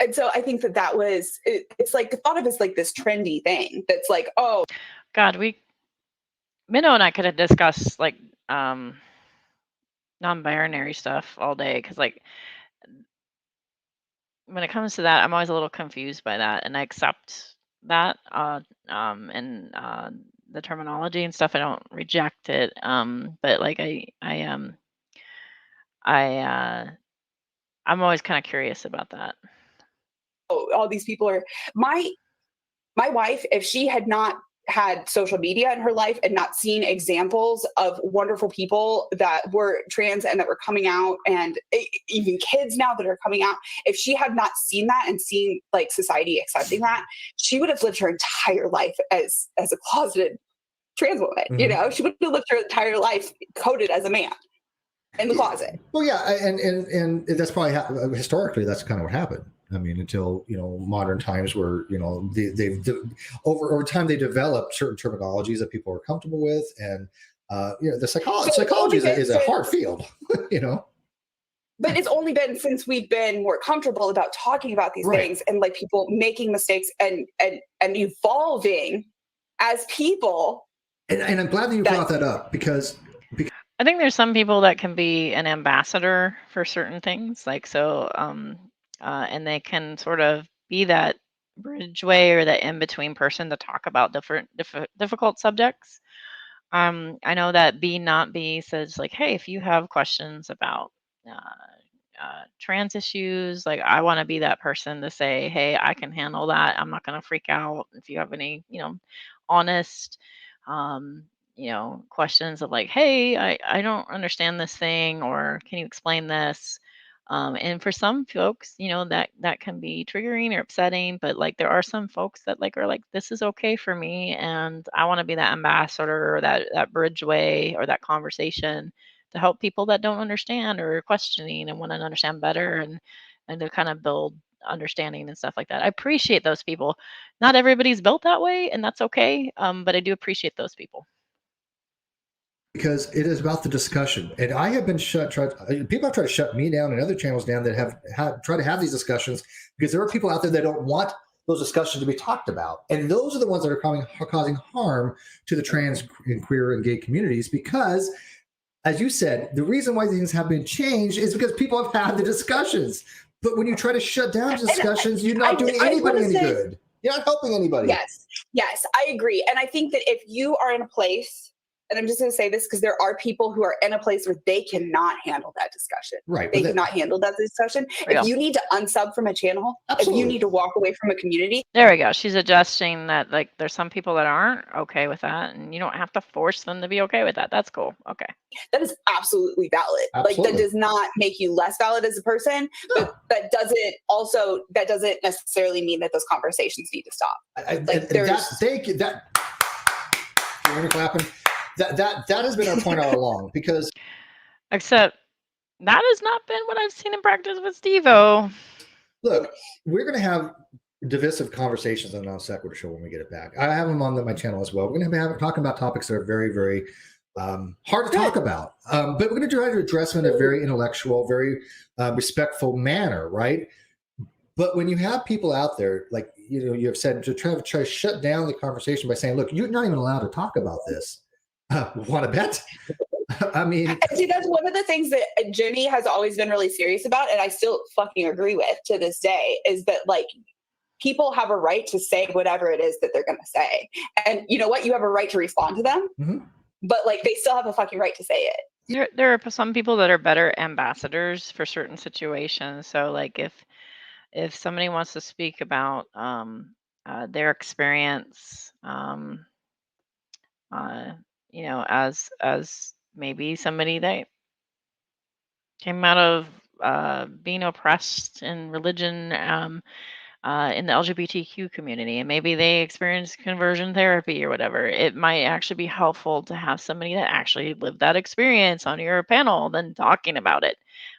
and so I think that was, it's like thought of as like this trendy thing that's like, oh God, Minnow and I could have discussed like non-binary stuff all day, because like when it comes to that, I'm always a little confused by that, and I accept that and the terminology and stuff. I don't reject it, but like I'm always kind of curious about that. all these people are my wife, if she had not had social media in her life and not seen examples of wonderful people that were trans and that were coming out, and even kids now that are coming out, if she had not seen that and seen like society accepting that, she would have lived her entire life as a closeted trans woman. She would have lived her entire life coded as a man in the closet. Well, yeah, and that's probably historically that's kind of what happened. I mean, until modern times, where they've over time they developed certain terminologies that people are comfortable with, and the psychology is a hard field, But it's only been since we've been more comfortable about talking about these things, and like people making mistakes and evolving as people. And I'm glad that you brought that up, because I think there's some people that can be an ambassador for certain things, like so, and they can sort of be that bridgeway or that in-between person to talk about difficult subjects. I know that Be Not Be says like, hey, if you have questions about trans issues, like I want to be that person to say, hey, I can handle that. I'm not going to freak out. If you have any, honest, questions of like, hey, I don't understand this thing, or can you explain this? And for some folks, that can be triggering or upsetting, but like there are some folks that like are like, this is okay for me, and I want to be that ambassador or that bridgeway or that conversation to help people that don't understand or are questioning and want to understand better, and to kind of build understanding and stuff like that. I appreciate those people. Not everybody's built that way, and that's okay. But I do appreciate those people. Because it is about the discussion, and I have been people have tried to shut me down and other channels down that have tried to have these discussions, because there are people out there that don't want those discussions to be talked about, and those are the ones that are causing harm to the trans and queer and gay communities. Because, as you said, the reason why things have been changed is because people have had the discussions. But when you try to shut down discussions, you're not doing anybody any good. You're not helping anybody. Yes, I agree, and I think that if you are in a place and I'm just going to say this because there are people who are in a place where they cannot handle that discussion. Right. They cannot handle that discussion. Real. If you need to unsub from a channel, Absolutely. if you need to walk away from a community, There we go. She's adjusting that, like, there's some people that aren't okay with that, and you don't have to force them to be okay with that. That's cool. Okay. that is absolutely valid. Like, Absolutely. that does not make you less valid as a person, but that doesn't necessarily mean that those conversations need to stop. You're clapping. That has been our point all along, because Except that has not been what I've seen in practice with Steve-O. look, we're going to have divisive conversations on the Non Sequitur show when we get it back. I have them on my channel as well. We're going to be talking about topics that are very, very hard to talk about, but we're going to try to address them in a very intellectual, very respectful manner, right? But when you have people out there, like, you know, you have said, to try to shut down the conversation by saying, look, you're not even allowed to talk about this. Want to bet? I mean, and see, that's one of the things that Jimmy has always been really serious about, and I still fucking agree with to this day, is that, like, people have a right to say whatever it is that they're going to say. And you know what? You have a right to respond to them, but, like, they still have a fucking right to say it. There are some people that are better ambassadors for certain situations. So, like, if somebody wants to speak about their experience, you know, as maybe somebody that came out of being oppressed in religion, in the LGBTQ community, and maybe they experienced conversion therapy or whatever, it might actually be helpful to have somebody that actually lived that experience on your panel than talking about it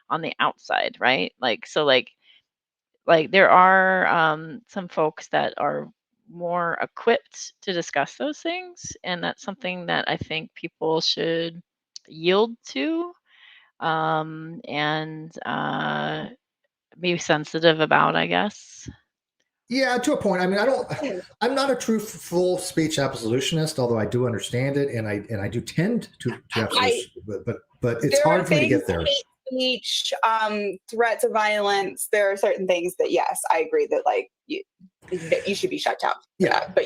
on the outside, right? Like, so like there are some folks that are more equipped to discuss those things, and that's something that I think people should yield to, and be sensitive about, I guess. yeah, to a point. I mean, I'm not a true full speech absolutionist, although I do understand it, and I do tend to absolute, but it's hard for me to get there. Speech, threats of violence, there are certain things that, yes, I agree that, like, you should be shut down. Yeah, but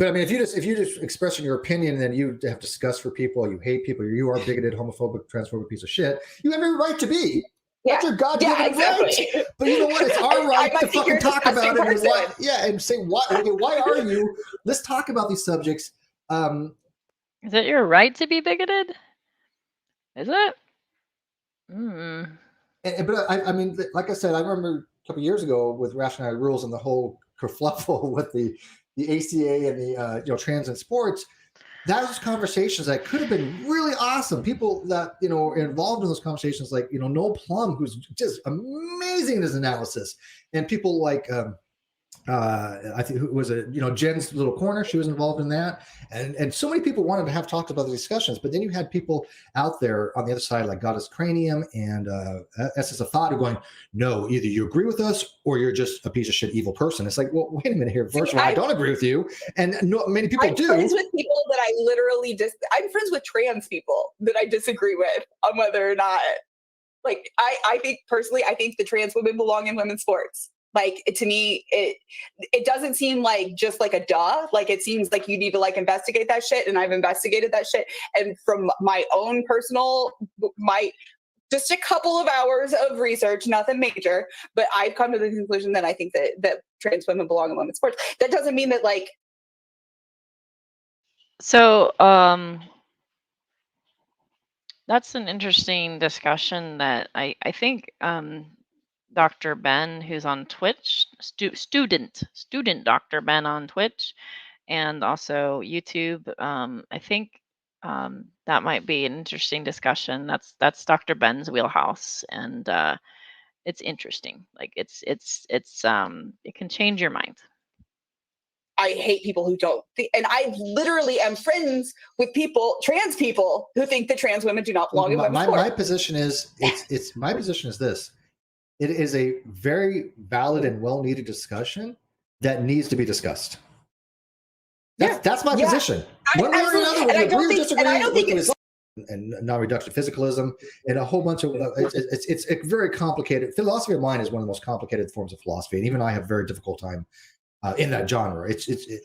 I mean, if you just expressing your opinion, then you have disgust for people, you hate people, you are bigoted, homophobic, transphobic piece of shit, you have every right to be. That's your goddamn right. But you know what? It's our right to fucking talk about it. And say what? Okay, why are you? Let's talk about these subjects. Is it your right to be bigoted? Is it? But I mean, like I said, I remember a couple of years ago with Rationality Rules and the whole kerfluffle with the ACA and the trans in sports. Those conversations that could have been really awesome. People that are involved in those conversations, like Noel Plum, who's just amazing in his analysis, and people like I think who was it? Jen's Little Corner. She was involved in that, and so many people wanted to have talked about the discussions. But then you had people out there on the other side, like Goddess Cranium and SS Afadu, going, "No, either you agree with us or you're just a piece of shit, evil person." It's like, well, wait a minute here. First of all, I don't agree with you, and many people do. I'm friends with people that I literally I'm friends with trans people that I disagree with on whether or not. Like, I think personally, I think the trans women belong in women's sports. Like, to me, it doesn't seem like just like a duh. Like, it seems like you need to, like, investigate that shit, and I've investigated that shit. And from my own personal, just a couple of hours of research, nothing major, but I've come to the conclusion that I think that trans women belong in women's sports. That doesn't mean that, like. So, that's an interesting discussion that I think Dr. Ben, who's on Twitch, student Dr. Ben on Twitch, and also YouTube. I think that might be an interesting discussion. That's Dr. Ben's wheelhouse, and it's interesting. Like, it can change your mind. I hate people who don't think, and I literally am friends with trans people who think that trans women do not belong in women's sports. My position is my position is this. It is a very valid and well-needed discussion that needs to be discussed. That's my position. One way or another, whether you agree or disagree with and non-reductive physicalism and a whole bunch of it's very complicated. Philosophy of mind is one of the most complicated forms of philosophy, and even I have a very difficult time in that genre.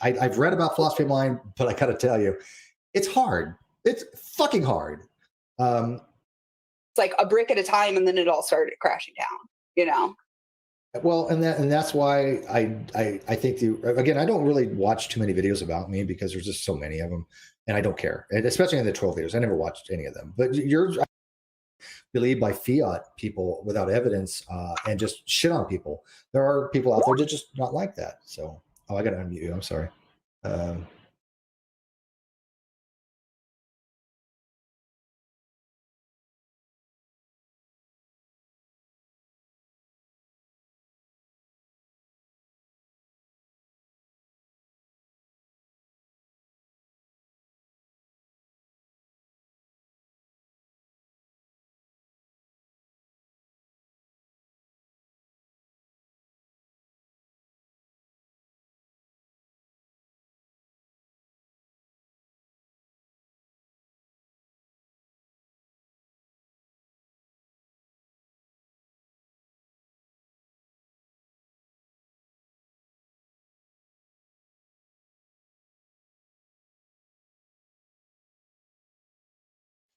I've read about philosophy of mind, but I got to tell you, it's hard. It's fucking hard. It's like a brick at a time, and then it all started crashing down. You know. Well, and that's why I think again, I don't really watch too many videos about me because there's just so many of them, and I don't care, and especially in the troll videos. I never watched any of them. But you're believed by fiat people without evidence and just shit on people. There are people out there that just not like that. So, I got to unmute you. I'm sorry.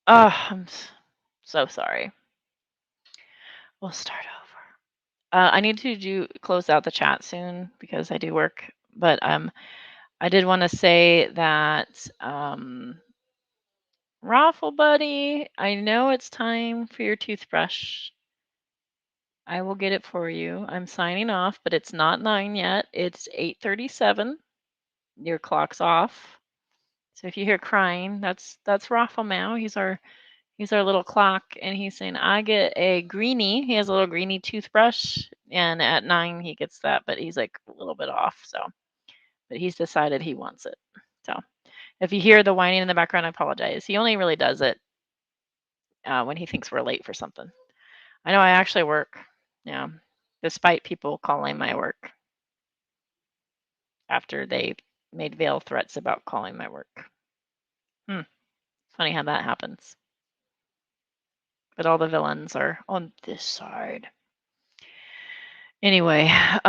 Oh, I'm so sorry. We'll start over. I need to close out the chat soon because I do work. But I did want to say that Raffle Buddy, I know it's time for your toothbrush. I will get it for you. I'm signing off, but it's not 9 yet. It's 8:37. Your clock's off. So if you hear crying, that's Raffle Mao. He's our little clock, and he's saying I get a greenie. He has a little greenie toothbrush, and at 9 he gets that, but he's like a little bit off. So, but he's decided he wants it. So if you hear the whining in the background, I apologize. He only really does it when he thinks we're late for something. I know I actually work, yeah, despite people calling my work after they made veiled threats about calling my work. Funny how that happens. But all the villains are on this side. Anyway, yeah,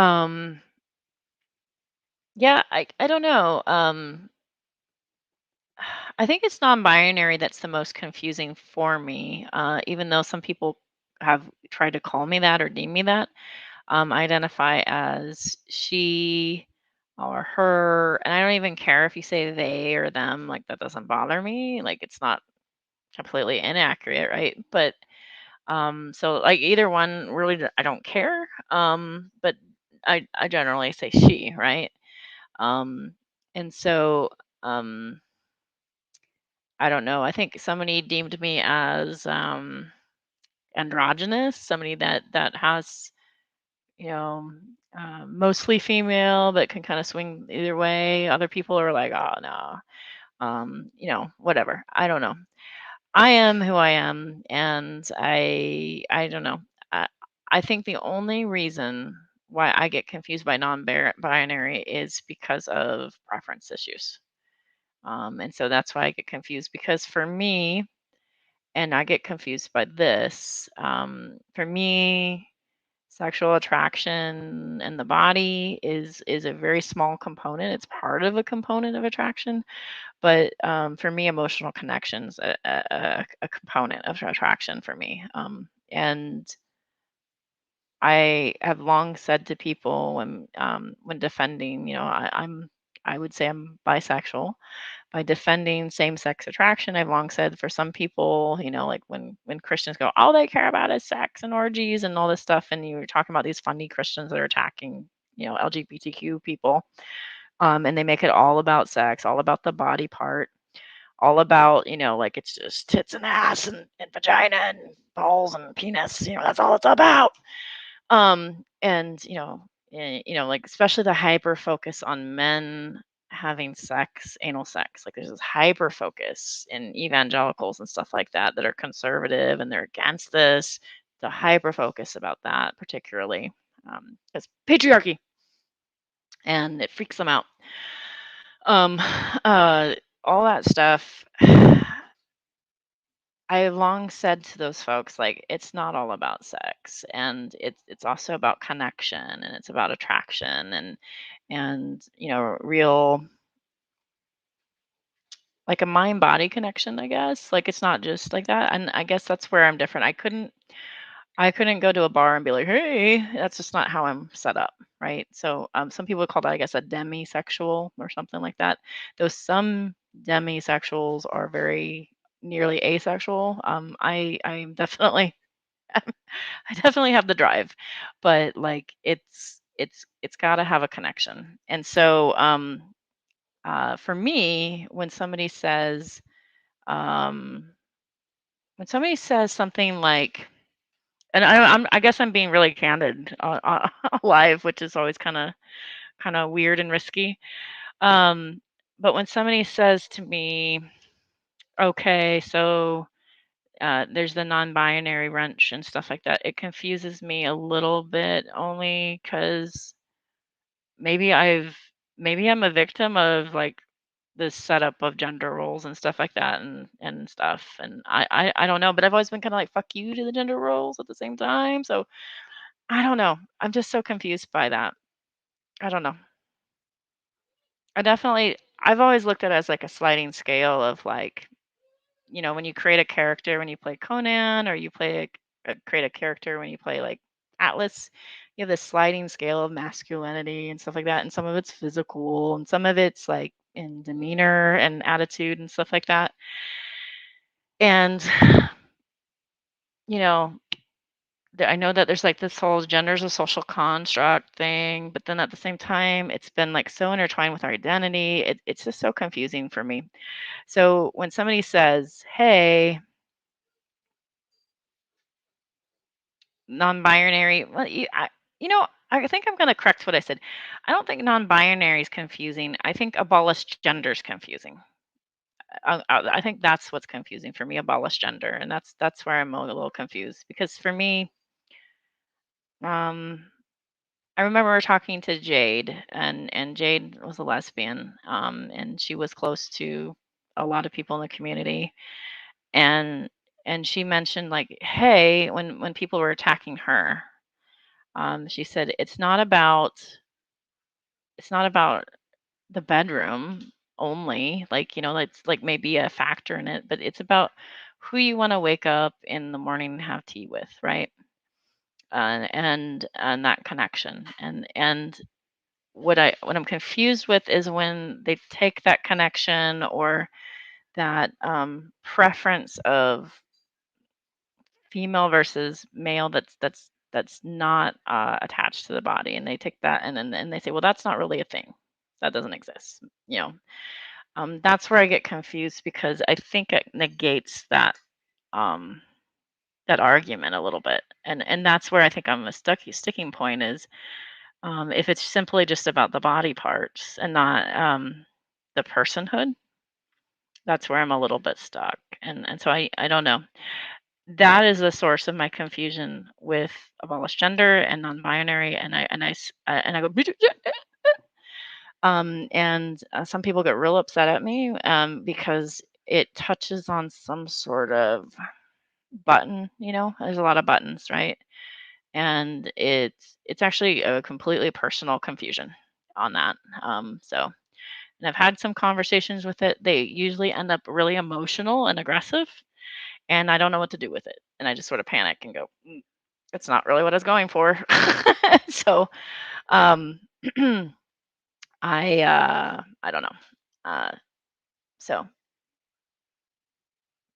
I don't know. I think it's non-binary that's the most confusing for me. Even though some people have tried to call me that or deem me that, I identify as she or her, and I don't even care if you say they or them. Like that doesn't bother me. Like it's not completely inaccurate, right? But so like either one, really, I don't care. But I generally say she, right? Um, and so I don't know. I think somebody deemed me as androgynous, somebody that has, you know, mostly female, but can kind of swing either way. Other people are like, oh no, whatever. I don't know. I am who I am, and I don't know. I, I think the only reason why I get confused by non-binary is because of preference issues. And so that's why I get confused because for me, and I get confused by this, for me, sexual attraction and the body is a very small component. It's part of a component of attraction, but for me, emotional connections a component of attraction for me. And I have long said to people when defending, I would say I'm bisexual. By defending same-sex attraction, I've long said for some people, like when Christians go, all they care about is sex and orgies and all this stuff, and you were talking about these funny Christians that are attacking, LGBTQ people, and they make it all about sex, all about the body part, all about, like it's just tits and ass and vagina and balls and penis, that's all it's about. And like especially the hyper focus on men having sex, anal sex. Like there's this hyper focus in evangelicals and stuff like that that are conservative and they're against this. The hyper focus about that particularly because patriarchy, and it freaks them out. Um, all that stuff. I long said to those folks, like, it's not all about sex, and it's also about connection, and it's about attraction, and real like a mind body connection, I guess. Like it's not just like that. And I guess that's where I'm different. I couldn't go to a bar and be like, hey, that's just not how I'm set up, right? So some people call that, I guess, a demisexual or something like that. Though some demisexuals are very nearly asexual. I'm definitely I definitely have the drive, but like it's got to have a connection. And so for me, um, when somebody says something like, and I guess I'm being really candid live, which is always kind of weird and risky. Um, but when somebody says to me, okay, so there's the non-binary wrench and stuff like that, it confuses me a little bit only because maybe maybe I'm a victim of like this setup of gender roles and stuff like that and stuff. And I don't know, but I've always been kind of like fuck you to the gender roles at the same time. So I don't know. I'm just so confused by that. I don't know. I've always looked at it as like a sliding scale of like, when you create a character when you play Conan, or you create a character when you play like Atlas, you have this sliding scale of masculinity and stuff like that. And some of it's physical and some of it's like in demeanor and attitude and stuff like that. And, you know, I know that there's like this whole gender's a social construct thing, but then at the same time, it's been like so intertwined with our identity. It's just so confusing for me. So when somebody says, hey, non-binary, well, I think I'm going to correct what I said. I don't think non-binary is confusing. I think abolished gender is confusing. I think that's what's confusing for me, abolished gender, and that's where I'm a little confused because for me, um, I remember talking to Jade, and Jade was a lesbian, and she was close to a lot of people in the community, and she mentioned like, hey, when people were attacking her, she said it's not about the bedroom only, like it's like maybe a factor in it, but it's about who you want to wake up in the morning and have tea with, right? And that connection, and what I'm confused with is when they take that connection or that preference of female versus male that's not attached to the body, and they take that and they say, well, that's not really a thing, that doesn't exist. That's where I get confused because I think it negates um, that argument a little bit, and that's where I think I'm a sticking point is if it's simply just about the body parts and not the personhood. That's where I'm a little bit stuck, and so I don't know. That is the source of my confusion with abolished gender and non-binary, and I go and some people get real upset at me because it touches on some sort of button. There's a lot of buttons, right? And it's actually a completely personal confusion on that. So, and I've had some conversations with it. They usually end up really emotional and aggressive, and I don't know what to do with it. And I just sort of panic and go, it's not really what I was going for. So, um, I don't know. Uh, so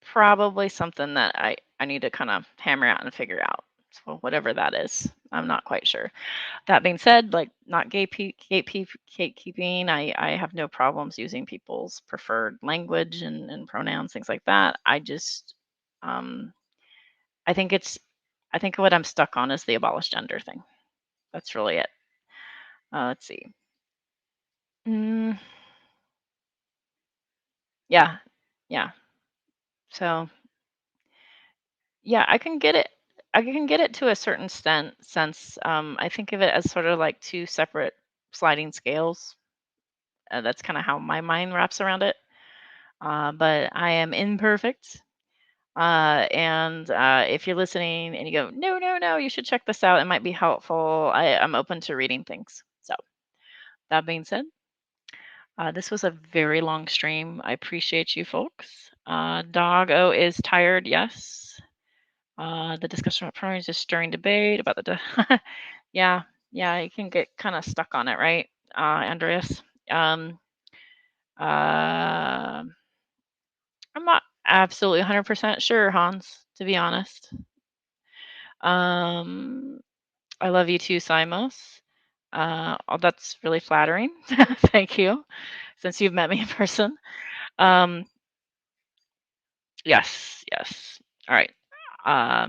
probably something that I need to kind of hammer out and figure out. So whatever that is, I'm not quite sure. That being said, like not gatekeeping, I have no problems using people's preferred language and pronouns, things like that. Um, I think I think what I'm stuck on is the abolished gender thing. That's really it. Let's see. Mm, yeah, yeah. So yeah, I can get it. I can get it to a certain sense. I think of it as sort of like two separate sliding scales. That's kind of how my mind wraps around it. But I am imperfect. And if you're listening and you go, no, no, no, you should check this out. It might be helpful. I'm open to reading things. So that being said, This was a very long stream. I appreciate you folks. Doggo is tired, yes. The discussion about pronouns is stirring debate about yeah, you can get kind of stuck on it, right, Andreas? Uh, I'm not absolutely 100% sure, Hans, to be honest. I love you too, Simos. Oh, that's really flattering. Thank you, since you've met me in person. Um, yes. All right. Uh,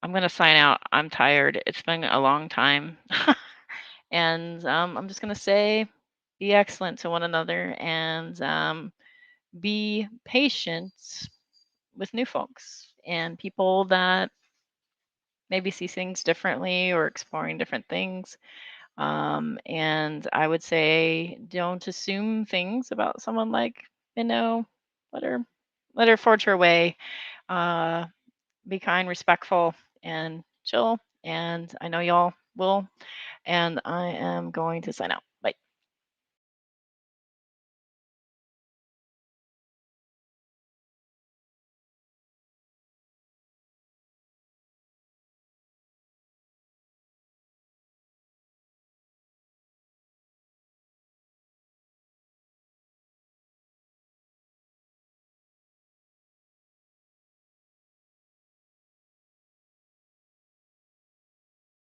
I'm gonna sign out. I'm tired. It's been a long time. And I'm just gonna say, be excellent to one another and be patient with new folks and people that maybe see things differently or exploring different things. And I would say, don't assume things about someone, like, let her forge her way. Uh, be kind, respectful, and chill. And I know y'all will. And I am going to sign out. Bye.